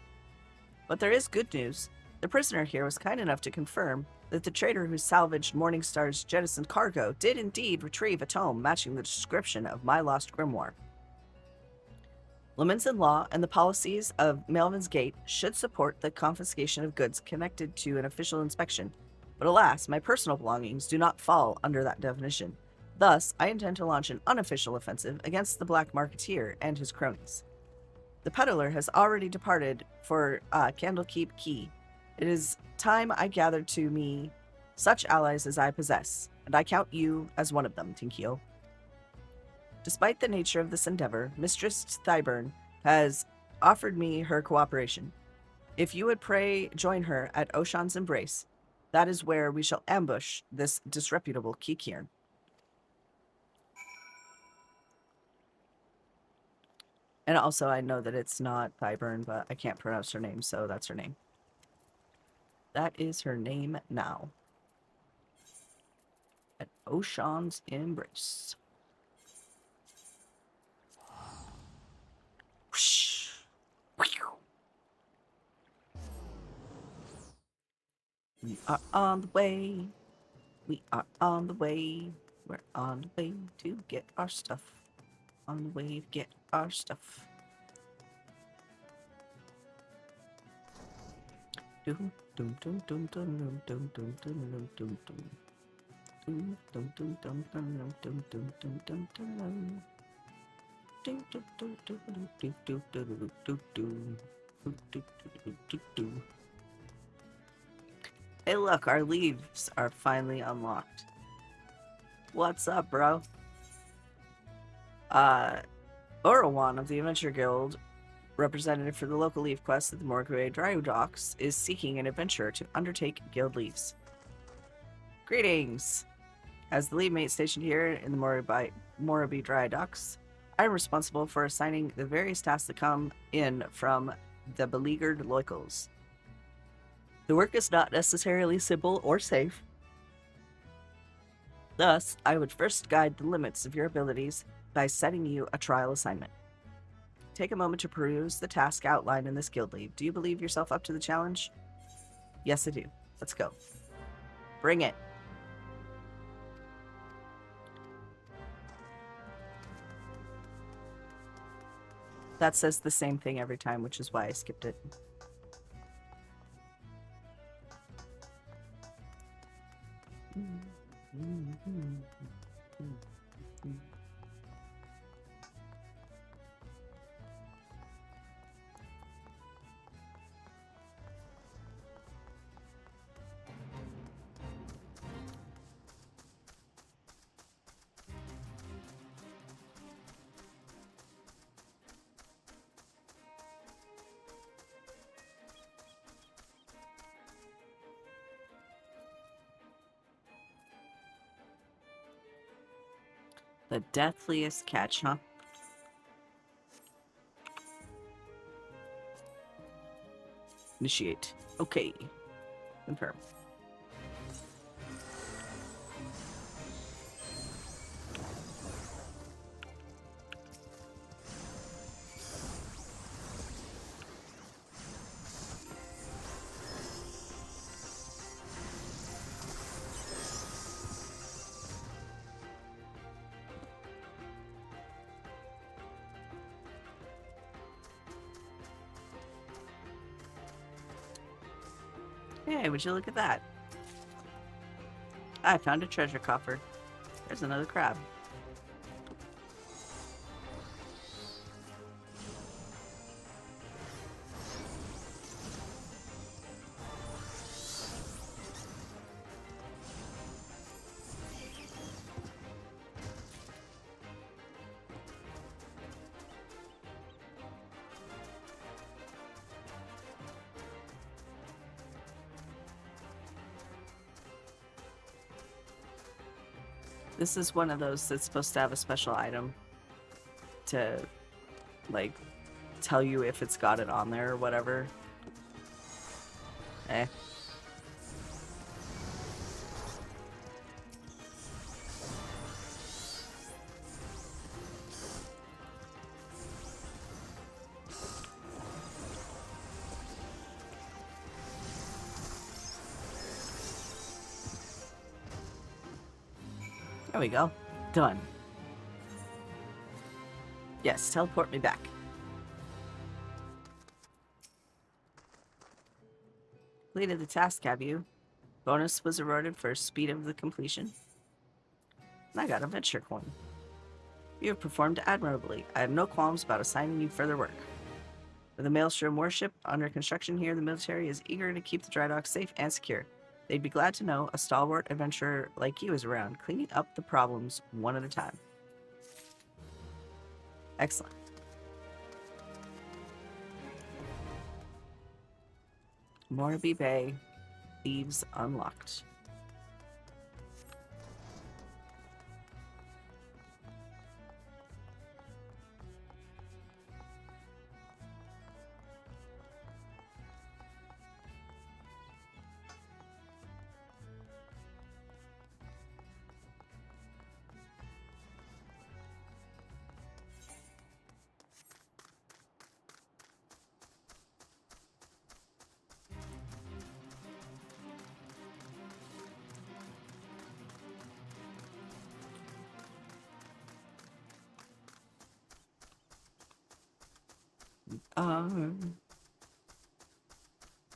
But there is good news. The prisoner here was kind enough to confirm that the trader who salvaged Morningstar's jettisoned cargo did indeed retrieve a tome matching the description of my lost grimoire. Lemonson law and the policies of Melvin's Gate should support the confiscation of goods connected to an official inspection, but alas, my personal belongings do not fall under that definition. Thus, I intend to launch an unofficial offensive against the black marketeer and his cronies. The peddler has already departed for Candlekeep Key. It is time I gathered to me such allies as I possess, and I count you as one of them, Tinkio. Despite the nature of this endeavor, Mistress Thyburn has offered me her cooperation. If you would pray join her at Oshan's Embrace, that is where we shall ambush this disreputable Kikiran. And also, I know that it's not Thyburn, but I can't pronounce her name, so that's her name. That is her name now. At Oshan's Embrace. Whoosh. We are on the way. We are on the way. We're on the way to get our stuff. On the way to get our stuff. Doom doom doom doom doom doom doom doom doom doom doom doom doom doom doom doom doom doom doom doom. Do do do do do do do do do do do do. Hey look, our leaves are finally unlocked. What's up, bro? Orawan of the Adventure Guild, representative for the local leaf quest at the Morgue Dry Docks, is seeking an adventurer to undertake guild leaves. Greetings! As the lead mate stationed here in the Morabee Dry Docks, I am responsible for assigning the various tasks that come in from the beleaguered locals. The work is not necessarily simple or safe. Thus, I would first guide the limits of your abilities by setting you a trial assignment. Take a moment to peruse the task outlined in this guild leave. Do you believe yourself up to the challenge? Yes, I do. Let's go. Bring it. That says the same thing every time, which is why I skipped it. The deathliest catch, huh? Initiate. Okay. Confirm. Hey, would you look at that? I found a treasure coffer. There's another crab. This is one of those that's supposed to have a special item to, like, tell you if it's got it on there or whatever. Eh. There we go. Done. Yes, teleport me back. Completed the task, have you? Bonus was awarded for speed of the completion. And I got a venture coin. You have performed admirably. I have no qualms about assigning you further work. With a Maelstrom warship under construction here, the military is eager to keep the dry dock safe and secure. They'd be glad to know a stalwart adventurer like you is around, cleaning up the problems one at a time. Excellent. Morby Bay. Thieves unlocked.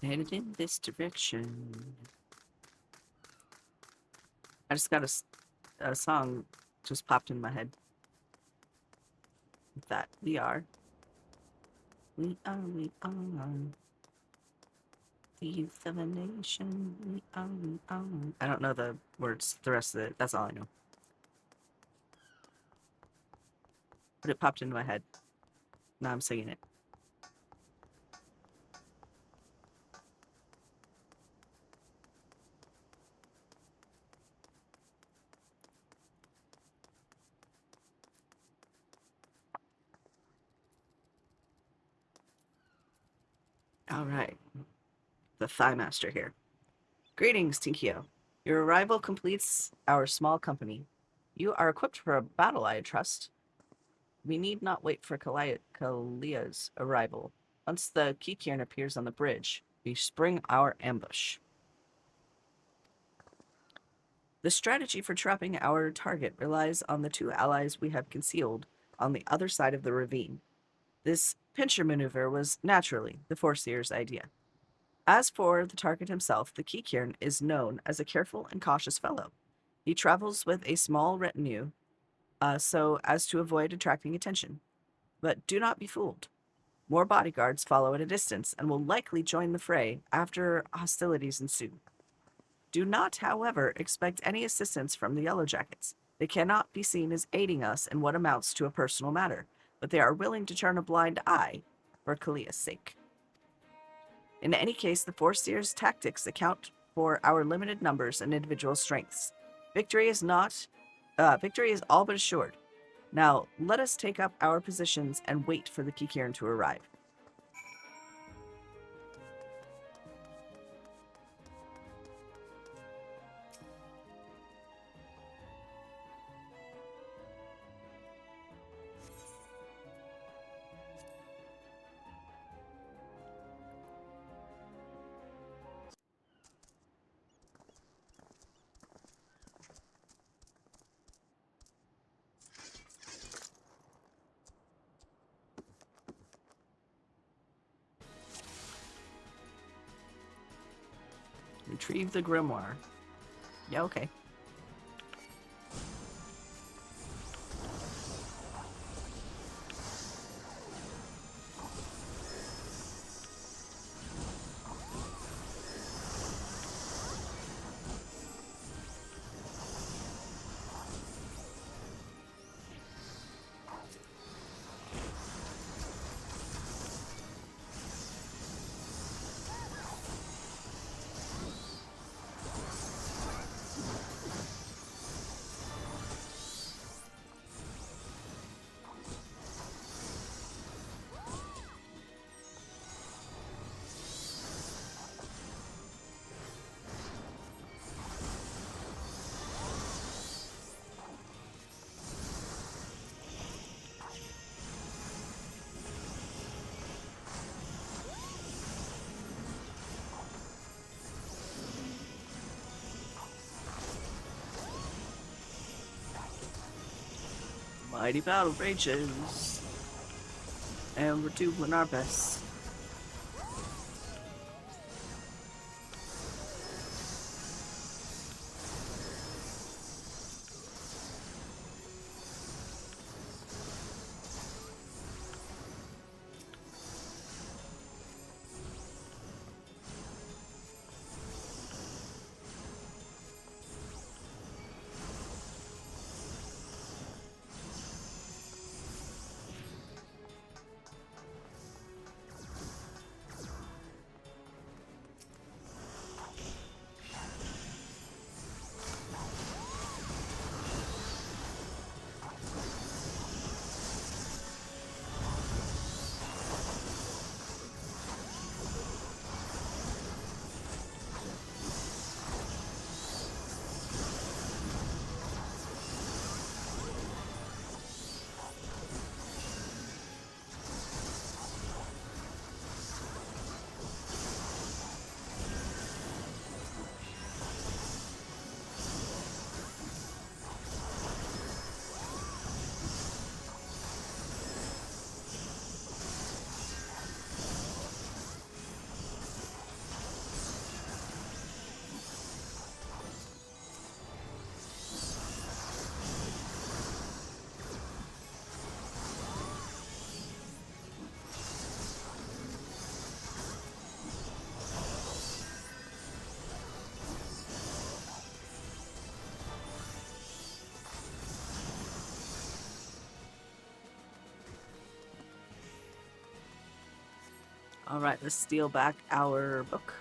Headed in this direction. I just got a song just popped in my head. That we are the youth of a nation. We are. I don't know the words, the rest of it. That's all I know. But it popped into my head. Now I'm singing it. All right. The Thigh Master here. Greetings, Tinkio. Your arrival completes our small company. You are equipped for a battle, I trust. We need not wait for Kalia's arrival. Once the Kikirn appears on the bridge, we spring our ambush. The strategy for trapping our target relies on the two allies we have concealed on the other side of the ravine. This pincher maneuver was naturally the Foreseer's idea. As for the target himself, the Kikirn is known as a careful and cautious fellow. He travels with a small retinue so as to avoid attracting attention. But do not be fooled. More bodyguards follow at a distance and will likely join the fray after hostilities ensue. Do not, however, expect any assistance from the Yellowjackets. They cannot be seen as aiding us in what amounts to a personal matter, but they are willing to turn a blind eye for Kalia's sake. In any case, the Foreseer's tactics account for our limited numbers and individual strengths. Victory is all but assured. Now, let us take up our positions and wait for the Kikirn to arrive. Retrieve the grimoire. Yeah, okay. Mighty battle rages. And we're doing our best. All right, let's steal back our book.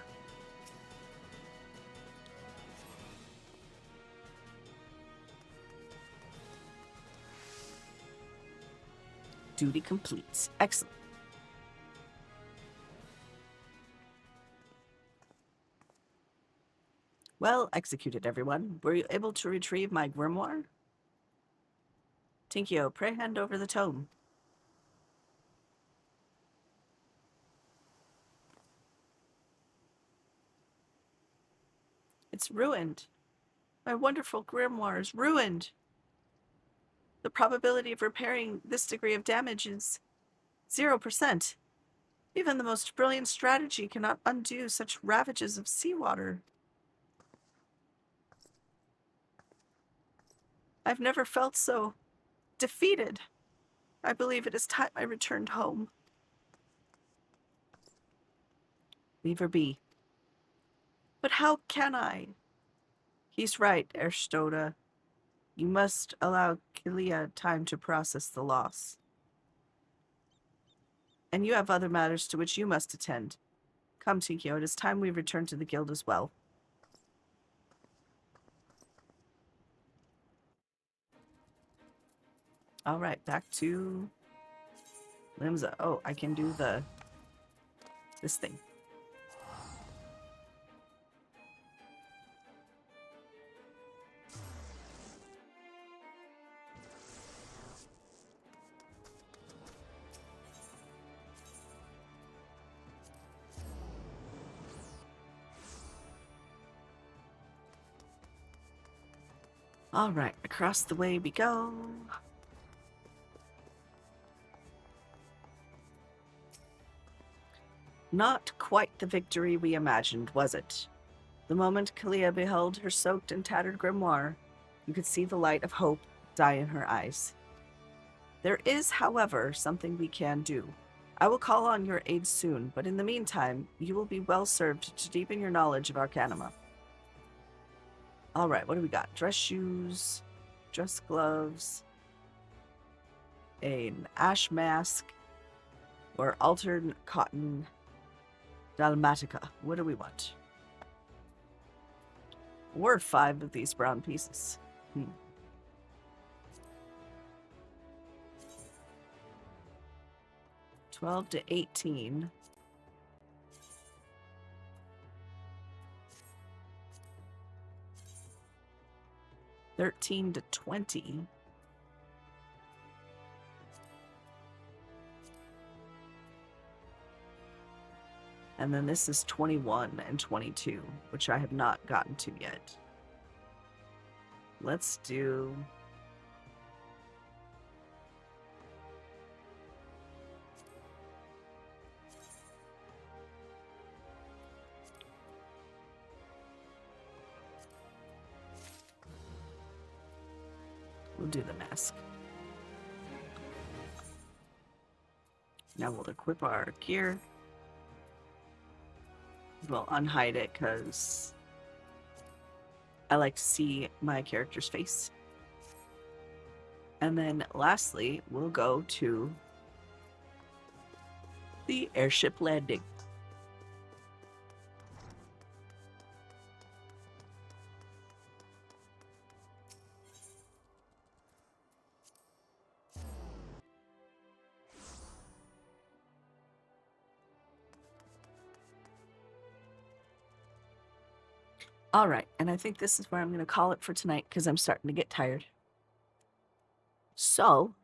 Duty complete. Excellent. Well executed, everyone. Were you able to retrieve my grimoire? Tinkio, pray hand over the tome. It's ruined. My wonderful grimoire is ruined. The probability of repairing this degree of damage is 0%. Even the most brilliant strategy cannot undo such ravages of seawater. I've never felt so defeated. I believe it is time I returned home. Leave her be. But how can I? He's right, Erstoda. You must allow Kilia time to process the loss. And you have other matters to which you must attend. Come, Tinkio, it is time we return to the guild as well. Alright, back to Limsa. Oh, I can do this thing. Alright, across the way we go. Not quite the victory we imagined, was it? The moment Kalia beheld her soaked and tattered grimoire, you could see the light of hope die in her eyes. There is, however, something we can do. I will call on your aid soon, but in the meantime, you will be well served to deepen your knowledge of Arcanima. Alright, what do we got? Dress shoes, dress gloves, an ash mask, or altered cotton dalmatica. What do we want? Or 5 of these brown pieces. 12 to 18. $13 to $20. And then this is 21 and 22, which I have not gotten to yet. Let's do... We'll do the mask. Now we'll equip our gear. We'll unhide it because I like to see my character's face. And then lastly, we'll go to the airship landing. All right, and I think this is where I'm going to call it for tonight because I'm starting to get tired. So,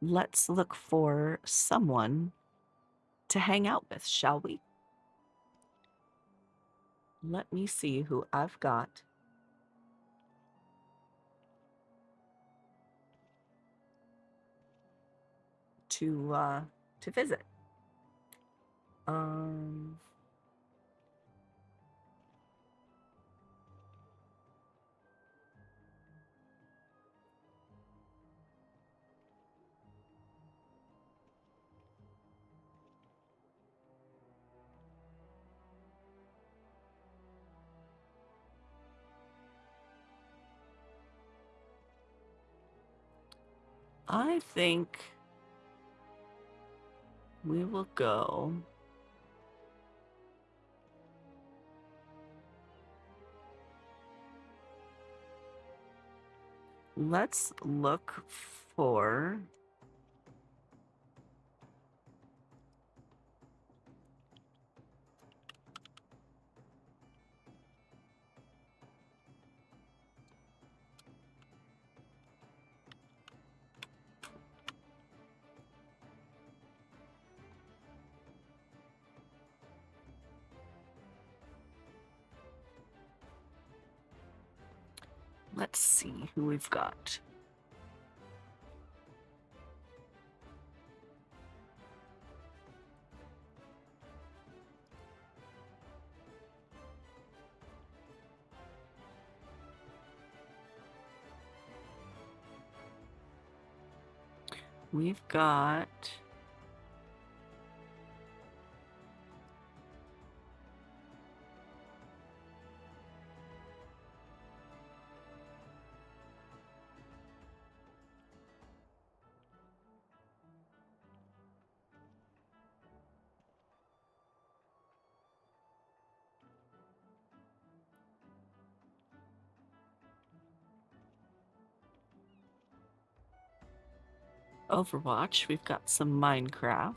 let's look for someone to hang out with, shall we? Let me see who I've got. To visit. I think we will go let's look for Let's see who we've got. We've got Overwatch, we've got some Minecraft.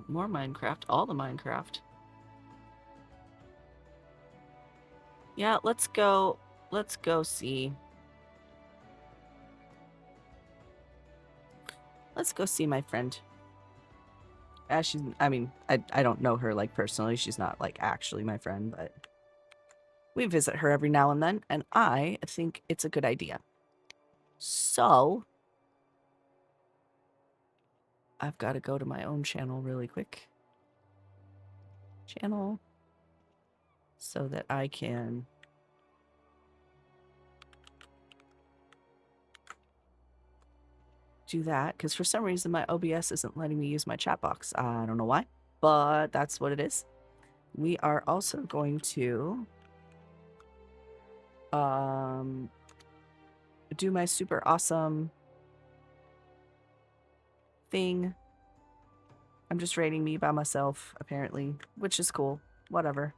More Minecraft, all the Minecraft. Yeah, let's go see. Let's go see my friend. She's, I mean, I don't know her, like, personally. She's not, like, actually my friend, but we visit her every now and then, and I think it's a good idea. So, I've got to go to my own channel really quick. Channel. So that I can do that, because for some reason my OBS isn't letting me use my chat box. I don't know why, but that's what it is. We are also going to do my super awesome thing. I'm just rating me by myself, apparently, which is cool. Whatever.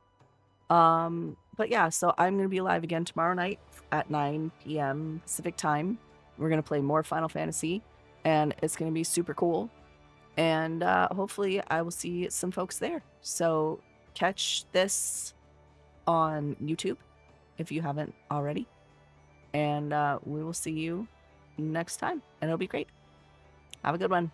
But yeah, so I'm going to be live again tomorrow night at 9 p.m. Pacific time. We're going to play more Final Fantasy, and it's going to be super cool. And hopefully I will see some folks there. So catch this on YouTube if you haven't already. And we will see you next time, and it'll be great. Have a good one.